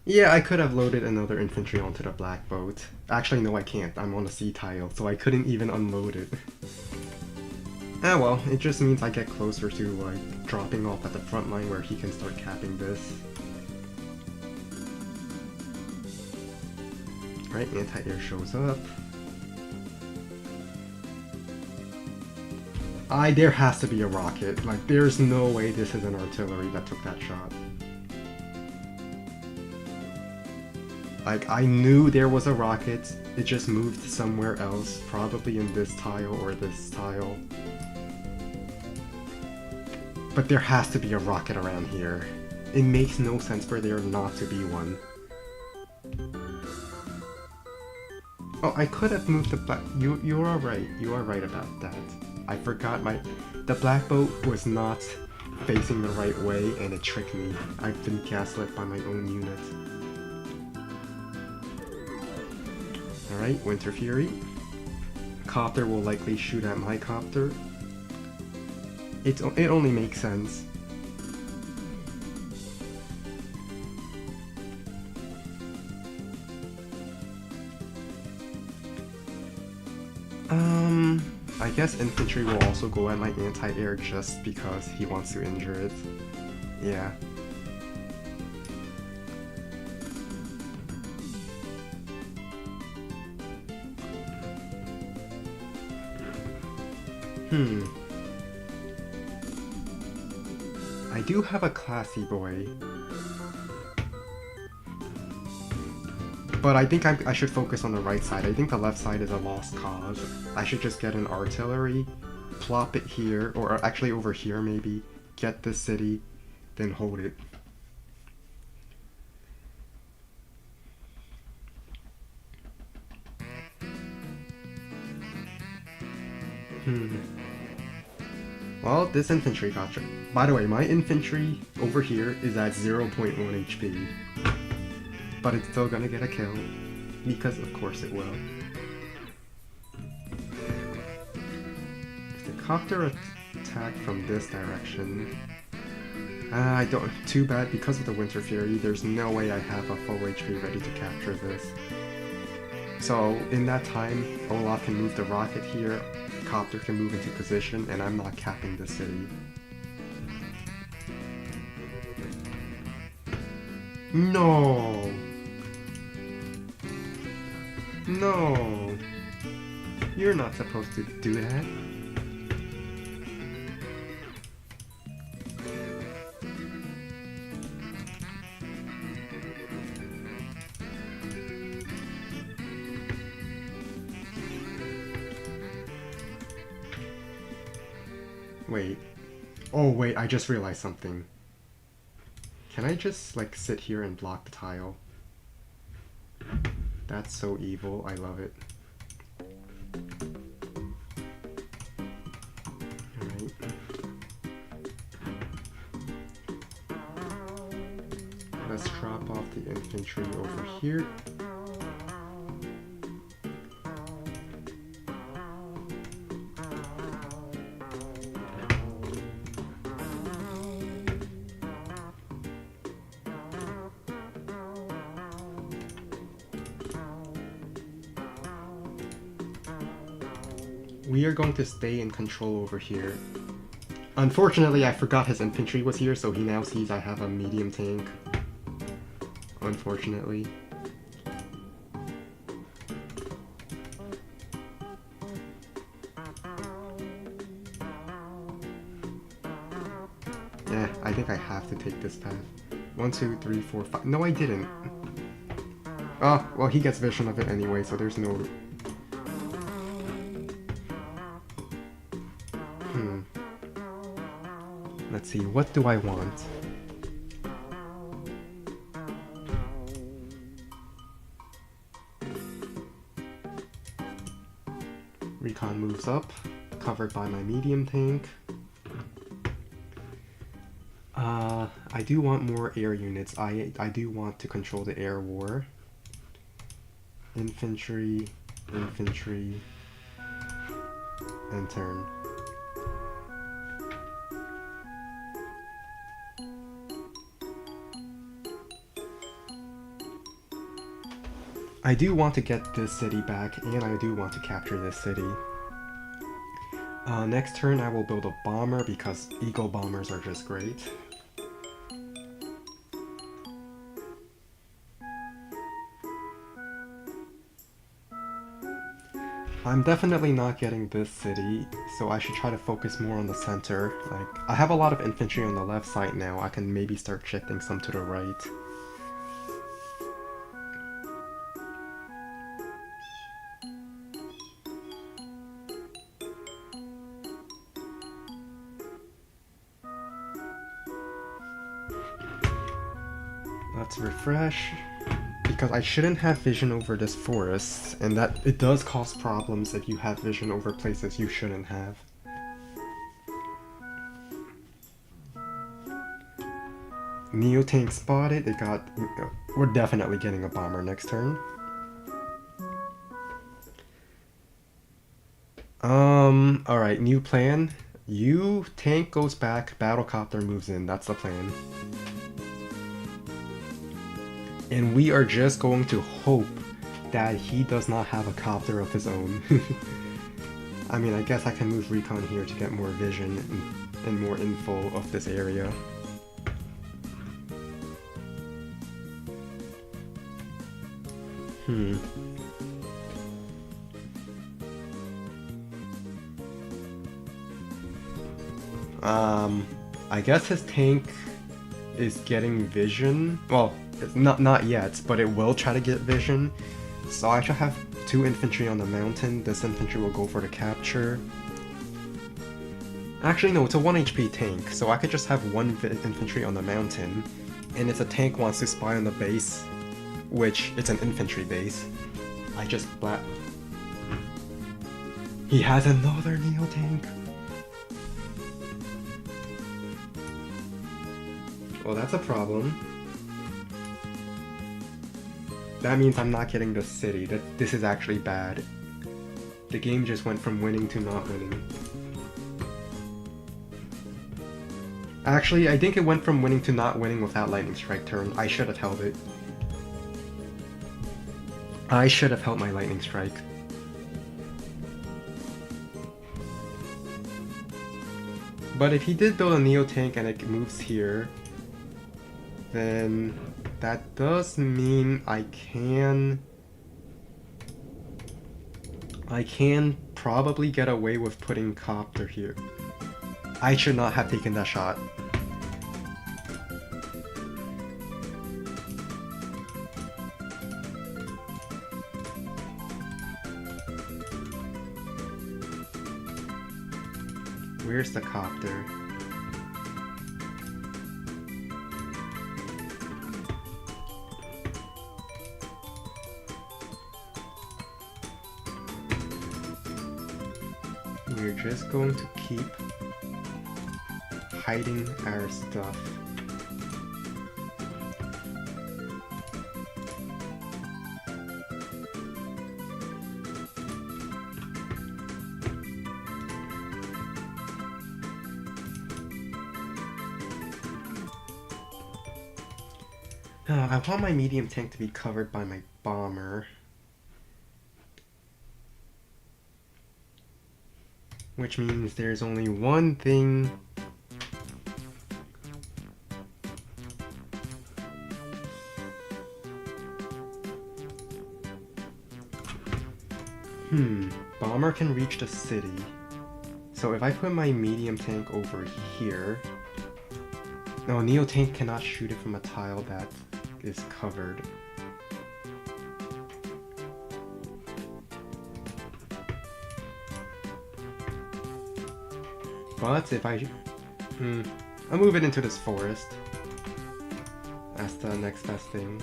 Yeah, I could have loaded another infantry onto the black boat. Actually, no, I can't. I'm on a sea tile, so I couldn't even unload it. Ah well, it just means I get closer to, like, dropping off at the front line where he can start capping this. Alright, anti-air shows up. There has to be a rocket. Like, there's no way this is an artillery that took that shot. Like, I knew there was a rocket, it just moved somewhere else, probably in this tile or this tile. But there has to be a rocket around here. It makes no sense for there not to be one. Oh, I could have moved the black... You are right. You are right about that. I forgot the black boat was not facing the right way and it tricked me. I've been gaslit by my own unit. Alright, Winter Fury. Copter will likely shoot at my copter. It only makes sense. I guess infantry will also go at my anti-air just because he wants to injure it. Yeah. I do have a classy boy. But I think I should focus on the right side. I think the left side is a lost cause. I should just get an artillery, plop it here, or actually over here maybe, get the city, then hold it. Well, this infantry got you. By the way, my infantry over here is at 0.1 HP. But it's still gonna get a kill, because of course it will. If the copter attack from this direction... too bad, because of the Winter Fury, there's no way I have a full HP ready to capture this. So, in that time, Olaf can move the rocket here, copter can move into position, and I'm not capping the city. No! No! You're not supposed to do that. Wait. Oh wait, I just realized something. Can I just, like, sit here and block the tile? That's so evil, I love it. Alright. Let's drop off the infantry over here. we are going to stay in control over here. Unfortunately, I forgot his infantry was here, so he now sees I have a medium tank. Unfortunately. Yeah, I think I have to take this path. 1, 2, 3, 4, 5. No, I didn't. Oh, well, he gets vision of it anyway, so there's no... Let's see, what do I want? Recon moves up, covered by my medium tank. I do want more air units. I do want to control the air war. Infantry, infantry, and turn. I do want to get this city back, and I do want to capture this city. Next turn I will build a bomber because Eagle bombers are just great. I'm definitely not getting this city, so I should try to focus more on the center. Like, I have a lot of infantry on the left side now. I can maybe start shifting some to the right. Let's refresh. Because I shouldn't have vision over this forest, and that it does cause problems if you have vision over places you shouldn't have. Neo tank spotted. It got. We're definitely getting a bomber next turn. All right. New plan. You tank goes back. Battlecopter moves in. That's the plan. And we are just going to hope that he does not have a copter of his own. I mean, I guess I can move recon here to get more vision and more info of this area. I guess his tank is getting vision. Well, it's not yet, but it will try to get vision. So I should have 2 infantry on the mountain. This infantry will go for the capture. Actually, no, it's a 1 HP tank, so I could just have 1 infantry on the mountain. And if the tank wants to spy on the base, which it's an infantry base, I just blap. He has another Neo tank. Well, that's a problem. That means I'm not getting the city. This is actually bad. The game just went from winning to not winning. Actually, I think it went from winning to not winning without lightning strike turn. I should have held it. I should have held my lightning strike. But if he did build a Neo tank and it moves here, then that does mean I can probably get away with putting copter here. I should not have taken that shot. Where's the copter? We're just going to keep hiding our stuff. I want my medium tank to be covered by my bomber. which means there's only one thing. Bomber can reach the city. So if I put my medium tank over here... No, Neo tank cannot shoot it from a tile that is covered. But if I... I'll move it into this forest. That's the next best thing.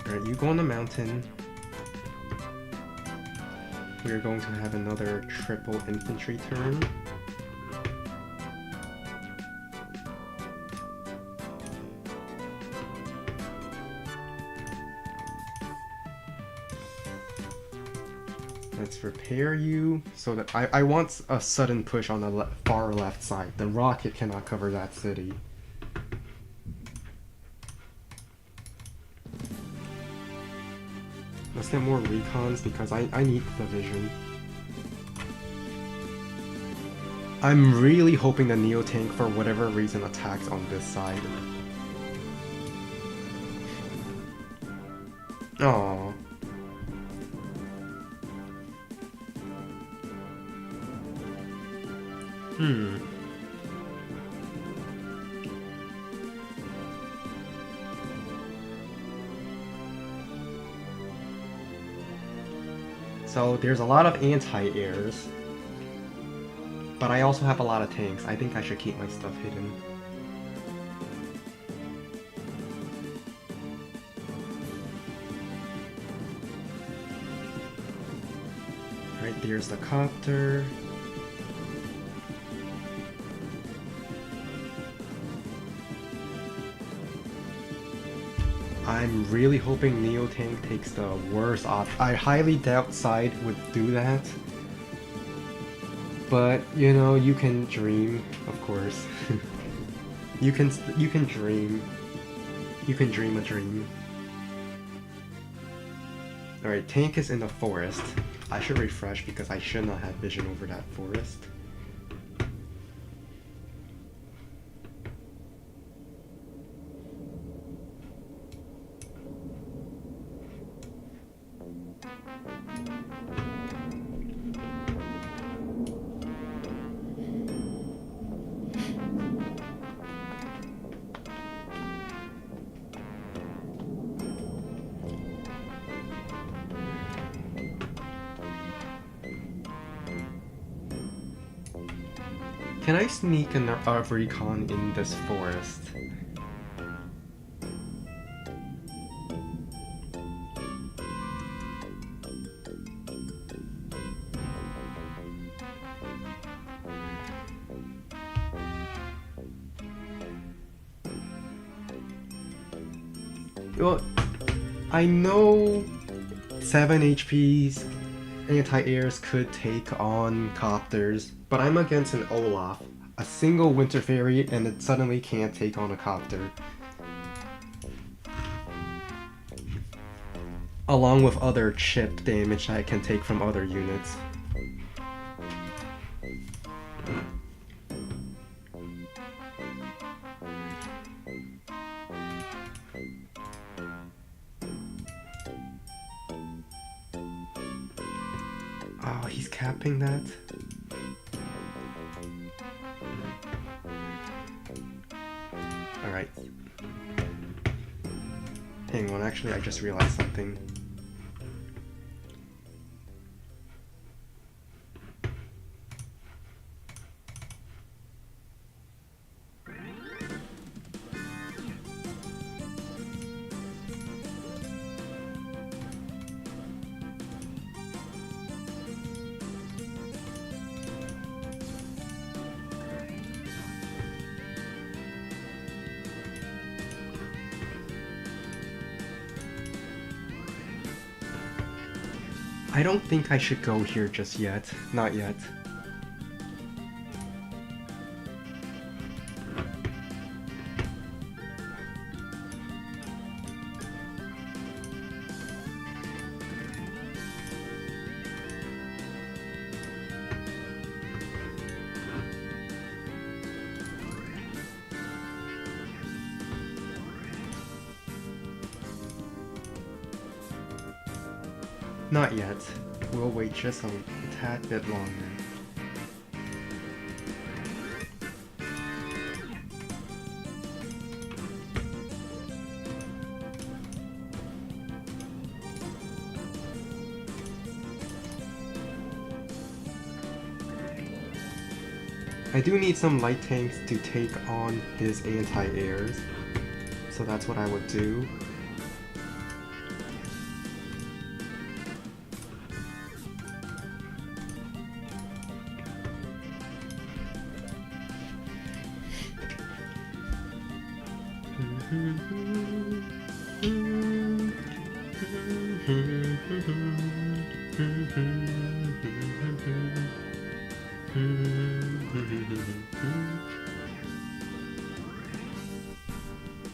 Alright, you go on the mountain. We're going to have another triple infantry turn. Let's repair you so that I want a sudden push on the far left side. The rocket cannot cover that city. Let's get more recons because I need the vision. I'm really hoping the Neo tank for whatever reason attacks on this side. Aww. So there's a lot of anti-airs, but I also have a lot of tanks. I think I should keep my stuff hidden. Right, there's the copter. I'm really hoping Neo Tank takes the worst option. I highly doubt Side would do that. But, you know, you can dream, of course. you can dream. You can dream a dream. Alright, tank is in the forest. I should refresh because I should not have vision over that forest. Can I sneak a recon in this forest? Well, I know 7 HP's anti-airs could take on copters, but I'm against an Olaf, a single Winter Fairy, and it suddenly can't take on a copter. Along with other chip damage that it can take from other units. Oh, he's capping that? Alright. Hang on, actually I just realized something. I don't think I should go here just yet. Not yet. Not yet. We'll wait just a tad bit longer. I do need some light tanks to take on his anti-airs, so that's what I would do.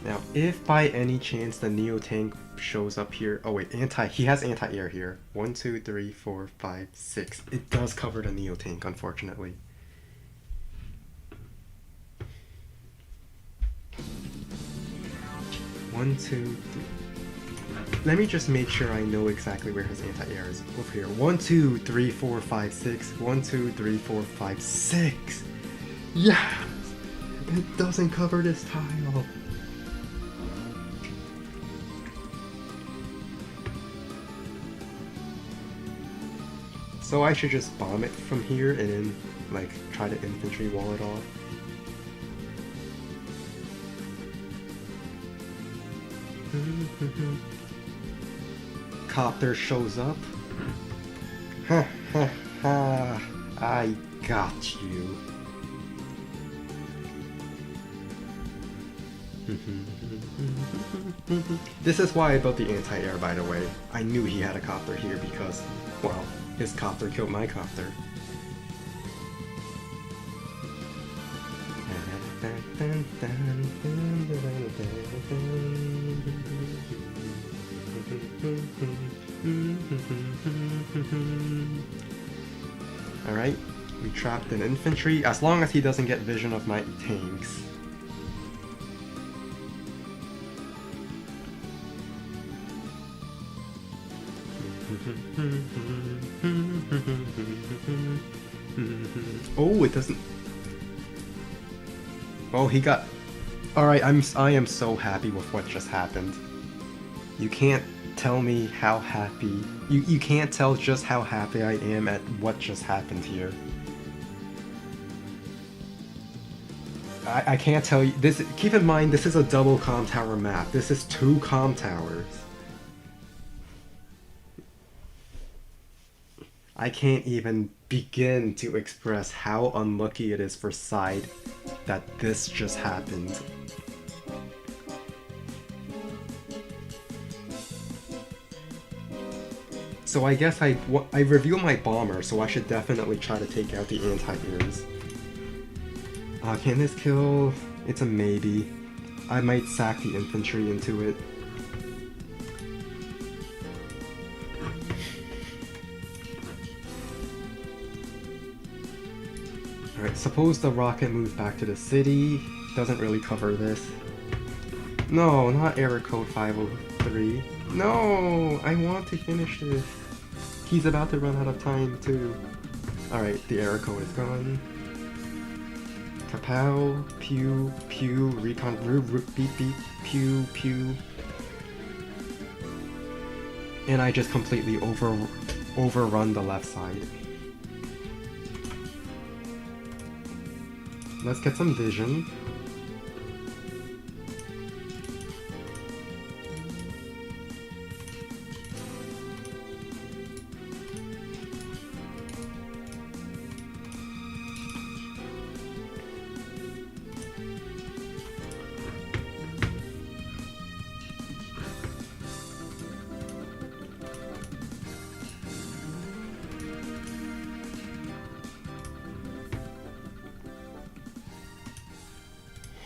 Now, if by any chance the Neo tank shows up here, oh wait, he has anti-air here. 1, 2, 3, 4, 5, 6. It does cover the Neo tank, unfortunately. One, two, three. Let me just make sure I know exactly where his anti-air is. Over here. 1, 2, 3, 4, 5, 6. 1, 2, 3, 4, 5, 6. Yes! It doesn't cover this tile. So I should just bomb it from here and then, like, try to infantry wall it off. Copter shows up. Ha ha ha! I got you. This is why I built the anti-air, by the way. I knew he had a copter here because, well, his copter killed my copter. Alright, we trapped an infantry, as long as he doesn't get vision of my tanks. Oh, it doesn't. Oh, he got. Alright, I am so happy with what just happened. You can't tell me how happy. You can't tell just how happy I am at what just happened here. I can't tell you this. Keep in mind, this is a double comm tower map. This is 2 comm towers. I can't even begin to express how unlucky it is for Side that this just happened. So I guess I reveal my bomber, so I should definitely try to take out the anti-airs. Can this kill? It's a maybe. I might sack the infantry into it. Alright, suppose the rocket moves back to the city. Doesn't really cover this. No, not error code 503. No! I want to finish this. He's about to run out of time, too. Alright, the error code is gone. Kapow, pew, pew, recon, beep, beep, pew, pew. And I just completely overrun the left side. Let's get some vision.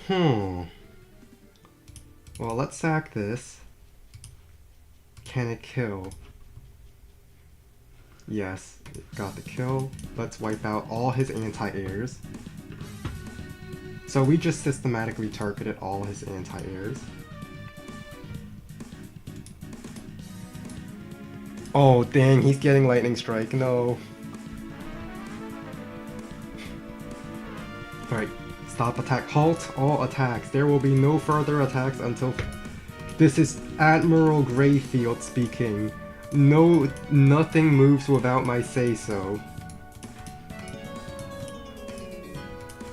Hmm. Well, let's sack this. Can it kill? Yes, it got the kill. Let's wipe out all his anti-airs. So we just systematically targeted all his anti-airs. Oh dang, he's getting lightning strike, no. Alright, stop attack, halt all attacks. There will be no further attacks until... This is Admiral Greyfield speaking. No, nothing moves without my say-so.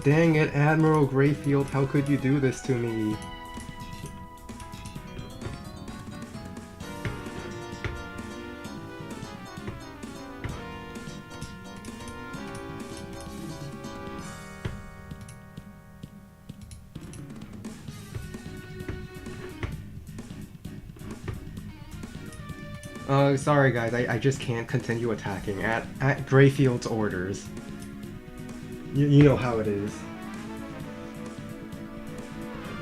Dang it, Admiral Greyfield, how could you do this to me? Sorry guys, I just can't continue attacking at Greyfield's orders. You know how it is.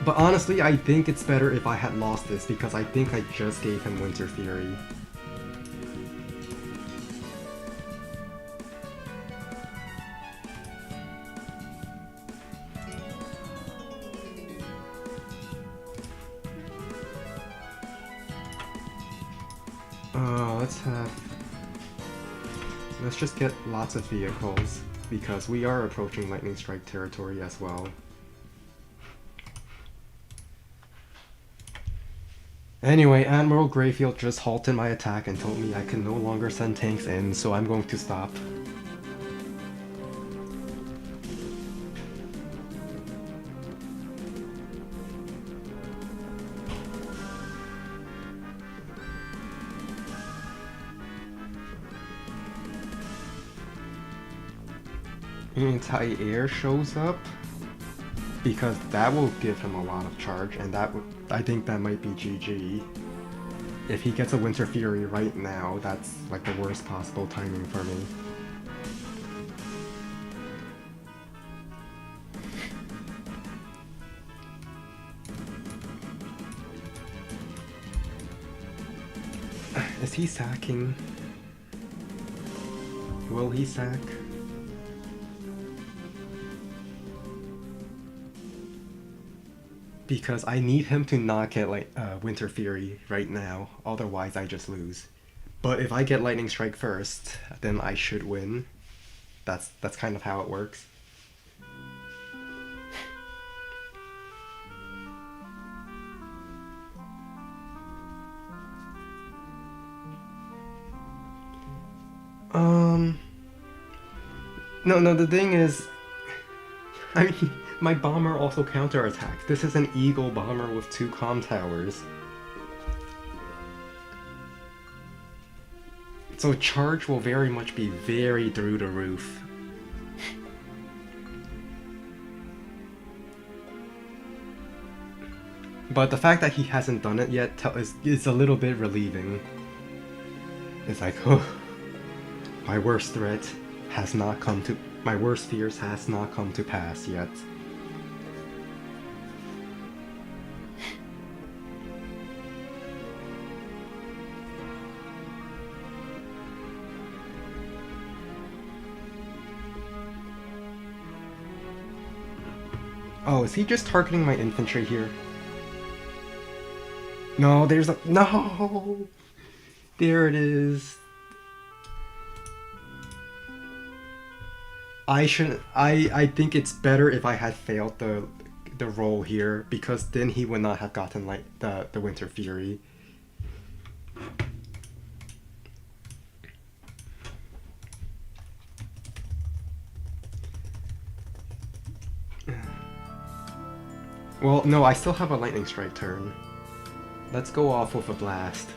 But honestly, I think it's better if I had lost this, because I think I just gave him Winter Fury. Let's just get lots of vehicles, because we are approaching Lightning Strike territory as well. Anyway, Admiral Greyfield just halted my attack and told me I can no longer send tanks in, so I'm going to stop. Anti-air shows up, because that will give him a lot of charge, and I think that might be GG. If he gets a Winter Fury right now, that's like the worst possible timing for me. Is he sacking? Will he sack? Because I need him to not get like Winter Fury right now, otherwise I just lose. But if I get Lightning Strike first, then I should win. That's kind of how it works. No, the thing is, I mean, my bomber also counterattacks. This is an Eagle bomber with 2 comm towers. So charge will very much be very through the roof. But the fact that he hasn't done it yet is a little bit relieving. It's like, oh, my worst threat has not come to... My worst fears has not come to pass yet. Oh, is he just targeting my infantry here? No, there's a... No! There it is. I think it's better if I had failed the roll here, because then he would not have gotten like the Winter Fury. Well, no, I still have a Lightning Strike turn. Let's go off with a blast.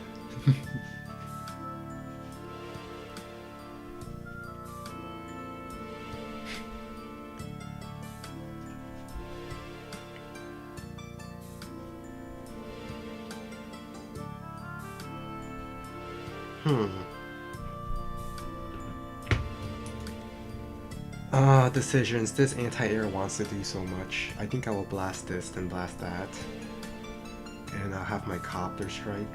Decisions. This anti-air wants to do so much. I think I will blast this, then blast that. And I'll have my copter strike.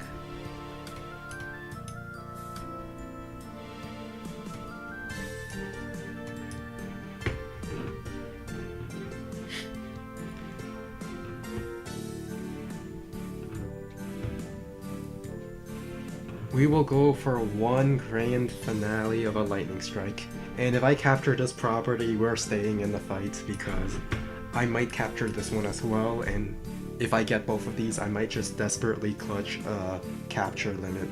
We will go for one grand finale of a lightning strike. And if I capture this property, we're staying in the fight because I might capture this one as well, and if I get both of these, I might just desperately clutch a capture limit.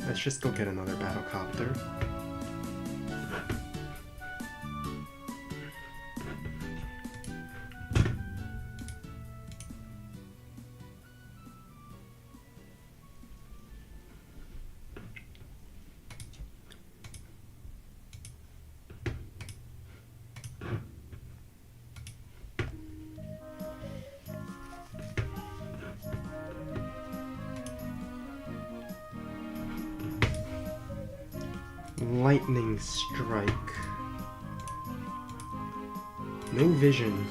Let's just go get another battlecopter. Lightning strike. No vision.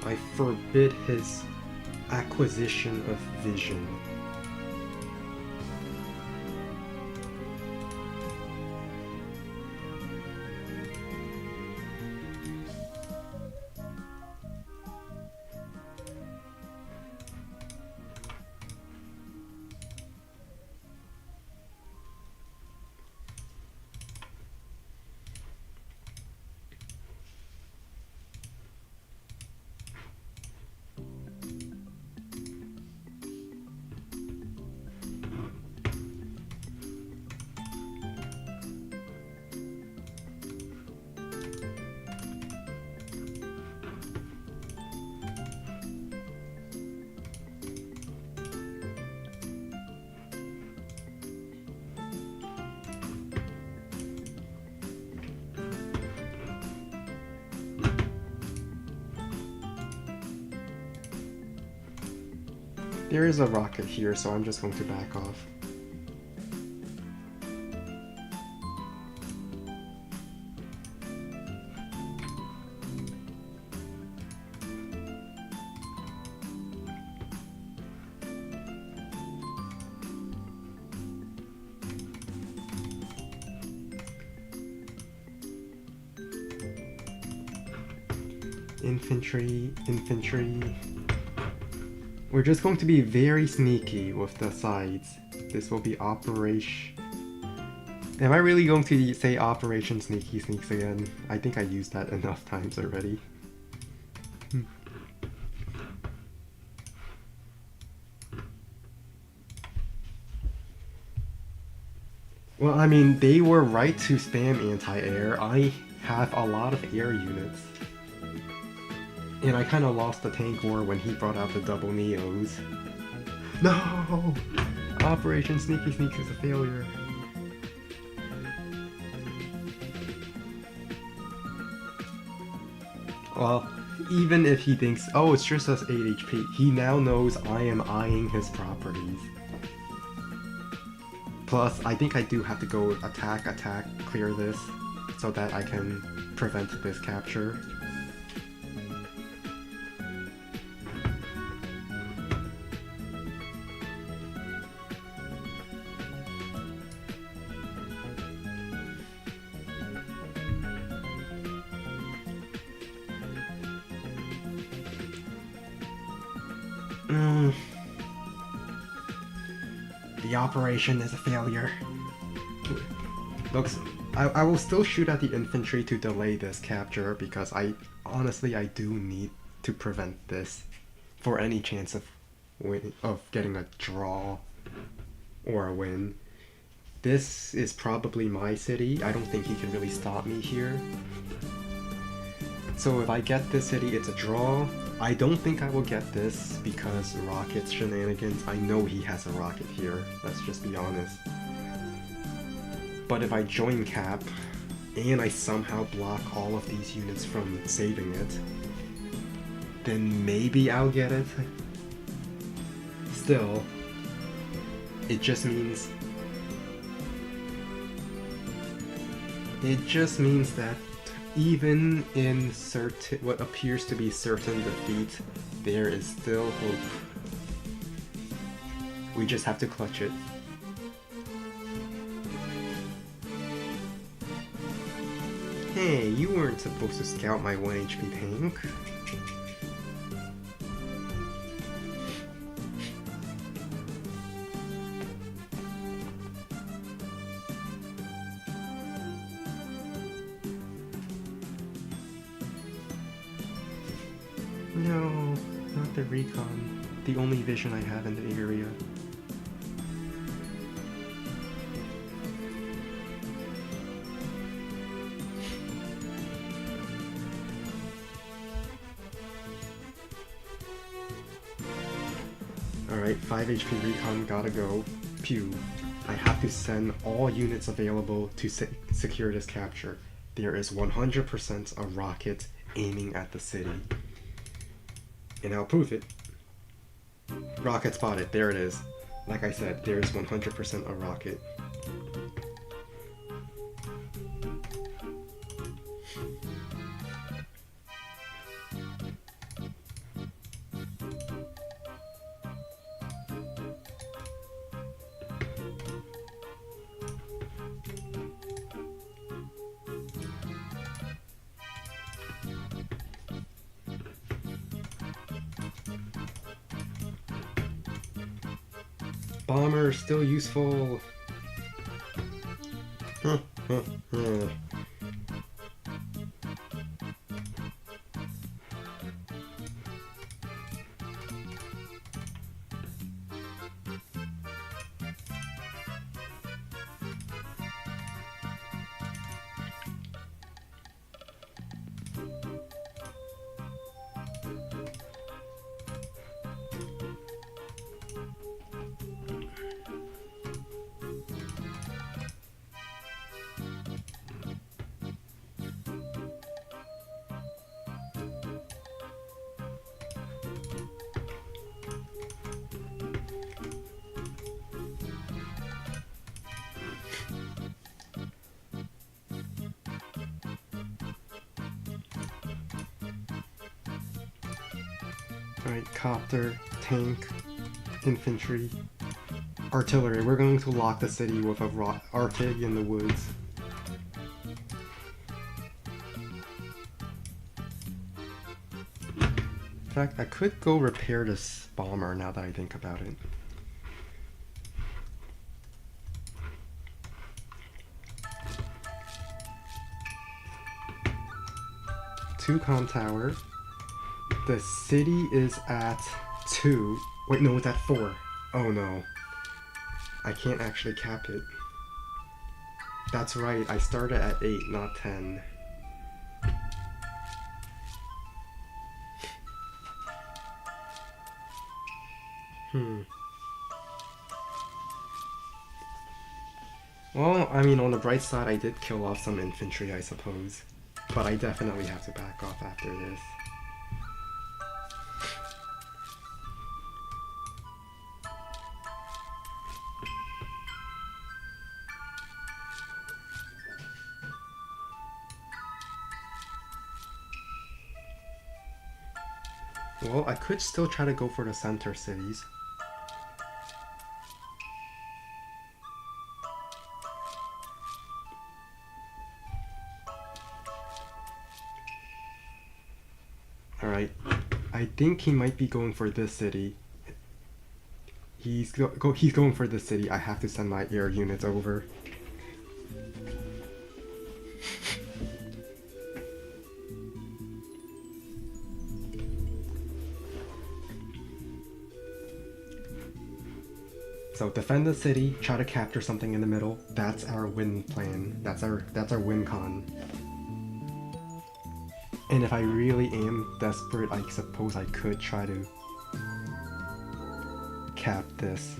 I forbid his acquisition of vision. There is a rocket here, so I'm just going to back off. Infantry, infantry. We're just going to be very sneaky with the sides. This will be Operation... Am I really going to say Operation Sneaky Sneaks again? I think I used that enough times already. Well, I mean, they were right to spam anti-air. I have a lot of air units. And I kind of lost the tank war when he brought out the double Neos. No! Operation Sneaky Sneaks is a failure. Well, even if he thinks, oh, it's just us 8 HP, he now knows I am eyeing his properties. Plus, I think I do have to go attack, clear this, so that I can prevent this capture. The operation is a failure. Looks, I will still shoot at the infantry to delay this capture because honestly I do need to prevent this for any chance of getting a draw or a win. This is probably my city. I don't think he can really stop me here. So if I get this city, it's a draw. I don't think I will get this because rockets shenanigans. I know he has a rocket here, let's just be honest. But if I join cap, and I somehow block all of these units from saving it, then maybe I'll get it. Still, it just means that even in what appears to be certain defeat, there is still hope. We just have to clutch it. Hey, you weren't supposed to scout my 1 HP tank. No, not the recon. The only vision I have in the area. Alright, 5 HP recon gotta go. Pew. I have to send all units available to secure this capture. There is 100% a rocket aiming at the city. And I'll prove it. Rocket spotted, there it is. Like I said, there is 100% a rocket. Bomber, still useful. Alright, copter, tank, infantry, artillery. We're going to lock the city with a artig in the woods. In fact, I could go repair this bomber now that I think about it. Two com tower. The city is at 2. Wait, no, it's at 4. Oh no. I can't actually cap it. That's right, I started at 8, not 10. Well, I mean, on the bright side, I did kill off some infantry, I suppose. But I definitely have to back off after this. Well, I could still try to go for the center cities. Alright, I think he might be going for this city. He's going for this city. I have to send my air units over. So defend the city, try to capture something in the middle. That's our win plan. That's our win con. And if I really am desperate, I suppose I could try to cap this.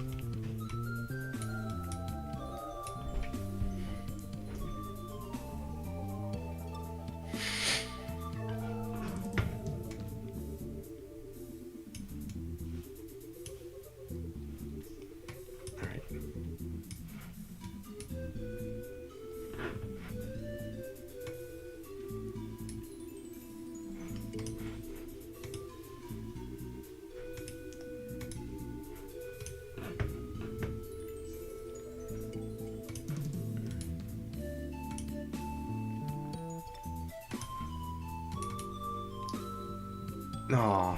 Aw.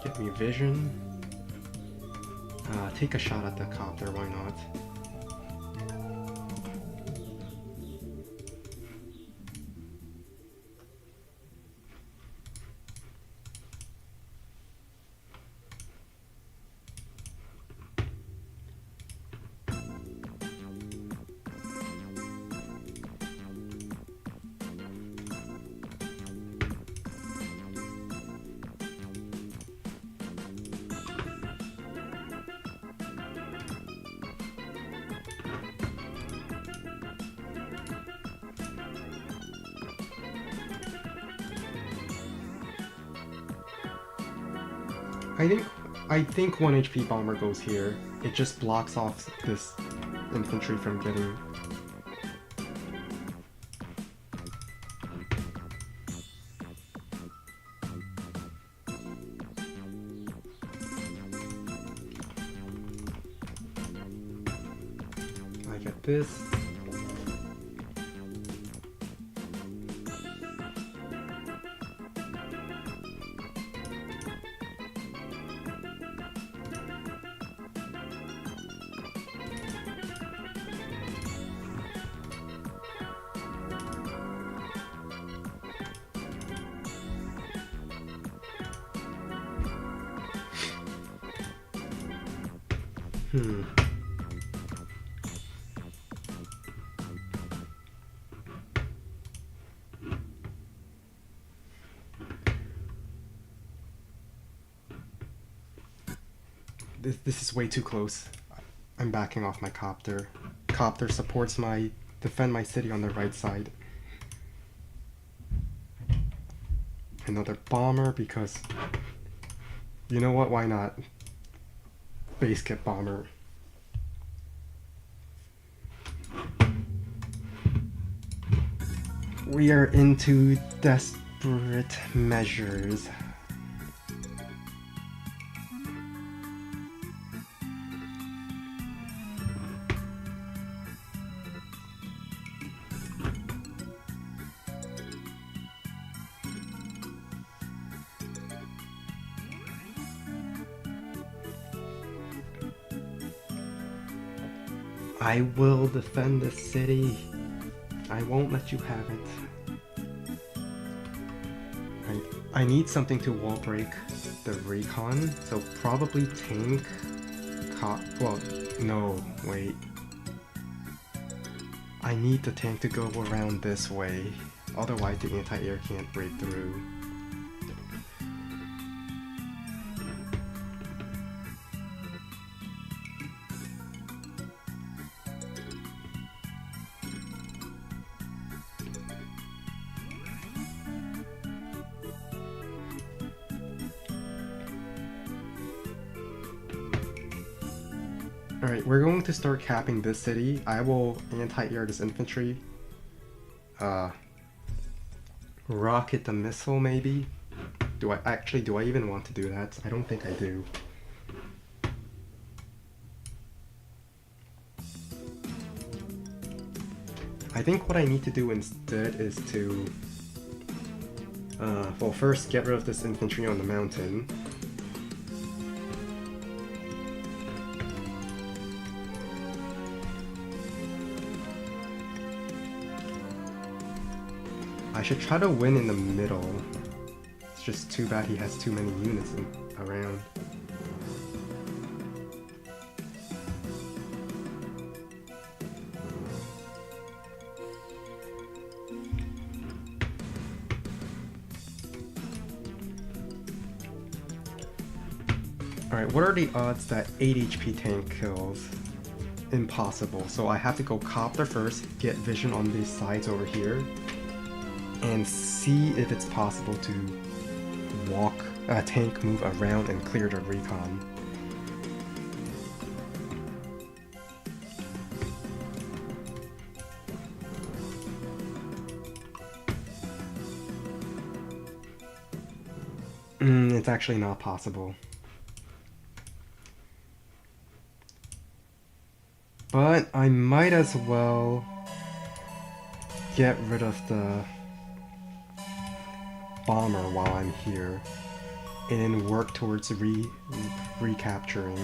Get me vision. Take a shot at the copter, why not? I think 1 HP bomber goes here. It just blocks off this infantry from getting... I get this. This is way too close. I'm backing off my copter. Copter supports defend my city on the right side. Another bomber because, you know what, why not? Base kit bomber. We are into desperate measures. I will defend the city. I won't let you have it. I need something to wall break the recon, so probably tank. Well, no, wait. I need the tank to go around this way, otherwise the anti-air can't break through. Alright, we're going to start capping this city. I will anti-air this infantry. rocket the missile, maybe? Do I even want to do that? I don't think I do. I think what I need to do instead is to, well, first get rid of this infantry on the mountain. I should try to win in the middle. It's just too bad he has too many units around. Alright, what are the odds that 8 HP tank kills? Impossible. So I have to go copter first, get vision on these sides over here, and see if it's possible to walk a tank, move around, and clear the recon. It's actually not possible. But I might as well get rid of the bomber while I'm here, and then work towards recapturing.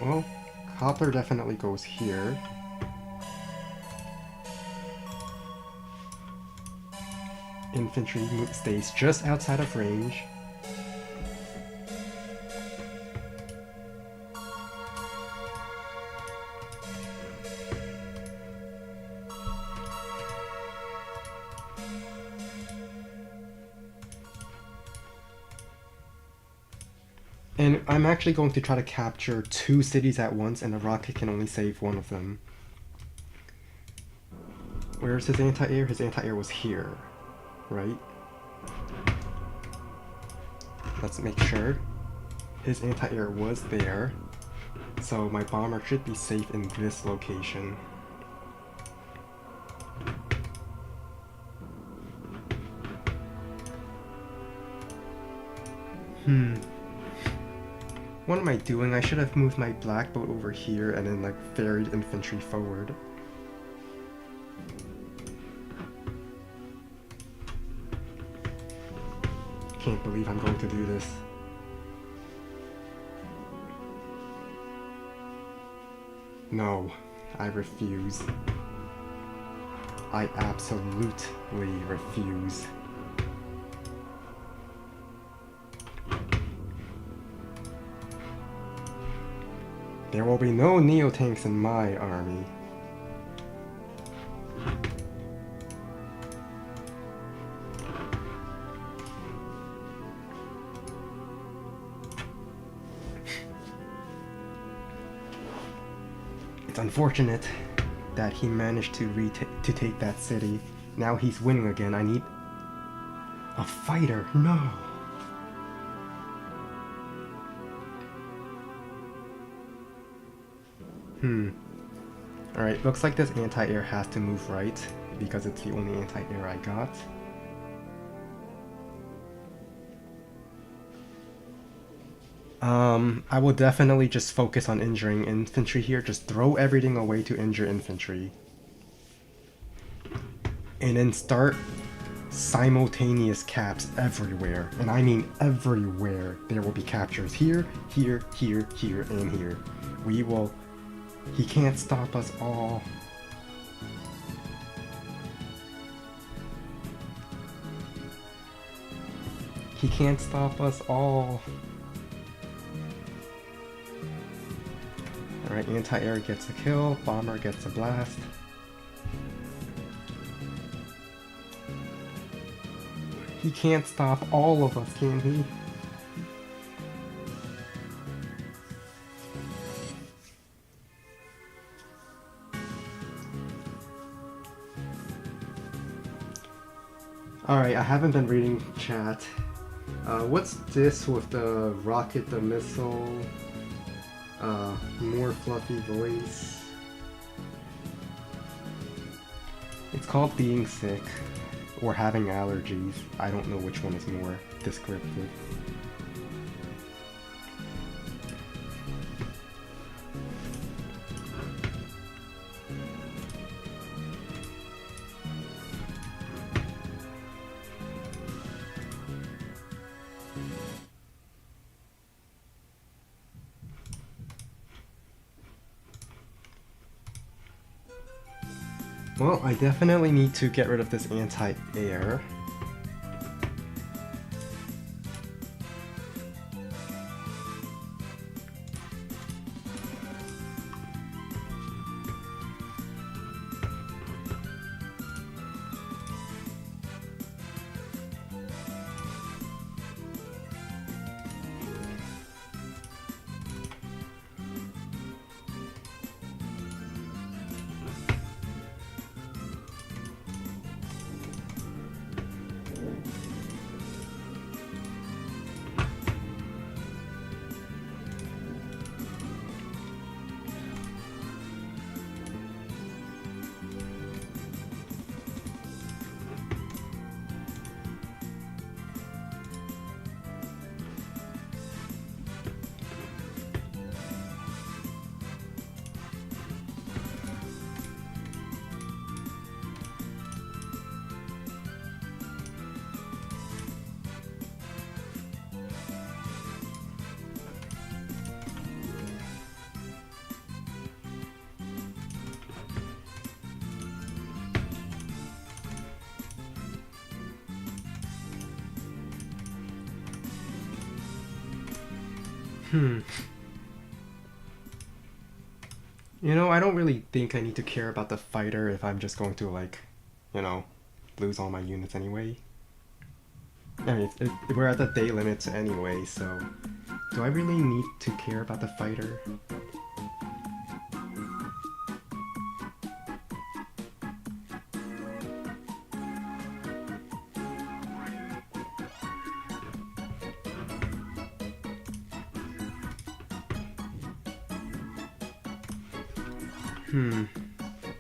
Well, Copper definitely goes here. Infantry stays just outside of range. And I'm actually going to try to capture 2 cities at once, and the rocket can only save one of them. Where's his anti-air? His anti-air was here, right? Let's make sure. His anti-air was there, so my bomber should be safe in this location. What am I doing? I should have moved my black boat over here and then like ferried infantry forward. Can't believe I'm going to do this. No, I refuse. I absolutely refuse. There will be no Neo-tanks in my army. It's unfortunate that he managed to take that city. Now he's winning again. I need a fighter. No. Alright, looks like this anti-air has to move right, because it's the only anti-air I got. I will definitely just focus on injuring infantry here. Just throw everything away to injure infantry. And then start simultaneous caps everywhere. And I mean everywhere. There will be captures here, here, here, here, and here. We will... He can't stop us all. He can't stop us all. Alright, anti-air gets a kill, bomber gets a blast. He can't stop all of us, can he? Alright, I haven't been reading chat. What's this with the rocket, the missile, more fluffy voice? It's called being sick or having allergies. I don't know which one is more descriptive. Well, I definitely need to get rid of this anti-air. You know, I don't really think I need to care about the fighter if I'm just going to, like, you know, lose all my units anyway. I mean, we're at the day limits anyway, so do I really need to care about the fighter?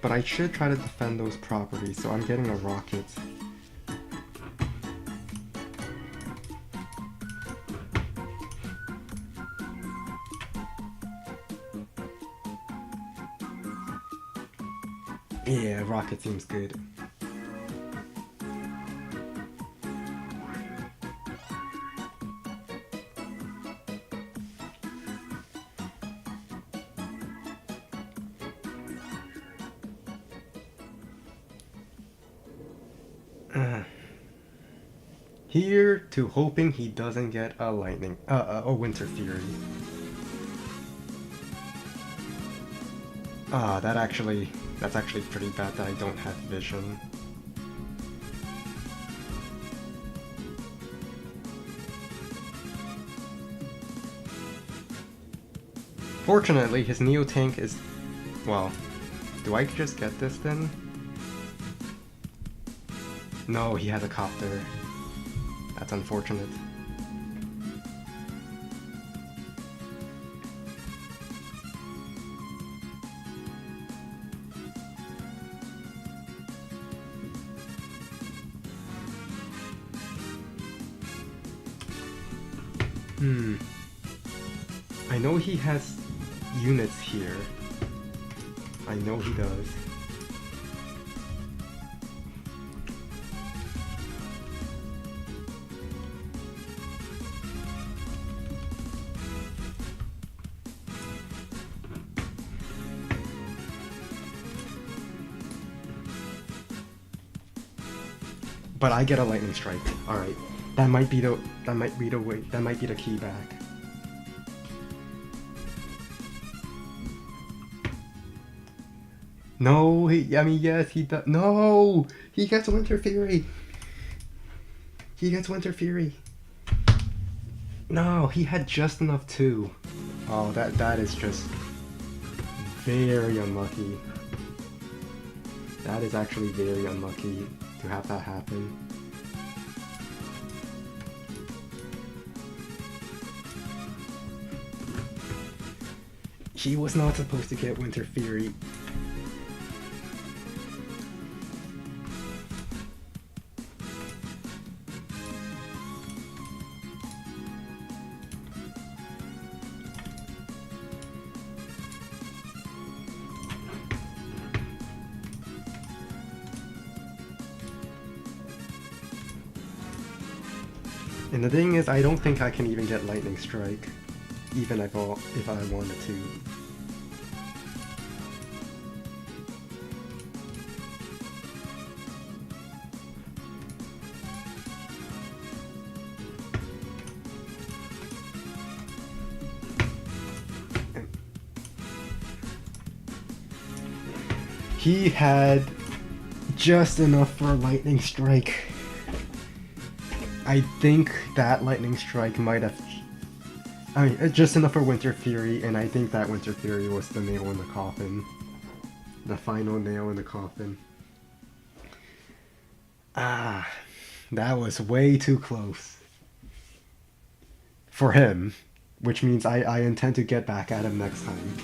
But I should try to defend those properties, so I'm getting a rocket. Yeah, rocket seems good. Here to hoping he doesn't get a lightning, a winter fury. That's actually pretty bad that I don't have vision. Fortunately, his Neo tank is, well, do I just get this then? No, he has a copter. That's unfortunate. I know he has units here. I know he does. But I get a lightning strike. All right, that might be the way. That might be the key back. No, yes, he does. No, he gets Winter Fury. He gets Winter Fury. No, he had just enough too. Oh, that is just very unlucky. That is actually very unlucky to have that happen. He was not supposed to get Winter Fury. And the thing is, I don't think I can even get Lightning Strike, even if I wanted to. He had just enough for a Lightning Strike. I think that Lightning Strike might have... I mean, just enough for Winter Fury, and I think that Winter Fury was the nail in the coffin. The final nail in the coffin. Ah, that was way too close. For him, which means I intend to get back at him next time.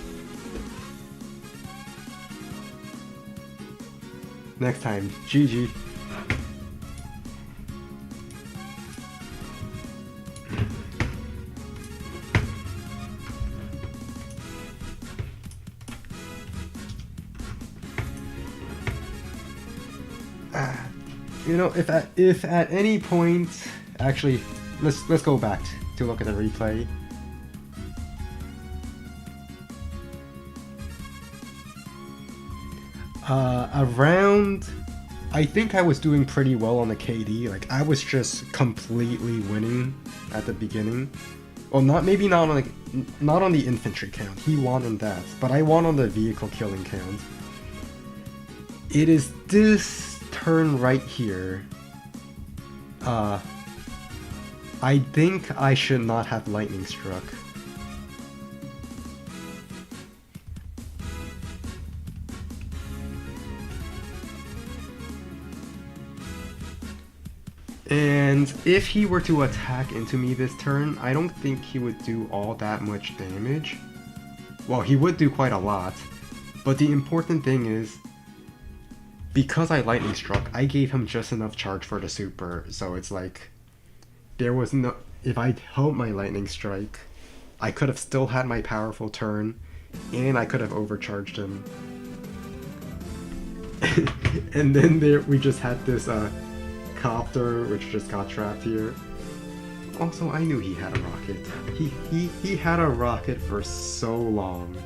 Next time, GG. You know, if at any point, actually, let's go back to look at the replay. Around, I think I was doing pretty well on the KD. Like, I was just completely winning at the beginning. Well, not on the infantry count. He won on that, but I won on the vehicle killing count. It is this turn right here. I think I should not have lightning struck. And if he were to attack into me this turn, I don't think he would do all that much damage. Well, he would do quite a lot, but the important thing is, because I lightning struck, I gave him just enough charge for the super, so it's like, there was no... If I'd held my lightning strike, I could have still had my powerful turn, and I could have overcharged him. And then we just had this copter, which just got trapped here. Also, I knew he had a rocket. He had a rocket for so long.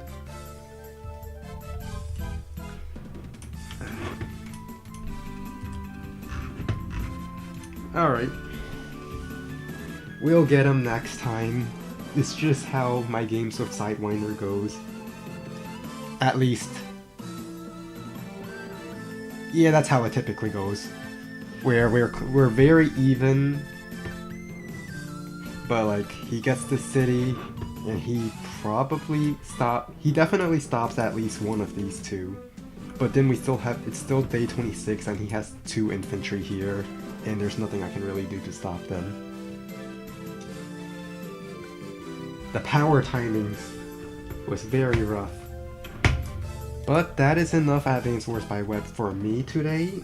Alright. We'll get him next time. It's just how my games with Sidewinder goes. At least. Yeah, that's how it typically goes. Where we're very even. But like, he gets the city, and he definitely stops at least one of these two. But then it's still day 26 and he has 2 infantry here, and there's nothing I can really do to stop them. The power timings was very rough. But that is enough Advanced Wars by Web for me today.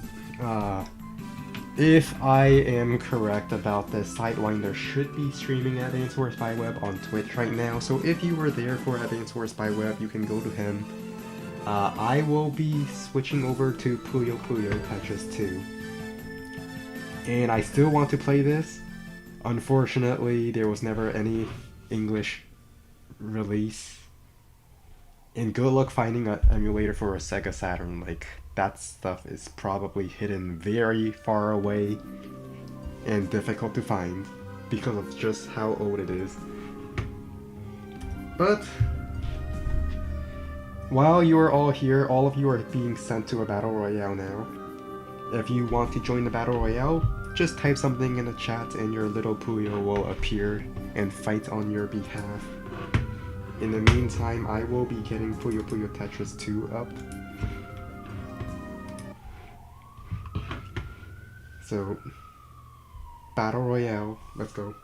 If I am correct about this, Sidewinder should be streaming Advanced Wars by Web on Twitch right now, so if you were there for Advanced Wars by Web, you can go to him. I will be switching over to Puyo Puyo Tetris 2. And I still want to play this. Unfortunately, there was never any English release. And good luck finding an emulator for a Sega Saturn. Like, that stuff is probably hidden very far away and difficult to find because of just how old it is. But while you are all here, all of you are being sent to a battle royale now. If you want to join the battle royale, just type something in the chat and your little Puyo will appear and fight on your behalf. In the meantime, I will be getting Puyo Puyo Tetris 2 up. So, battle royale, let's go.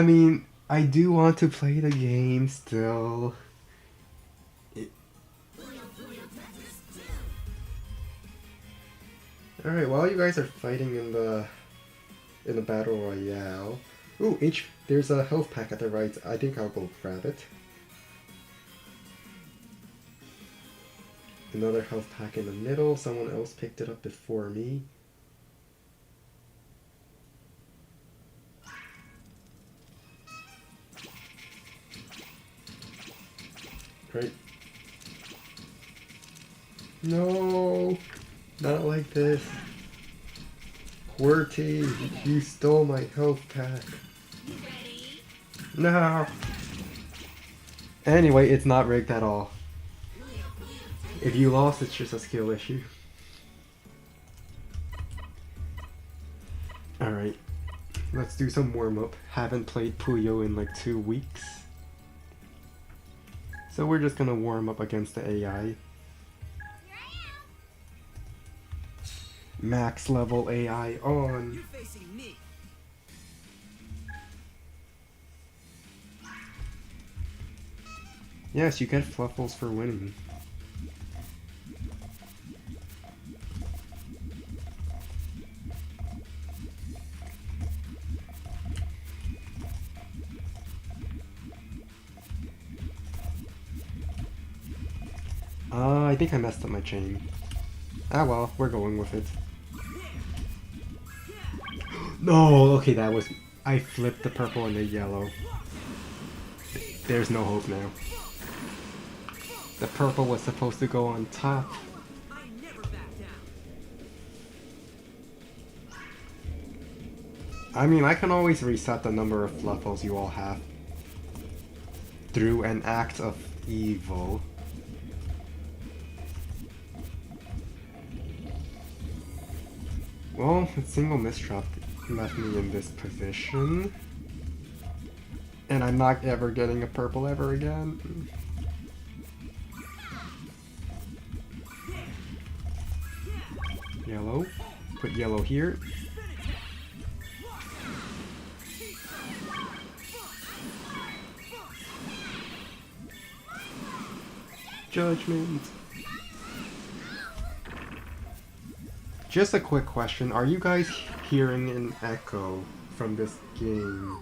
mean, I do want to play the game still. Alright, while you guys are fighting in the battle royale. Ooh, there's a health pack at the right. I think I'll go grab it. Another health pack in the middle. Someone else picked it up before me. Great. No! Not like this. QWERTY, you stole my health pack. No! Anyway, it's not rigged at all. If you lost, it's just a skill issue. Alright, let's do some warm-up. Haven't played Puyo in like 2 weeks. So we're just gonna warm up against the AI. Max level AI on. Yes, you get fluffles for winning. I think I messed up my chain. Ah well, we're going with it. No, okay, that was... I flipped the purple and the yellow. There's no hope now. The purple was supposed to go on top. I mean, I can always reset the number of fluffles you all have through an act of evil. Well, a single misdrop left me in this position. And I'm not ever getting a purple ever again. Yellow. Put yellow here. Judgment. Just a quick question, are you guys hearing an echo from this game?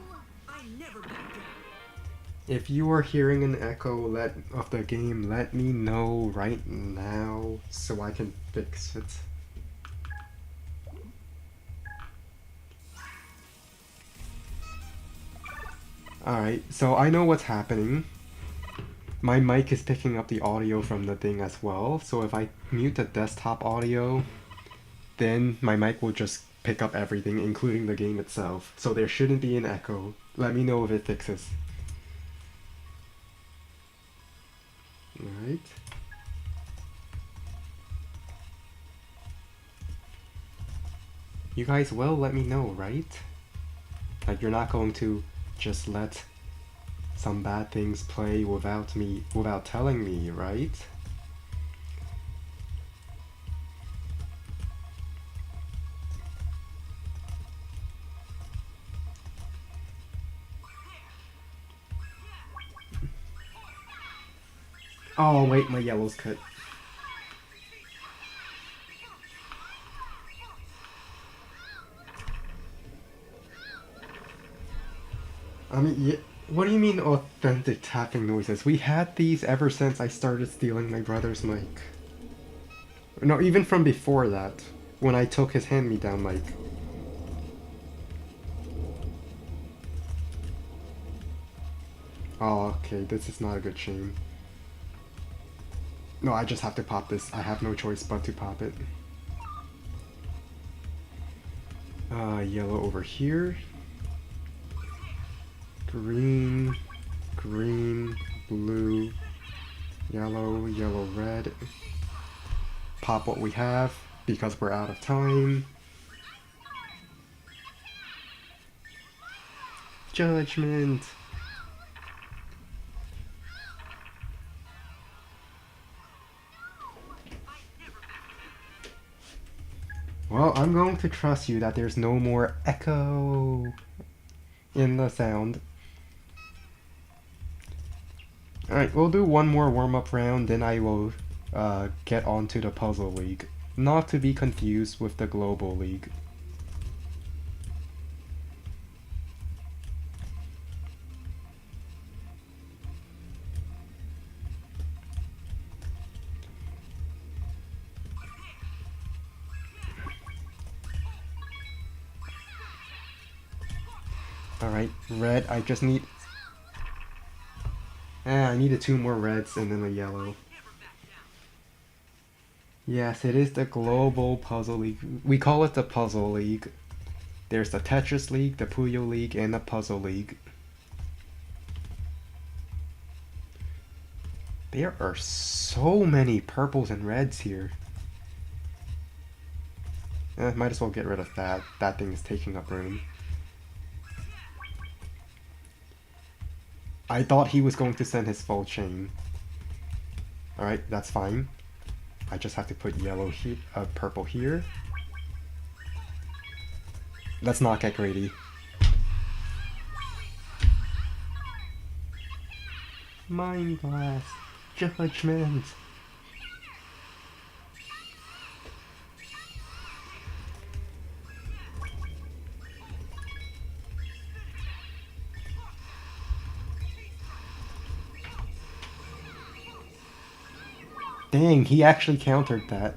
If you are hearing an echo of the game, let me know right now so I can fix it. Alright, so I know what's happening. My mic is picking up the audio from the thing as well, so if I mute the desktop audio, then my mic will just pick up everything, including the game itself. So there shouldn't be an echo. Let me know if it fixes. Alright. You guys will let me know, right? Like, you're not going to just let some bad things play without telling me, right? Oh wait, my yellow's cut. I mean, yeah, what do you mean authentic tapping noises? We had these ever since I started stealing my brother's mic. No, even from before that, when I took his hand-me-down mic. Oh, okay, this is not a good chain. No, I just have to pop this. I have no choice but to pop it. Yellow over here. Green, green, blue, yellow, yellow, red. Pop what we have, because we're out of time. Judgment! Well, I'm going to trust you that there's no more echo in the sound. Alright, we'll do one more warm-up round, then I will get on to the Puzzle League. Not to be confused with the Global League. Alright, red, I just need... I needed 2 more reds and then a yellow. Yes, it is the Global Puzzle League. We call it the Puzzle League. There's the Tetris League, the Puyo League, and the Puzzle League. There are so many purples and reds here. Might as well get rid of that. That thing is taking up room. I thought he was going to send his full chain. Alright, that's fine. I just have to put yellow here, purple here. Let's not get greedy. Mind Blast. Judgment. Dang, he actually countered that.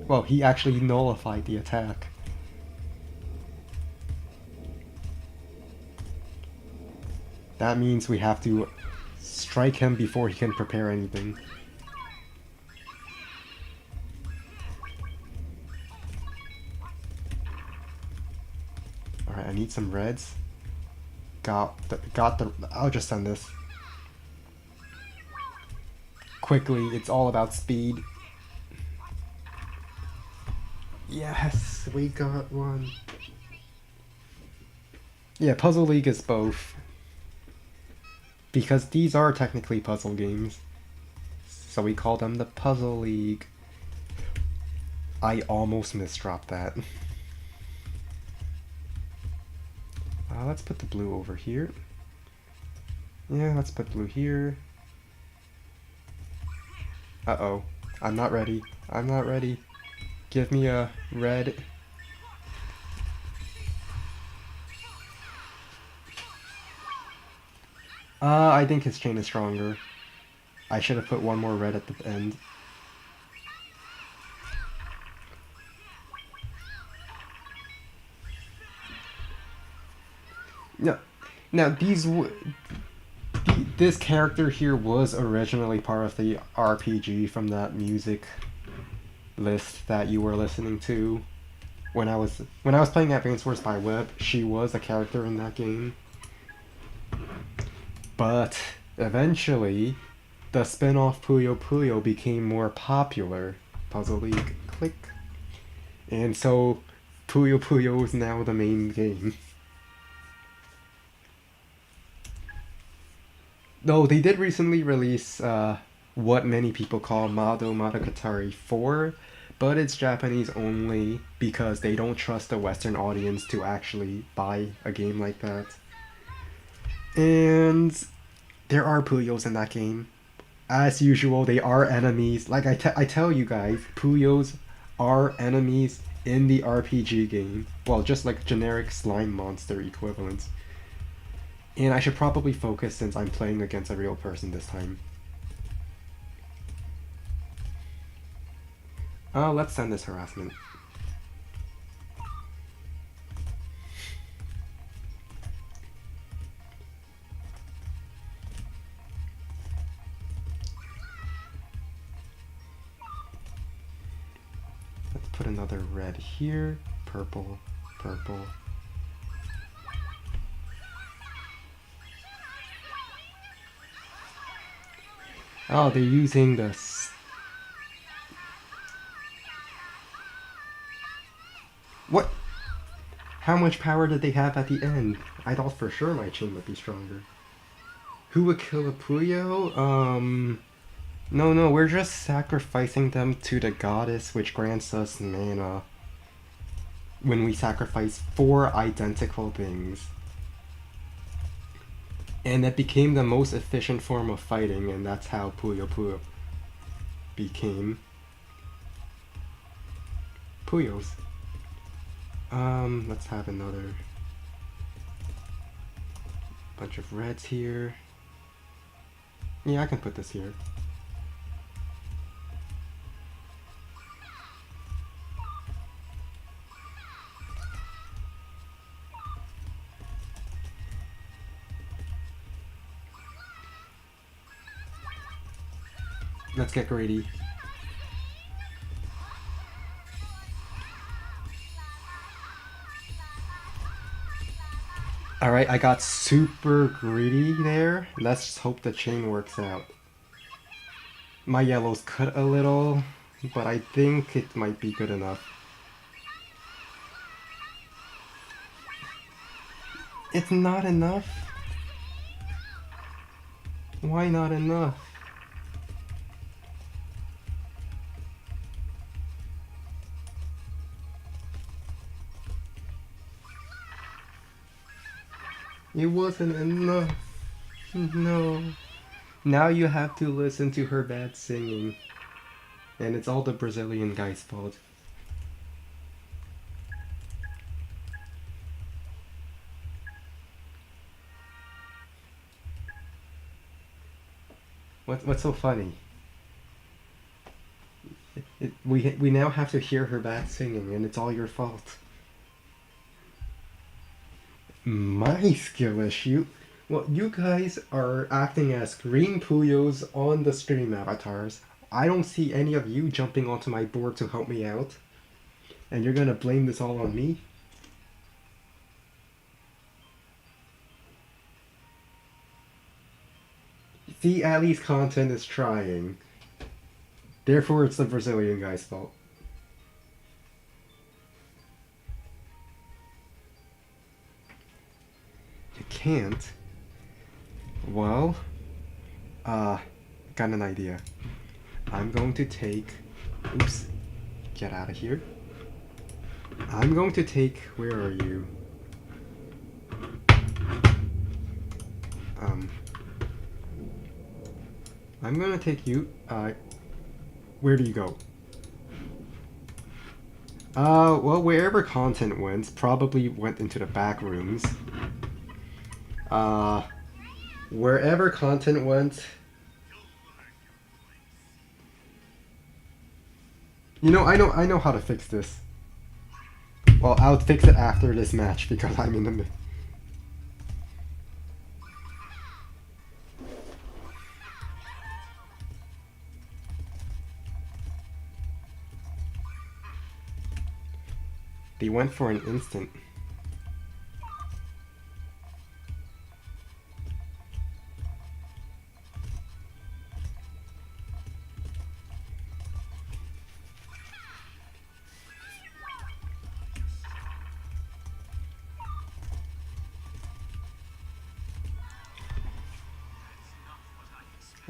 Well, he actually nullified the attack. That means we have to strike him before he can prepare anything. Alright, I need some reds. Got the, I'll just send this. Quickly, it's all about speed. Yes, we got one. Yeah, Puzzle League is both. Because these are technically puzzle games. So we call them the Puzzle League. I almost misdropped that. Let's put the blue over here. Yeah, let's put blue here. Uh-oh. I'm not ready. I'm not ready. Give me a red. I think his chain is stronger. I should have put one more red at the end. Now this character here was originally part of the RPG from that music list that you were listening to. When I was playing Advance Wars by Web, she was a character in that game. But eventually, the spin-off Puyo Puyo became more popular. Puzzle League, click. And so, Puyo Puyo is now the main game. Though they did recently release what many people call Mado Monogatari 4, but it's Japanese only because they don't trust the Western audience to actually buy a game like that. And there are Puyos in that game. As usual, they are enemies. Like I tell you guys, Puyos are enemies in the RPG game. Well, just like generic slime monster equivalents. And I should probably focus since I'm playing against a real person this time. Let's send this harassment. Let's put another red here. Purple, purple. Oh, they're using this. What? How much power did they have at the end? I thought for sure my chain would be stronger. Who would kill a Puyo? No, we're just sacrificing them to the goddess, which grants us mana. When we sacrifice 4 identical things. And that became the most efficient form of fighting, and that's how Puyo Puyo became Puyos. Let's have another bunch of reds here. Yeah, I can put this here. Let's get greedy. Alright, I got super greedy there. Let's just hope the chain works out. My yellow's cut a little, but I think it might be good enough. It's not enough? Why not enough? It wasn't enough. No. Now you have to listen to her bad singing. And it's all the Brazilian guy's fault. What's so funny? We now have to hear her bad singing, and it's all your fault. My skill issue? Well, you guys are acting as green Puyos on the stream avatars. I don't see any of you jumping onto my board to help me out. And you're gonna blame this all on me? See, at least content is trying. Therefore, it's the Brazilian guy's fault. You can't? Well, got an idea. I'm going to take... Oops. Get out of here. I'm going to take... Where are you? I'm gonna take you... where do you go? Well, wherever content went, probably went into the back rooms. Wherever content went... You know, I know how to fix this. Well, I'll fix it after this match because I'm in the middle. They went for an instant.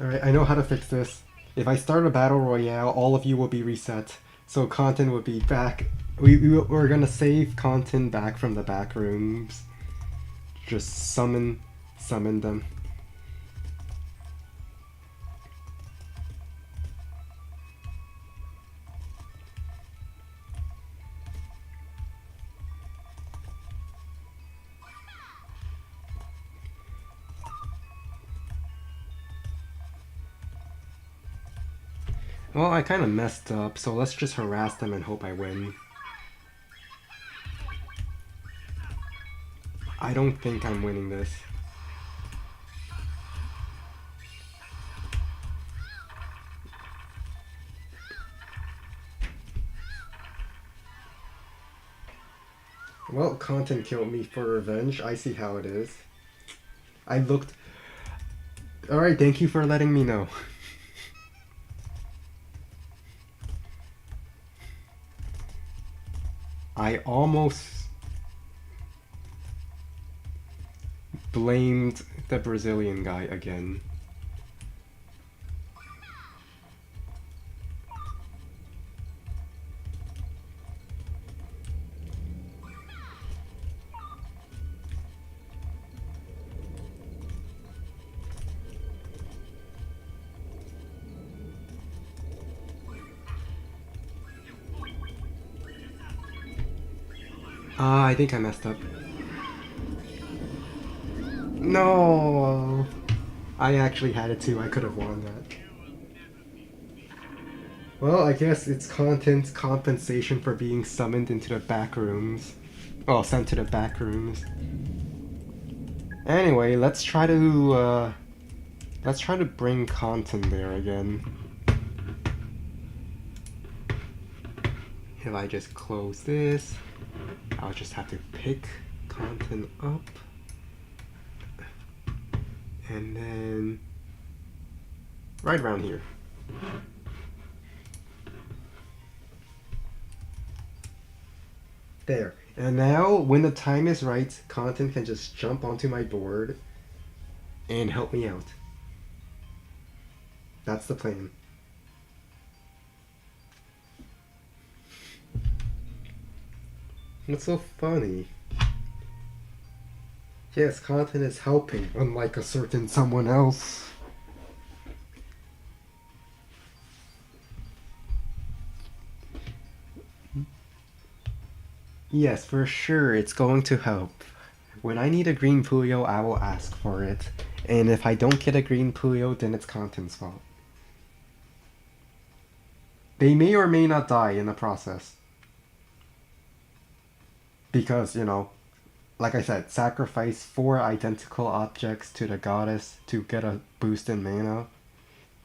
Alright, I know how to fix this. If I start a battle royale, all of you will be reset. So content will be back. We're gonna save content back from the back rooms. Just summon them. Well, I kind of messed up, so let's just harass them and hope I win. I don't think I'm winning this. Well, content killed me for revenge. I see how it is. I looked... Alright, thank you for letting me know. I almost blamed the Brazilian guy again. I think I messed up. No! I actually had it too. I could have won that. Well, I guess it's content compensation for being summoned into the back rooms. Well, sent to the back rooms. Anyway, let's try to bring content there again. If I just close this, I'll just have to pick content up. And then right around here. There. And now, when the time is right, content can just jump onto my board and help me out. That's the plan. What's so funny? Yes, content is helping, unlike a certain someone else. Yes, for sure, it's going to help. When I need a green Puyo, I will ask for it. And if I don't get a green Puyo, then it's content's fault. They may or may not die in the process. Because, you know, like I said, sacrifice 4 identical objects to the goddess to get a boost in mana.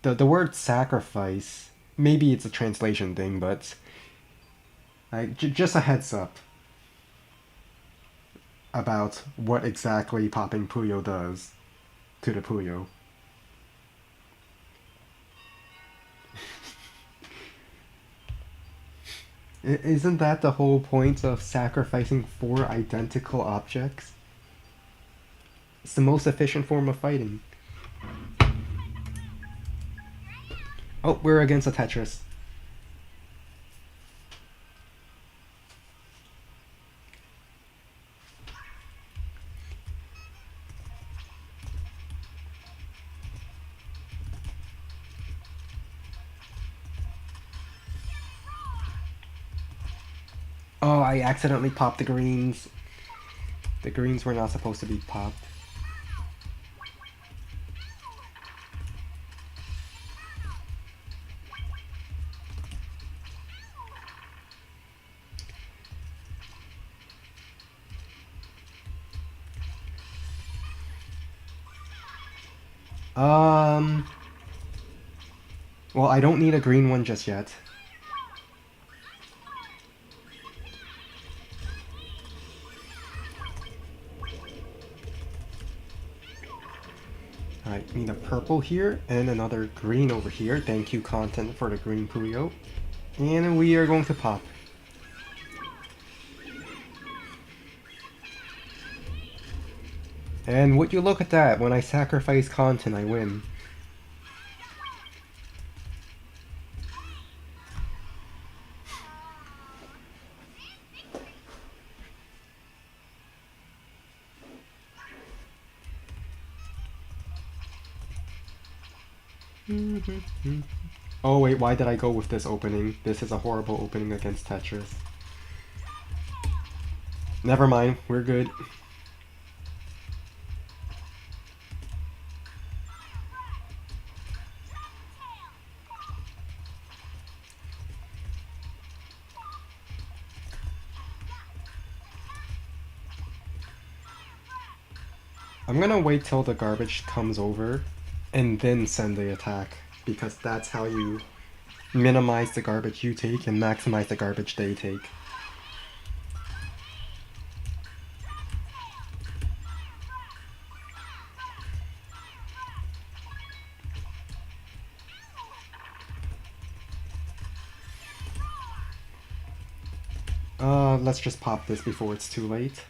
The word sacrifice, maybe it's a translation thing, but just a heads up about what exactly popping Puyo does to the Puyo. Isn't that the whole point of sacrificing 4 identical objects? It's the most efficient form of fighting. Oh, we're against a Tetris. Oh, I accidentally popped the greens. The greens were not supposed to be popped. Well, I don't need a green one just yet. Alright, need a purple here and another green over here. Thank you, content, for the green Puyo. And we are going to pop. And would you look at that, when I sacrifice content, I win. Oh wait, why did I go with this opening? This is a horrible opening against Tetris. Never mind, we're good. I'm gonna wait till the garbage comes over and then send the attack, because that's how you minimize the garbage you take and maximize the garbage they take. Let's just pop this before it's too late.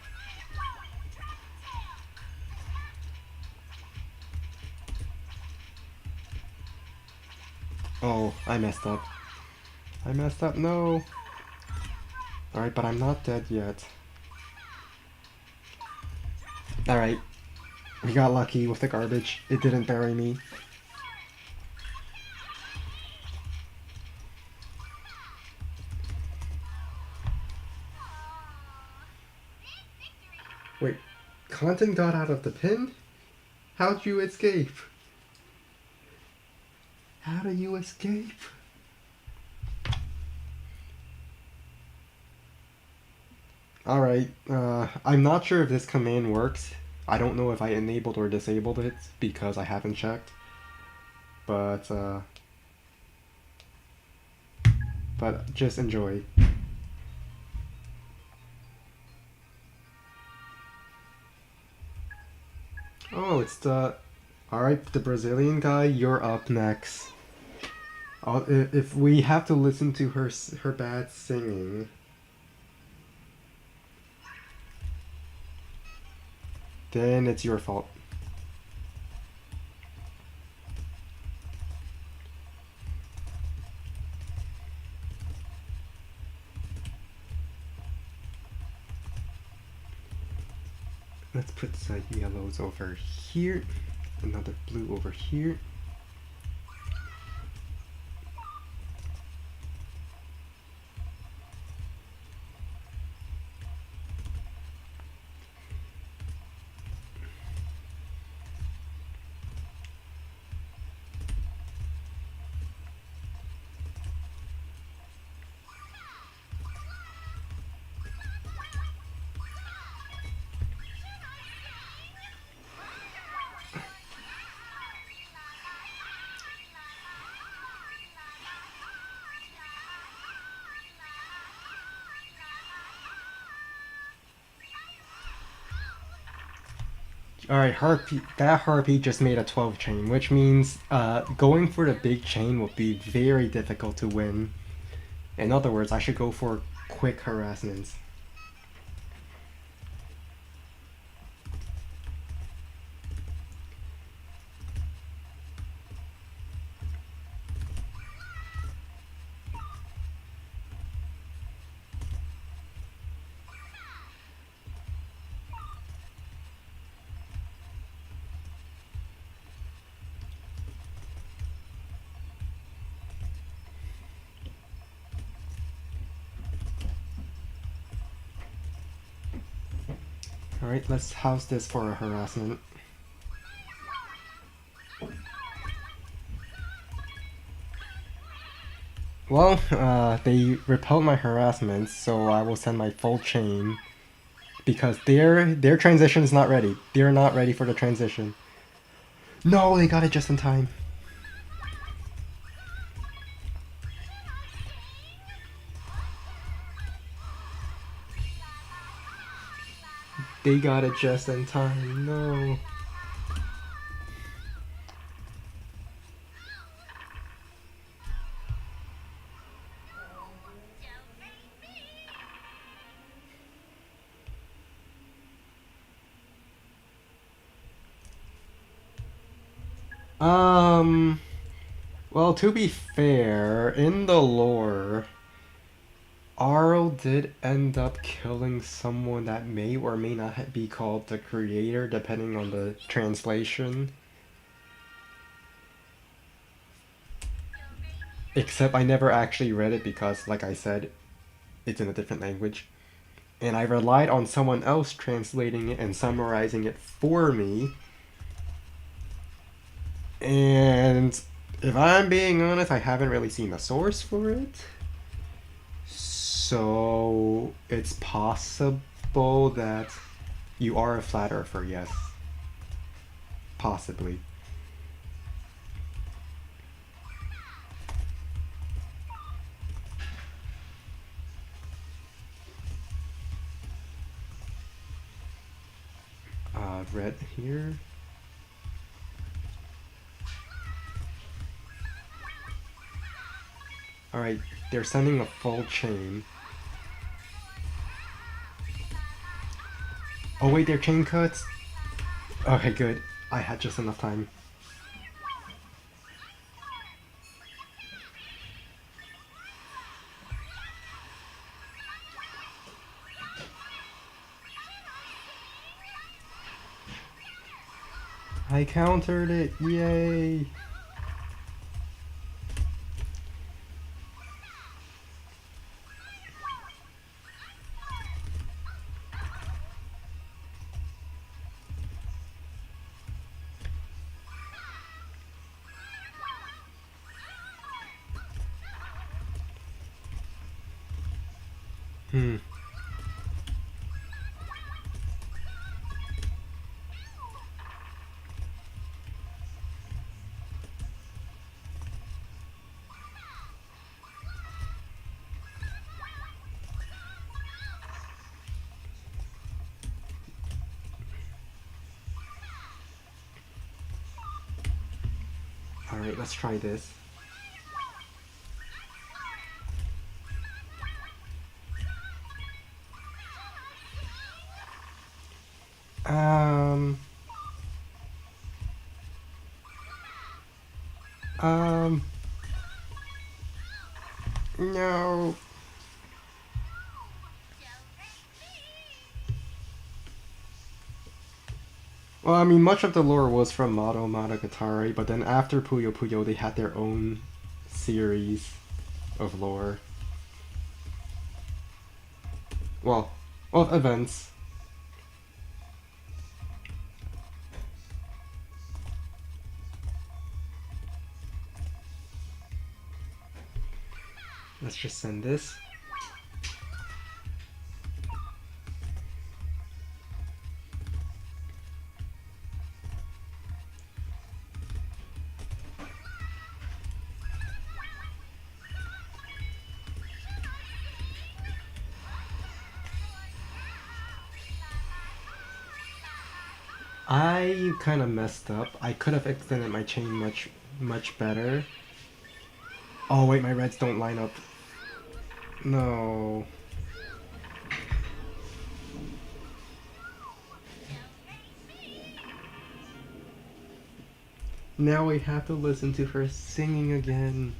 Oh, I messed up. I messed up, no! Alright, but I'm not dead yet. Alright. We got lucky with the garbage. It didn't bury me. Wait, content got out of the pin? How'd you escape? How do you escape? Alright, I'm not sure if this command works. I don't know if I enabled or disabled it because I haven't checked. But just enjoy. Oh, it's the... Alright, the Brazilian guy, you're up next. If we have to listen to her bad singing, then it's your fault. Let's put the yellows over here, another blue over here. Alright, that Harpy just made a 12 chain, which means going for the big chain will be very difficult to win. In other words, I should go for quick harassments. Alright, let's house this for a harassment. Well, they repelled my harassment, so I will send my full chain. Because their transition is not ready. They're not ready for the transition. No, they got it just in time. They got it just in time. No. Well, to be fair, in the lore, Arl did end up killing someone that may or may not be called the creator, depending on the translation. Except I never actually read it because, like I said, it's in a different language. And I relied on someone else translating it and summarizing it for me. And if I'm being honest, I haven't really seen a source for it. So it's possible that you are a flat earther, yes. Possibly. Red here. Alright, they're sending a full chain. Oh wait, they're chain cuts? Okay, good. I had just enough time. I countered it, yay! Hmm. Alright, let's try this. Um... Um... No... Well, I mean, much of the lore was from Mato Monogatari, but then after Puyo Puyo, they had their own series of lore. Well, of events. Let's just send this. I kind of messed up. I could have extended my chain much better. Oh wait, my reds don't line up. No. Now we have to listen to her singing again.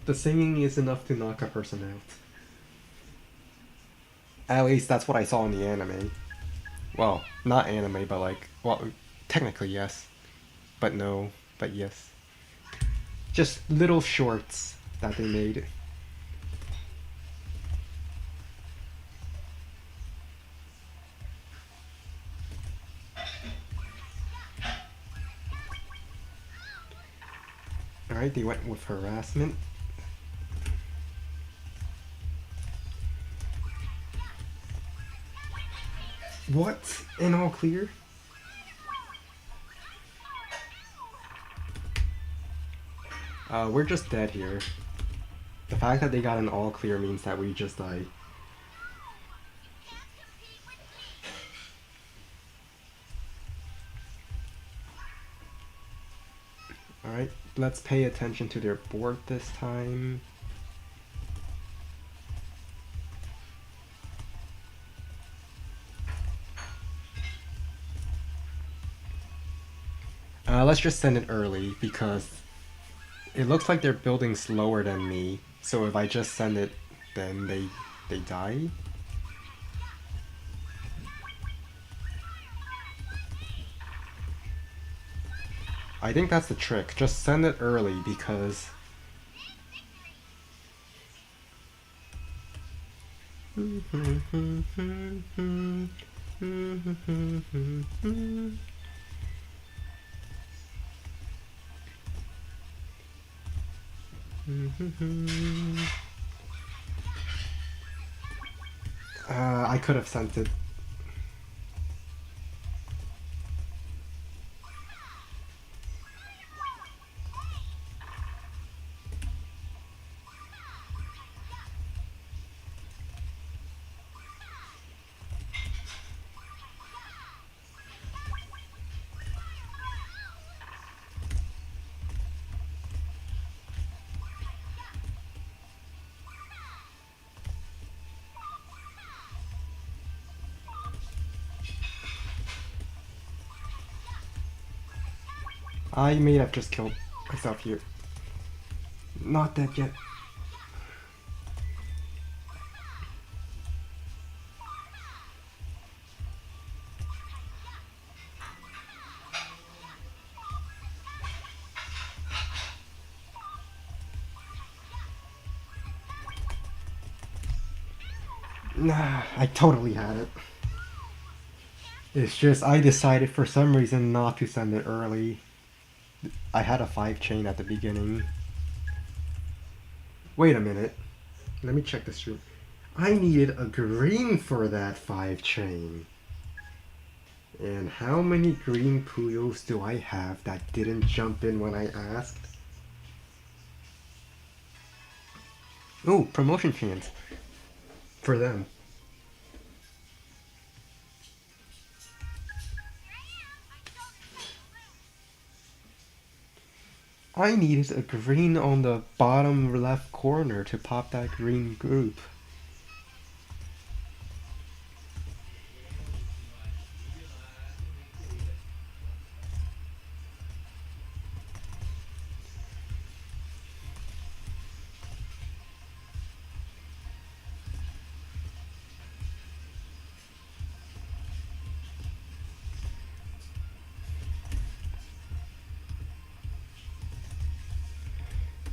The singing is enough to knock a person out. At least that's what I saw in the anime. Well, not anime, but like, well, technically yes. But no, but yes. Just little shorts that they made. Alright, they went with harassment. What? In all clear? We're just dead here. The fact that they got an all clear means that we just die. Alright, let's pay attention to their board this time. Let's just send it early because it looks like they're building slower than me. So if I just send it, then they die. I think that's the trick. Just send it early because I could have sent it. I may have just killed myself here. Not dead yet. Nah, I totally had it. It's just I decided for some reason not to send it early. I had a 5 chain at the beginning. Wait a minute. Let me check the stream. I needed a green for that 5 chain. And how many green Puyos do I have that didn't jump in when I asked? Oh, promotion chance. For them. I needed a green on the bottom left corner to pop that green group.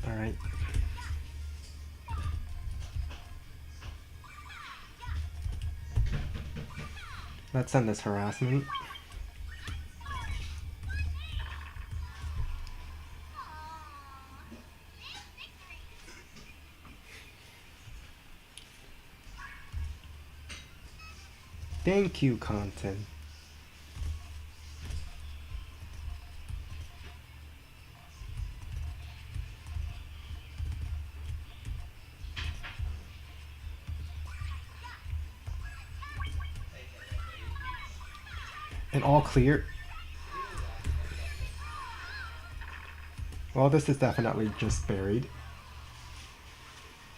Alright. Let's end this harassment. Thank you, content. And all clear. Well, this is definitely just buried.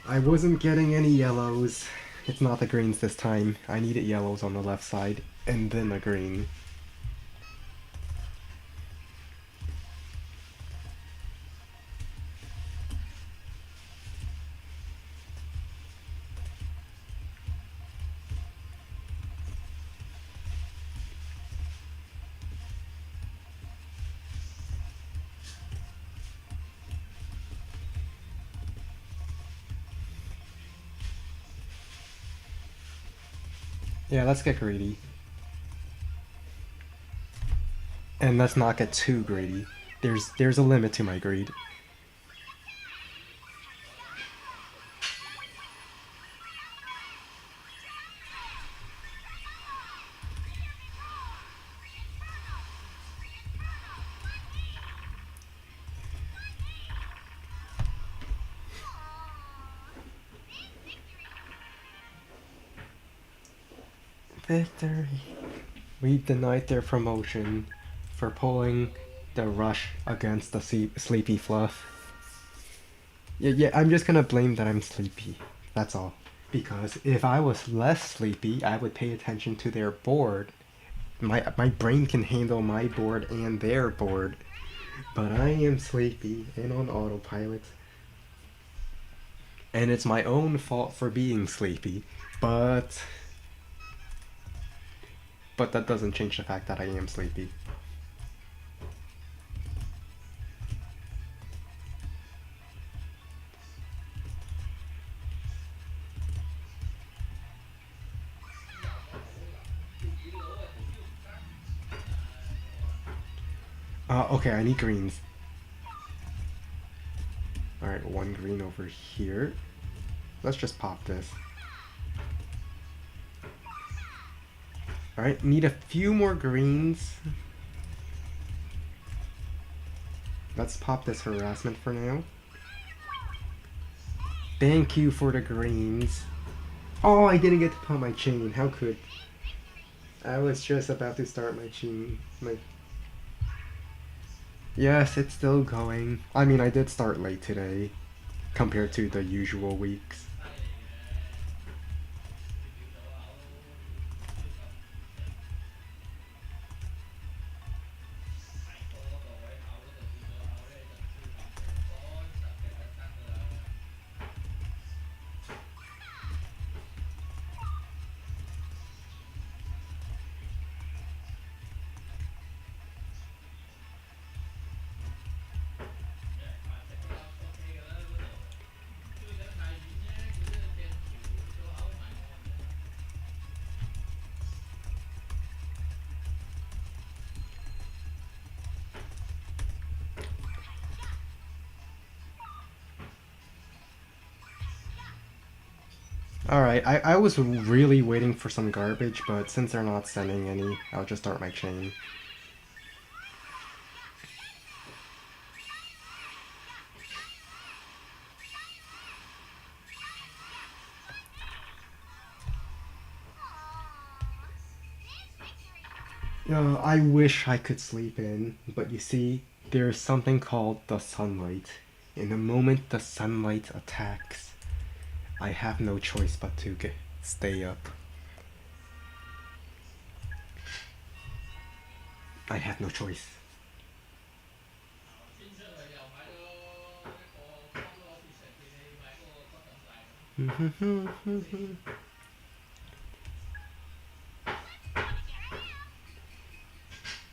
I wasn't getting any yellows. It's not the greens this time. I needed yellows on the left side, and then a green. Yeah, let's get greedy. And let's not get too greedy. There's a limit to my greed. Victory. We denied their promotion for pulling the rush against the sleepy fluff. Yeah, I'm just gonna blame that I'm sleepy. That's all. Because if I was less sleepy, I would pay attention to their board. My brain can handle my board and their board. But I am sleepy and on autopilot. And it's my own fault for being sleepy. But that doesn't change the fact that I am sleepy. Okay, I need greens. Alright, one green over here. Let's just pop this. Alright, need a few more greens. Let's pop this harassment for now. Thank you for the greens. Oh, I didn't get to pop my chain. How could... I was just about to start my chain. Yes, it's still going. I mean, I did start late today, compared to the usual weeks. Alright, I was really waiting for some garbage, but since they're not sending any, I'll just start my chain. I wish I could sleep in, but you see, there's something called the sunlight. In the moment the sunlight attacks, I have no choice but to stay up. I have no choice.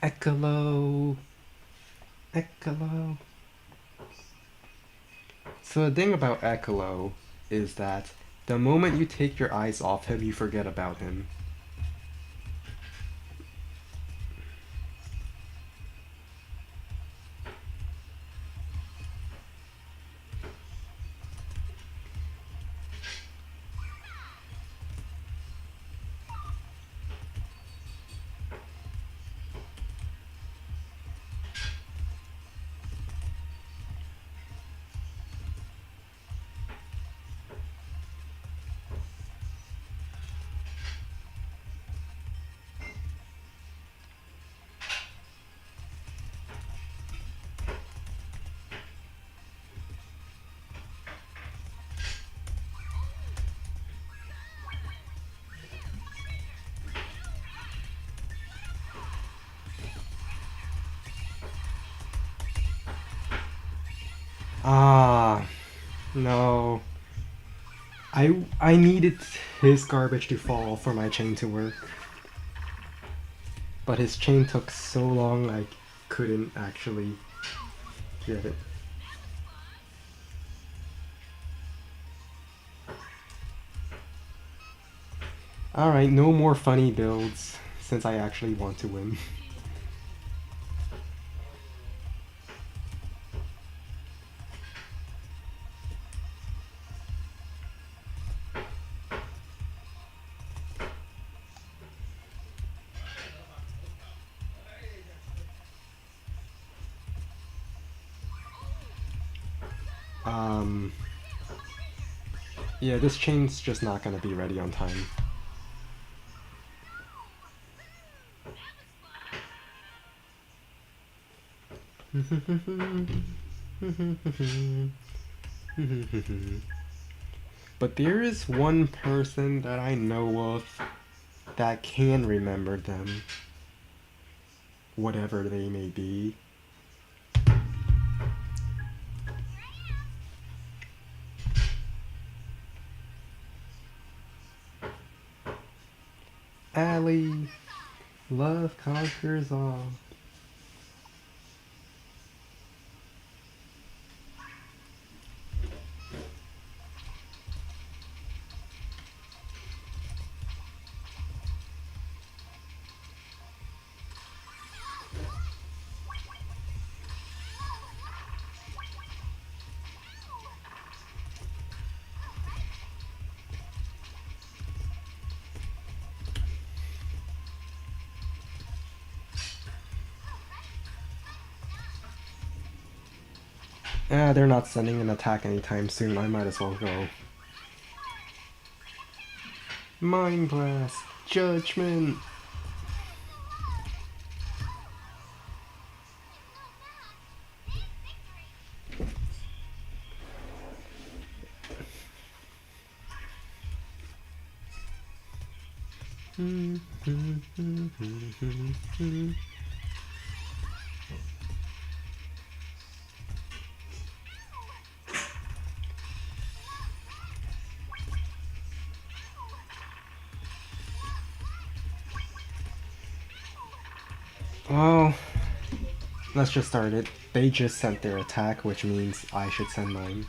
Ecolo. Ecolo. So the thing about Ecolo is that the moment you take your eyes off him, you forget about him. Ah, no. I needed his garbage to fall for my chain to work. But his chain took so long I couldn't actually get it. Alright, no more funny builds, since I actually want to win. Yeah, this chain's just not gonna be ready on time. But there is one person that I know of that can remember them, whatever they may be. Allie, love conquers all. They're not sending an attack anytime soon. I might as well go. Mind Blast! Judgment! Well, let's just start it. They just sent their attack, which means I should send mine.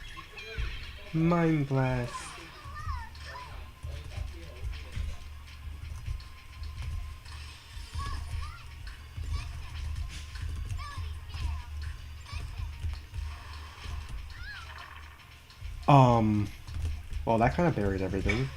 Mind Blast! Well, that kind of buried everything.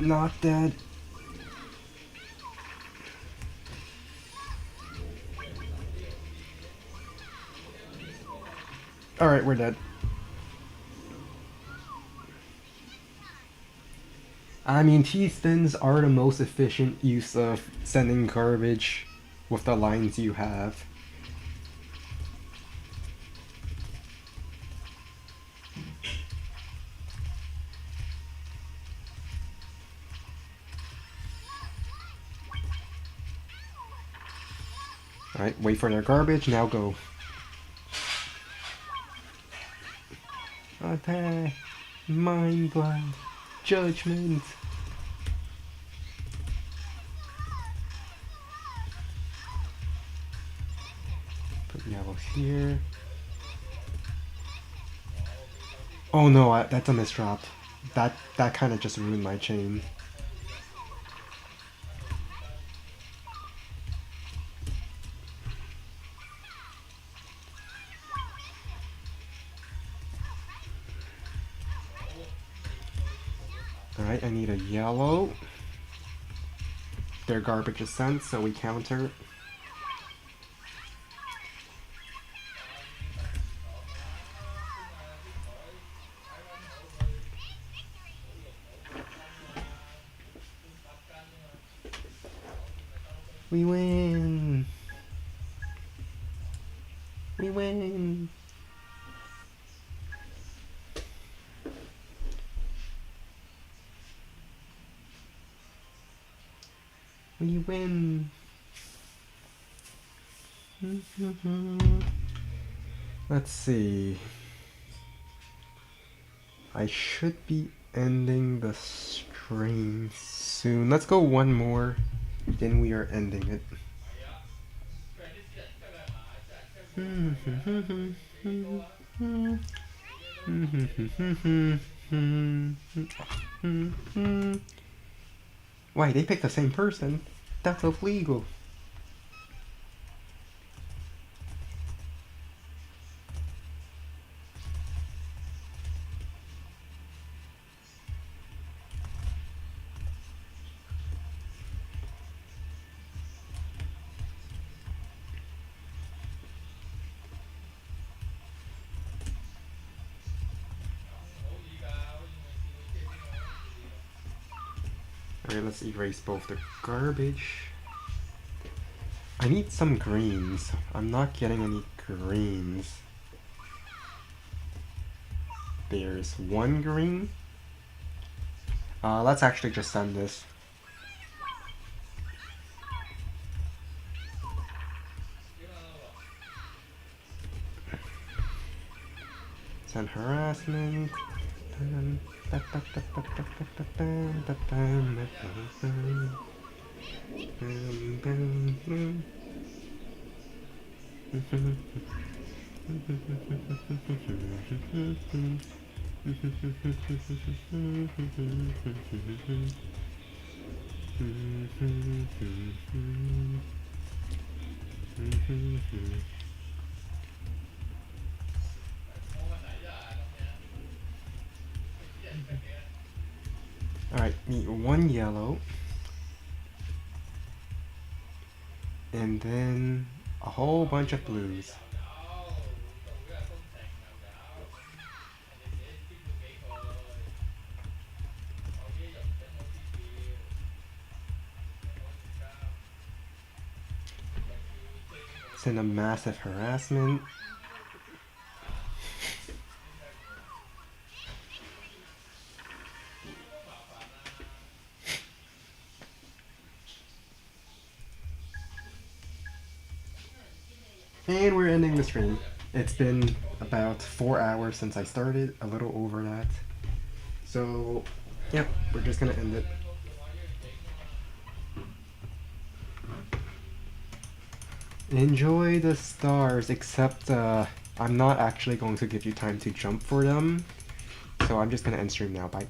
Not dead. Alright, we're dead. I mean, T-spins are the most efficient use of sending garbage with the lines you have. Alright, wait for their garbage, now go. Attack! Mind blind! Judgment! Put yellows here. Oh no, that's a misdrop. That kind of just ruined my chain. Alright, I need a yellow. Their garbage is sent, so we counter. We win! We win! We win! Let's see. I should be ending the stream soon. Let's go one more, then we are ending it. Why, they picked the same person? That's illegal. Alright, let's erase both the garbage. I need some greens. I'm not getting any greens. There's one green. Let's actually just send this. Send harassment. Alright, need one yellow. And then a whole bunch of blues. Send a massive harassment. And we're ending the stream. It's been about 4 hours since I started, a little over that. So, yep, we're just gonna end it. Enjoy the stars, except I'm not actually going to give you time to jump for them. So I'm just gonna end stream now. Bye.